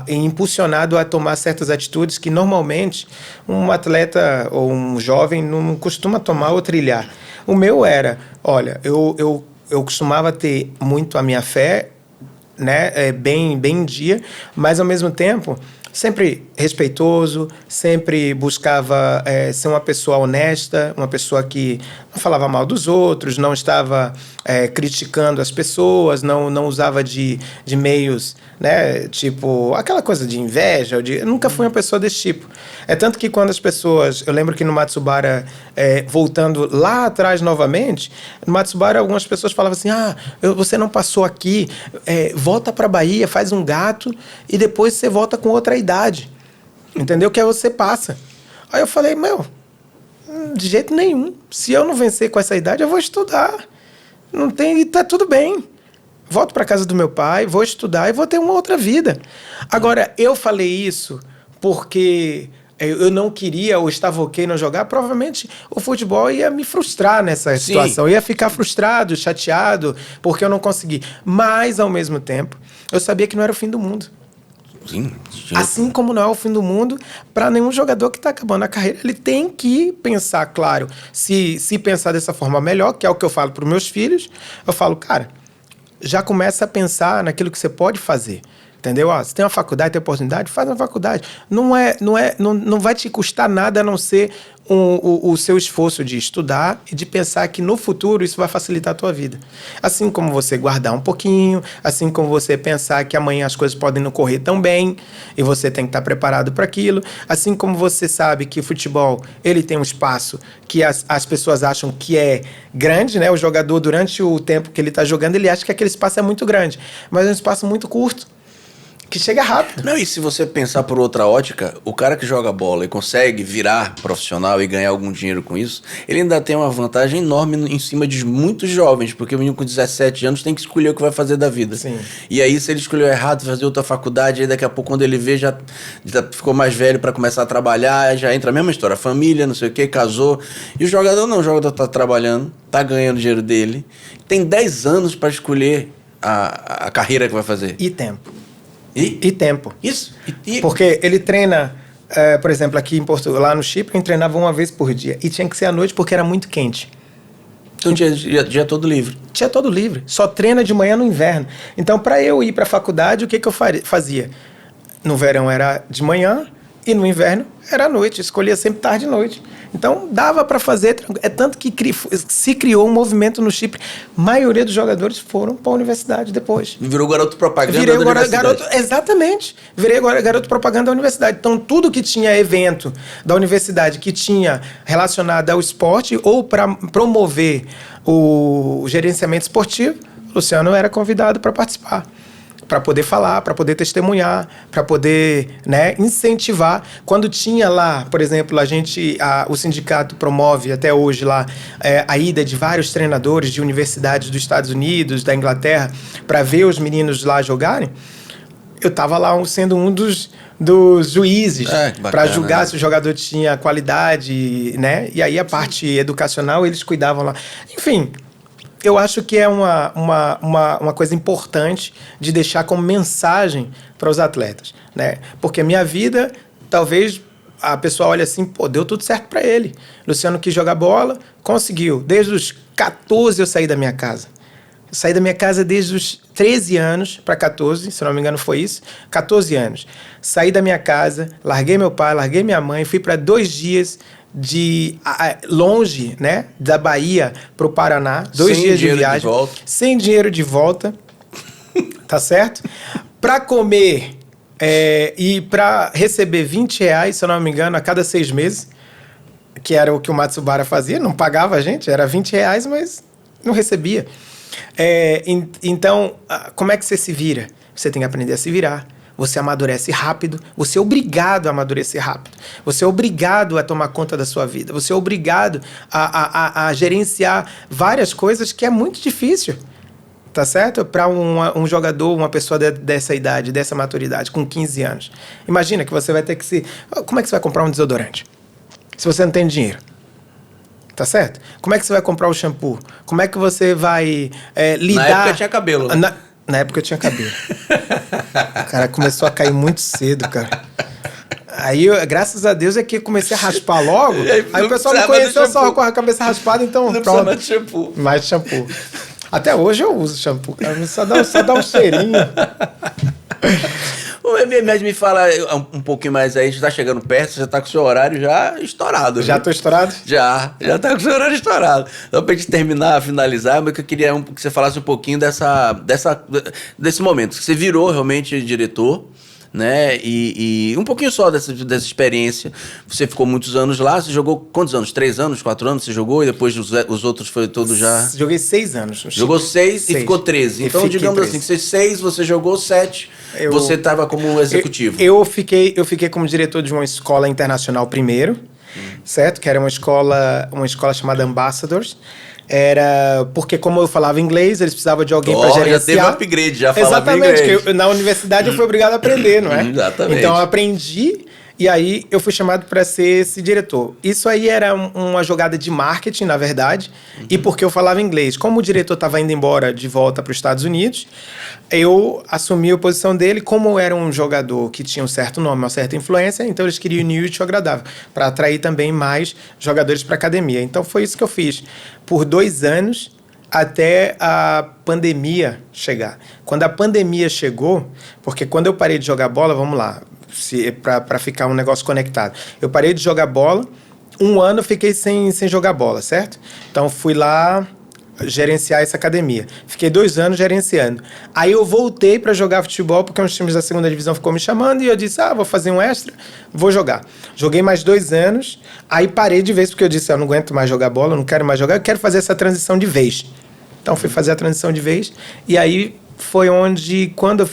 e impulsionado a tomar certas atitudes que normalmente um atleta ou um jovem não costuma tomar ou trilhar. O meu era, olha, eu costumava ter muito a minha fé, né, bem em dia, mas ao mesmo tempo sempre respeitoso, sempre buscava ser uma pessoa honesta, uma pessoa que não falava mal dos outros, não estava criticando as pessoas, não usava de meios, né, tipo, aquela coisa de inveja. Eu nunca fui uma pessoa desse tipo. É tanto que quando as pessoas... Eu lembro que no Matsubara, voltando lá atrás novamente, no Matsubara algumas pessoas falavam assim, você não passou aqui, volta para Bahia, faz um gato e depois você volta com outra idade. Entendeu? Que aí você passa. Aí eu falei, de jeito nenhum. Se eu não vencer com essa idade, eu vou estudar. Não tem, e tá tudo bem. Volto para casa do meu pai, vou estudar e vou ter uma outra vida. Agora, eu falei isso porque eu não queria ou estava ok não jogar. Provavelmente o futebol ia me frustrar nessa situação. Eu ia ficar frustrado, chateado, porque eu não consegui. Mas, ao mesmo tempo, eu sabia que não era o fim do mundo. Sim. Assim como não é o fim do mundo para nenhum jogador que está acabando a carreira. Ele tem que pensar, claro, se pensar dessa forma melhor, que é o que eu falo para os meus filhos, eu falo, cara, já começa a pensar naquilo que você pode fazer. Entendeu? Ó, se tem uma faculdade, tem oportunidade, faz uma faculdade. Não vai te custar nada a não ser o seu esforço de estudar e de pensar que no futuro isso vai facilitar a tua vida. Assim como você guardar um pouquinho, assim como você pensar que amanhã as coisas podem não correr tão bem e você tem que estar preparado para aquilo. Assim como você sabe que o futebol ele tem um espaço que as pessoas acham que é grande, né? O jogador, durante o tempo que ele está jogando, ele acha que aquele espaço é muito grande, mas é um espaço muito curto, que chega rápido. Não, e se você pensar por outra ótica, o cara que joga bola e consegue virar profissional e ganhar algum dinheiro com isso, ele ainda tem uma vantagem enorme em cima de muitos jovens, porque o menino com 17 anos tem que escolher o que vai fazer da vida. Sim. E aí, se ele escolheu errado, fazer outra faculdade, aí daqui a pouco, quando ele vê, já ficou mais velho para começar a trabalhar, já entra a mesma história, família, não sei o que, casou. E o jogador não, o jogador tá trabalhando, tá ganhando o dinheiro dele, tem 10 anos para escolher a carreira que vai fazer. E tempo. E tempo. Isso. Porque ele treina, por exemplo, aqui em Portugal, lá no Chipre, ele treinava uma vez por dia. E tinha que ser à noite porque era muito quente. Então dia todo livre. Dia todo livre. Só treina de manhã no inverno. Então, para eu ir para a faculdade, o que eu fazia? No verão era de manhã e no inverno era à noite. Escolhia sempre tarde e noite. Então, dava para fazer. É tanto que se criou um movimento no Chipre. A maioria dos jogadores foram para a universidade depois. Virou garoto propaganda Virei da universidade. Exatamente. Virei agora garoto propaganda da universidade. Então, tudo que tinha evento da universidade que tinha relacionado ao esporte ou para promover o gerenciamento esportivo, o Luciano era convidado para participar. Para poder falar, para poder testemunhar, para poder, né, incentivar. Quando tinha lá, por exemplo, o sindicato promove até hoje lá a ida de vários treinadores de universidades dos Estados Unidos, da Inglaterra, para ver os meninos lá jogarem, eu estava lá sendo um dos juízes para julgar, né, se o jogador tinha qualidade, né? E aí a parte educacional eles cuidavam lá. Enfim, eu acho que é uma coisa importante de deixar como mensagem para os atletas, né? Porque a minha vida, talvez a pessoa olhe assim, pô, deu tudo certo para ele. Luciano quis jogar bola, conseguiu. Desde os 14 eu saí da minha casa. Eu saí da minha casa desde os 13 anos para 14, se não me engano foi isso, 14 anos. Saí da minha casa, larguei meu pai, larguei minha mãe, fui para 2 dias longe, né, da Bahia para o Paraná, 2 dias de viagem, sem dinheiro de volta, tá certo? Para comer e para receber R$20, se eu não me engano, a cada 6 meses, que era o que o Matsubara fazia, não pagava a gente, era R$20, mas não recebia. Então, como é que você se vira? Você tem que aprender a se virar. Você amadurece rápido, você é obrigado a amadurecer rápido. Você é obrigado a tomar conta da sua vida. Você é obrigado a gerenciar várias coisas que é muito difícil, tá certo? Para um jogador, uma pessoa dessa idade, dessa maturidade, com 15 anos. Imagina que você vai ter que Como é que você vai comprar um desodorante se você não tem dinheiro? Tá certo? Como é que você vai comprar o shampoo? Como é que você vai lidar... Na época tinha cabelo. Na época eu tinha cabelo. O cara começou a cair muito cedo, cara. Aí, graças a Deus, é que eu comecei a raspar logo. Aí o pessoal me conheceu só com a cabeça raspada, então não pronto. Mais shampoo. Mais shampoo. Até hoje eu uso shampoo, cara. Só dá um cheirinho. Mas me fala um pouquinho mais aí, a gente tá chegando perto, você tá com o seu horário já estourado. Já tô estourado? Já tá com o seu horário estourado. Então, pra gente terminar, finalizar, mas que eu queria que você falasse um pouquinho desse momento, que você virou realmente diretor, né, e um pouquinho só dessa experiência. Você ficou muitos anos lá, você jogou quantos anos? 3 anos, 4 anos você jogou, e depois os outros foi todo já... Joguei 6 anos. Jogou 6 e ficou 13. Então, digamos assim, que 6, você jogou 7, você estava como executivo. Eu fiquei como diretor de uma escola internacional primeiro, certo? Que era uma escola chamada Ambassadors. Era porque, como eu falava inglês, eles precisavam de alguém para gerenciar. Já teve um upgrade, já falava inglês. Exatamente, que na universidade eu fui obrigado a aprender, não é? Exatamente. Então eu aprendi e aí eu fui chamado para ser esse diretor. Isso aí era uma jogada de marketing, na verdade, e porque eu falava inglês. Como o diretor estava indo embora de volta para os Estados Unidos, eu assumi a posição dele. Como eu era um jogador que tinha um certo nome, uma certa influência, então eles queriam unir o útil ao agradável, para atrair também mais jogadores para a academia. Então foi isso que eu fiz. Por 2 anos, até a pandemia chegar. Quando a pandemia chegou, porque quando eu parei de jogar bola, vamos lá, para ficar um negócio conectado. Eu parei de jogar bola, 1 ano eu fiquei sem jogar bola, certo? Então fui lá gerenciar essa academia. Fiquei 2 anos gerenciando. Aí eu voltei para jogar futebol, porque uns times da segunda divisão ficou me chamando, e eu disse, vou fazer um extra, vou jogar. Joguei mais 2 anos, aí parei de vez, porque eu disse, eu não aguento mais jogar bola, eu não quero mais jogar, eu quero fazer essa transição de vez. Então fui fazer a transição de vez, e aí foi onde, quando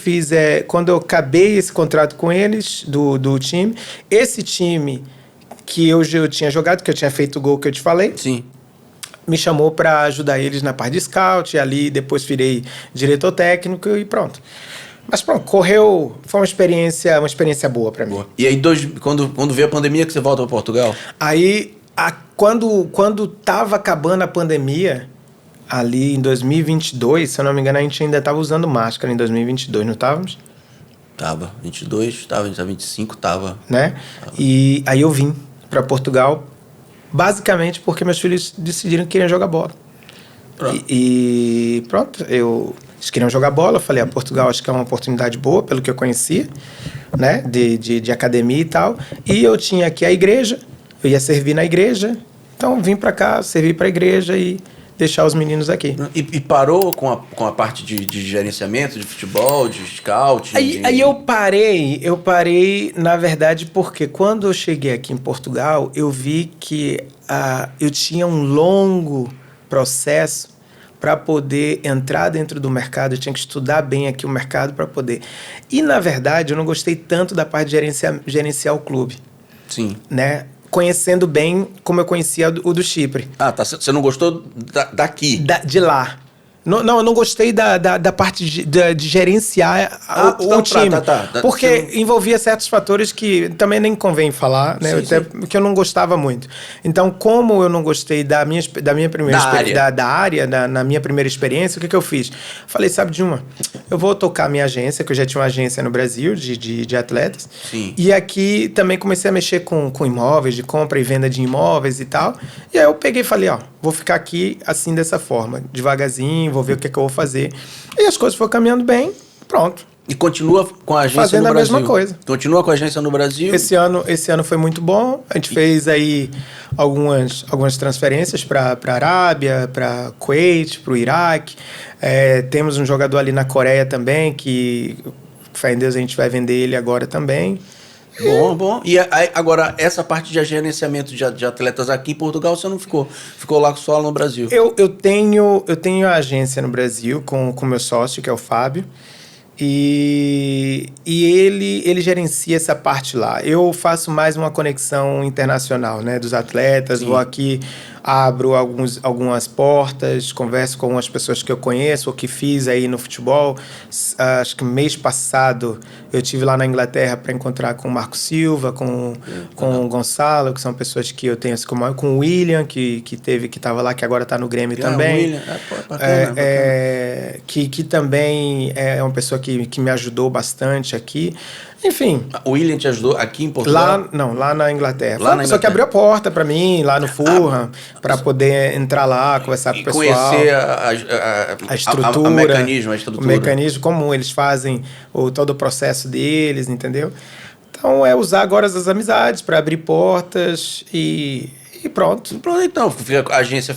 eu acabei esse contrato com eles, do time, esse time que eu tinha jogado, que eu tinha feito o gol que eu te falei, Sim. me chamou para ajudar eles na parte de scout, e ali depois virei diretor técnico e pronto. Mas pronto, correu, foi uma experiência boa para mim. E aí, quando veio a pandemia, que você volta para Portugal? Aí, quando tava acabando a pandemia, ali em 2022, se eu não me engano, a gente ainda tava usando máscara em 2022, não estávamos? Tava, 22, tava, 25, tava. Né? E aí eu vim para Portugal, basicamente porque meus filhos decidiram que queriam jogar bola. Pronto. E pronto, eles queriam jogar bola, eu falei, Portugal acho que é uma oportunidade boa, pelo que eu conhecia, né, de academia e tal, e eu tinha aqui a igreja, eu ia servir na igreja, então vim para cá, servir para a igreja e deixar os meninos aqui. E parou com a parte de gerenciamento, de futebol, de scout? Aí eu parei, na verdade, porque quando eu cheguei aqui em Portugal, eu vi que eu tinha um longo processo para poder entrar dentro do mercado, eu tinha que estudar bem aqui o mercado para poder. E, na verdade, eu não gostei tanto da parte de gerenciar o clube. Sim. Né? Conhecendo bem como eu conhecia o do Chipre. Tá. Você não gostou daqui? De lá. Não, eu não gostei da parte de gerenciar o time. Porque envolvia certos fatores que também nem convém falar, né? Porque eu não gostava muito. Então, como eu não gostei da minha primeira área, na minha primeira experiência, o que eu fiz? Falei, sabe de uma? Eu vou tocar a minha agência, que eu já tinha uma agência no Brasil de atletas. Sim. E aqui também comecei a mexer com imóveis, de compra e venda de imóveis e tal. E aí eu peguei e falei, vou ficar aqui assim, dessa forma, devagarzinho, vou ver o que eu vou fazer. E as coisas foram caminhando bem, pronto. E continua com a agência fazendo no Brasil? Fazendo a mesma coisa. Continua com a agência no Brasil? Esse ano foi muito bom. A gente fez aí algumas transferências para a Arábia, para Kuwait, para o Iraque. Temos um jogador ali na Coreia também, que, fé em Deus, a gente vai vender ele agora também. Bom. E agora, essa parte de gerenciamento de atletas aqui em Portugal, você não ficou? Ficou lá só no Brasil? Eu tenho a agência no Brasil com o meu sócio, que é o Fábio. E ele gerencia essa parte lá. Eu faço mais uma conexão internacional, né, dos atletas. Sim. Vou aqui, abro algumas portas, converso com algumas pessoas que eu conheço ou que fiz aí no futebol. Acho que mês passado eu estive lá na Inglaterra para encontrar com o Marco Silva, com o Gonçalo, que são pessoas que eu tenho, com o William, que estava lá, que agora está no Grêmio também. William. Bacana. Que também é uma pessoa que me ajudou bastante aqui. Enfim. O William te ajudou aqui em Portugal? Lá na Inglaterra. Foi uma pessoa que abriu a porta para mim, lá no Fulham, para poder entrar lá, conversar com o pessoal. Conhecer a estrutura. O mecanismo, como eles fazem todo o processo deles, entendeu? Então, usar agora as amizades para abrir portas e pronto. Então, fica a agência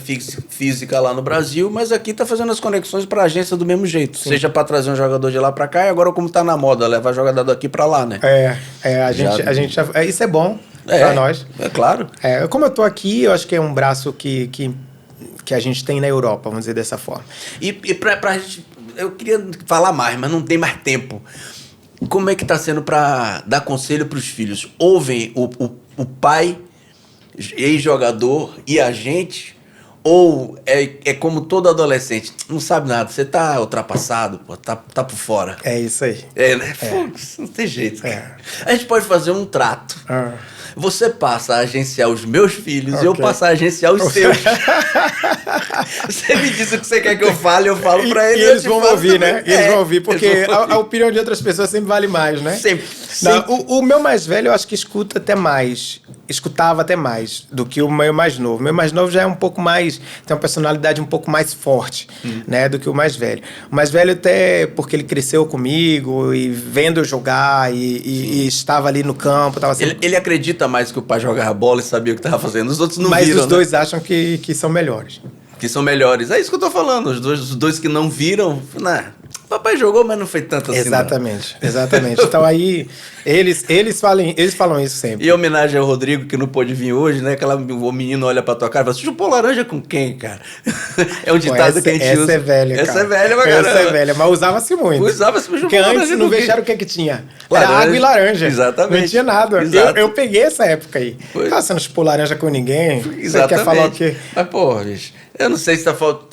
física lá no Brasil, mas aqui tá fazendo as conexões para a agência do mesmo jeito. Sim. Seja para trazer um jogador de lá para cá, e agora como tá na moda, levar jogador daqui para lá, né? A gente isso é bom para nós. É claro. Como eu tô aqui, eu acho que é um braço que a gente tem na Europa, vamos dizer dessa forma. E pra gente, eu queria falar mais, mas não tem mais tempo. Como é que tá sendo para dar conselho para os filhos? Ouvem o pai, ex-jogador e a gente, ou é como todo adolescente, não sabe nada, você tá ultrapassado, pô, tá por fora. É isso aí. Né? Não tem jeito. A gente pode fazer um trato. você passa a agenciar os meus filhos e eu Ok. passo a agenciar os seus. Você me diz o que você quer que eu fale, eu falo pra eles. E eles vão ouvir, né? Eles vão ouvir, porque eles vão ouvir. a opinião de outras pessoas sempre vale mais, né? Sempre. Não, o meu mais velho, eu acho que escutava até mais do que o meu mais novo. O meu mais novo já é um pouco mais, tem uma personalidade um pouco mais forte, né, do que o mais velho. O mais velho até porque ele cresceu comigo e vendo eu jogar e estava ali no campo. Tava sempre... Ele acredita mais que o pai jogava bola e sabia o que estava fazendo. Os outros não Mas viram, os dois acham que são melhores. Que são melhores. É isso que eu tô falando. Os dois que não viram, papai jogou, mas não foi tanto assim. Exatamente, exatamente. Então aí, eles falam isso sempre. E em homenagem ao Rodrigo, que não pôde vir hoje, né? O menino olha pra tua cara e fala, você chupou laranja com quem, cara? É um ditado que a gente essa usa. é velha, cara. Essa é velha pra caramba. Essa é velha, mas usava-se muito. Usava-se pra Porque chupar antes laranja no com quem? vestiário o que é que tinha? Laranja. Era água e laranja. Exatamente. Não tinha nada. Exato. Eu peguei essa época aí. Pois. Ah, você não chupou laranja com ninguém? Exatamente. Você quer falar o quê? Mas, pô, bicho, eu não sei se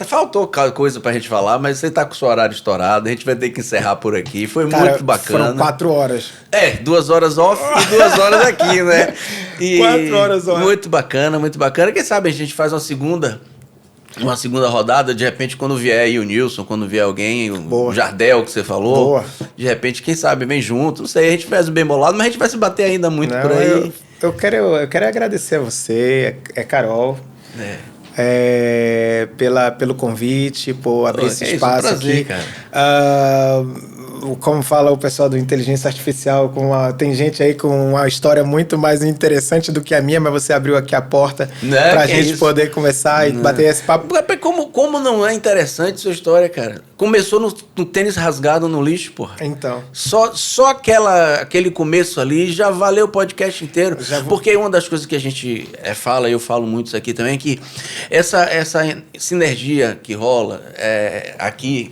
faltou coisa pra gente falar, mas você tá com o seu horário estourado, a gente vai ter que encerrar por aqui. Foi Cara, muito bacana. foram 4 horas. 2 horas off e 2 horas aqui, né? E 4 horas off. Muito bacana, muito bacana. Quem sabe a gente faz uma segunda rodada, de repente, quando vier aí o Nilson, quando vier alguém, Boa. o Jardel que você falou, Boa. de repente, quem sabe, vem junto. Não sei, a gente faz o bem bolado, mas a gente vai se bater ainda muito Não, por aí. eu quero agradecer a você, Carol. Pelo convite, por abrir esse que isso, espaço um prazer, aqui. cara. Como fala o pessoal do Inteligência Artificial, tem gente aí com uma história muito mais interessante do que a minha, mas você abriu aqui a porta pra gente poder conversar e bater esse papo. Como não é interessante sua história, cara? Começou no tênis rasgado no lixo, porra. Então. Só aquele começo ali já valeu o podcast inteiro. Porque uma das coisas que a gente fala, e eu falo muito isso aqui também, é que essa sinergia que rola aqui,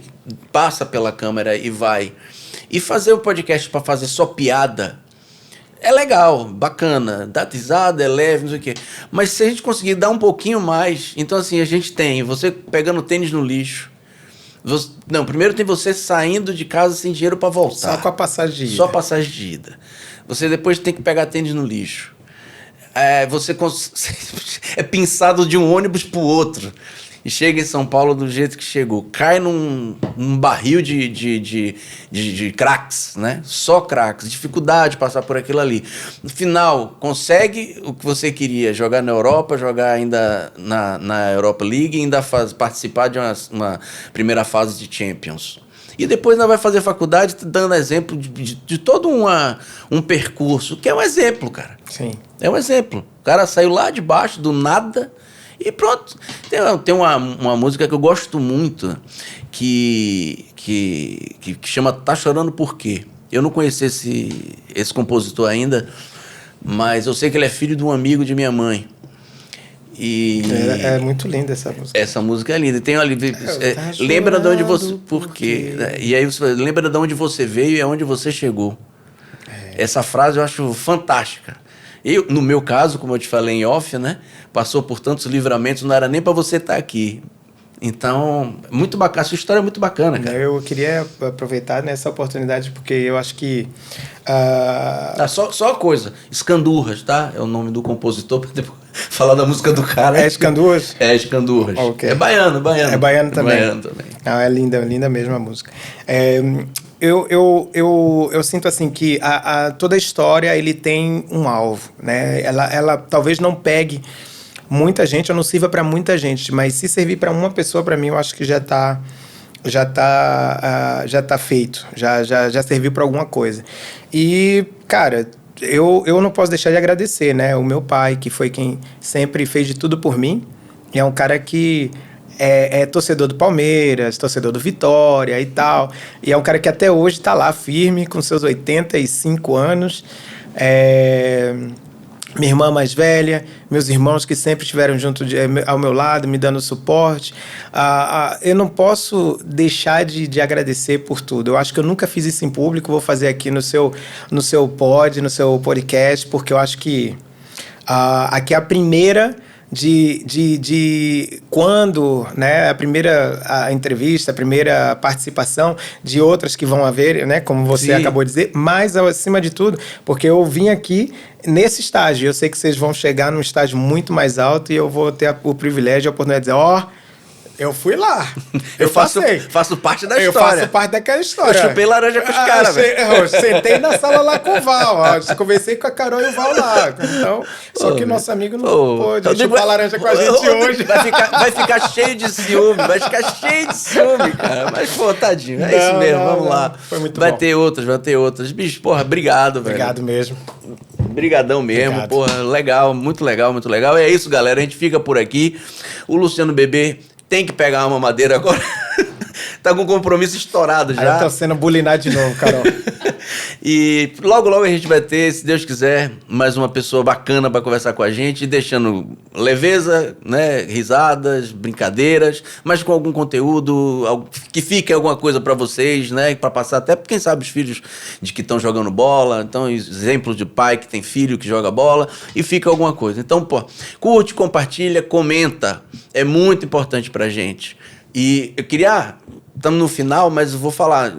passa pela câmera e vai. E fazer o podcast para fazer só piada é legal, bacana, dá risada, é leve, não sei o quê. Mas se a gente conseguir dar um pouquinho mais, então assim, a gente tem você pegando tênis no lixo. Primeiro tem você saindo de casa sem dinheiro para voltar. Só com a passagem de ida. Só passagem de ida. Você depois tem que pegar tênis no lixo. Você é pinçado de um ônibus pro outro. E chega em São Paulo do jeito que chegou. Cai num barril de cracks, né? Só cracks. Dificuldade de passar por aquilo ali. No final, consegue o que você queria. Jogar na Europa, jogar ainda na Europa League e ainda participar de uma primeira fase de Champions. E depois ainda vai fazer faculdade dando exemplo de todo um percurso, que é um exemplo, cara. Sim. É um exemplo. O cara saiu lá de baixo, do nada... E pronto. Tem uma música que eu gosto muito que chama Tá Chorando Por Quê? Eu não conheci esse compositor ainda, mas eu sei que ele é filho de um amigo de minha mãe. E É muito linda essa música. essa música é linda. Tem ali, lembra de onde você... Por quê? E aí você lembra de onde você veio e aonde você chegou. Essa frase eu acho fantástica. No meu caso, como eu te falei em off, né? Passou por tantos livramentos, não era nem para você estar aqui. Então, muito bacana. Sua história é muito bacana, cara. Eu queria aproveitar nessa oportunidade, porque eu acho que... Só uma coisa. Escandurras, tá? É o nome do compositor, para depois falar da música do cara. É Escandurras? É Escandurras. Okay. É baiano. É baiano também. Não, é linda mesmo a música. Eu sinto assim que toda a história ele tem um alvo, né? Ela talvez não pegue muita gente, ou não sirva para muita gente, mas se servir para uma pessoa, para mim, eu acho que já tá feito, já serviu para alguma coisa. E, cara, eu não posso deixar de agradecer, né? O meu pai, que foi quem sempre fez de tudo por mim, e é um cara que é torcedor do Palmeiras, torcedor do Vitória e tal, e é um cara que até hoje está lá firme, com seus 85 anos, minha irmã mais velha, meus irmãos que sempre estiveram junto ao meu lado, me dando suporte. Eu não posso deixar de agradecer por tudo. Eu acho que eu nunca fiz isso em público, vou fazer aqui no seu podcast, porque eu acho que aqui é a primeira de quando, né, a entrevista, a primeira participação de outras que vão haver, né, como você Sim. acabou de dizer, mas acima de tudo, porque eu vim aqui nesse estágio, eu sei que vocês vão chegar num estágio muito mais alto e eu vou ter o privilégio e a oportunidade de dizer, eu fui lá. Eu faço parte da história. Eu faço parte daquela história. Eu chupei laranja com os caras, velho. Eu sentei na sala lá com o Val. Ó, conversei com a Carol e o Val lá. Então, só que o nosso amigo não pôde chupar laranja com a gente hoje. Vai ficar cheio de ciúme. Vai ficar cheio de ciúme, cara. Mas, pô, tadinho. É isso mesmo, vamos lá. Foi muito bom. Vai ter outras. Bicho, porra, obrigado, velho. Obrigado mesmo. Brigadão mesmo, Obrigado. porra, legal, muito legal, muito legal. E é isso, galera, a gente fica por aqui. O Luciano Bebê tem que pegar uma madeira agora. Tá com compromisso estourado já. Aí eu tô sendo bulinado de novo, Carol. E logo a gente vai ter, se Deus quiser, mais uma pessoa bacana para conversar com a gente, deixando leveza, né, risadas, brincadeiras, mas com algum conteúdo que fique alguma coisa para vocês, né, para passar até, quem sabe, os filhos de que estão jogando bola, então exemplos de pai que tem filho que joga bola e fica alguma coisa. Então, pô, curte, compartilha, comenta, é muito importante pra gente. E eu queria... Estamos no final, mas eu vou falar.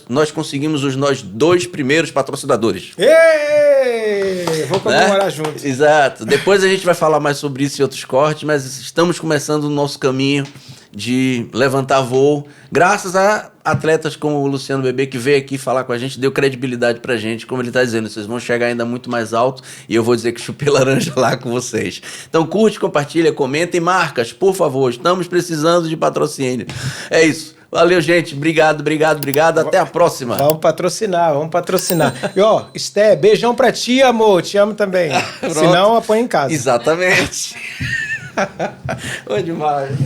Nós conseguimos os 2 primeiros patrocinadores. Ei! Vou comemorar, né? Juntos. Exato. Depois a gente vai falar mais sobre isso e outros cortes, mas estamos começando o nosso caminho de levantar voo, graças a atletas como o Luciano Bebê, que veio aqui falar com a gente, deu credibilidade pra gente, como ele tá dizendo, vocês vão chegar ainda muito mais alto e eu vou dizer que chupei laranja lá com vocês. Então curte, compartilha, comenta e marcas, por favor, estamos precisando de patrocínio. É isso. Valeu, gente. Obrigado. Até a próxima. Vamos patrocinar. E, ó, Esté, beijão pra ti, amor. Te amo também. Senão, apanha em casa. Exatamente. Ô, demais.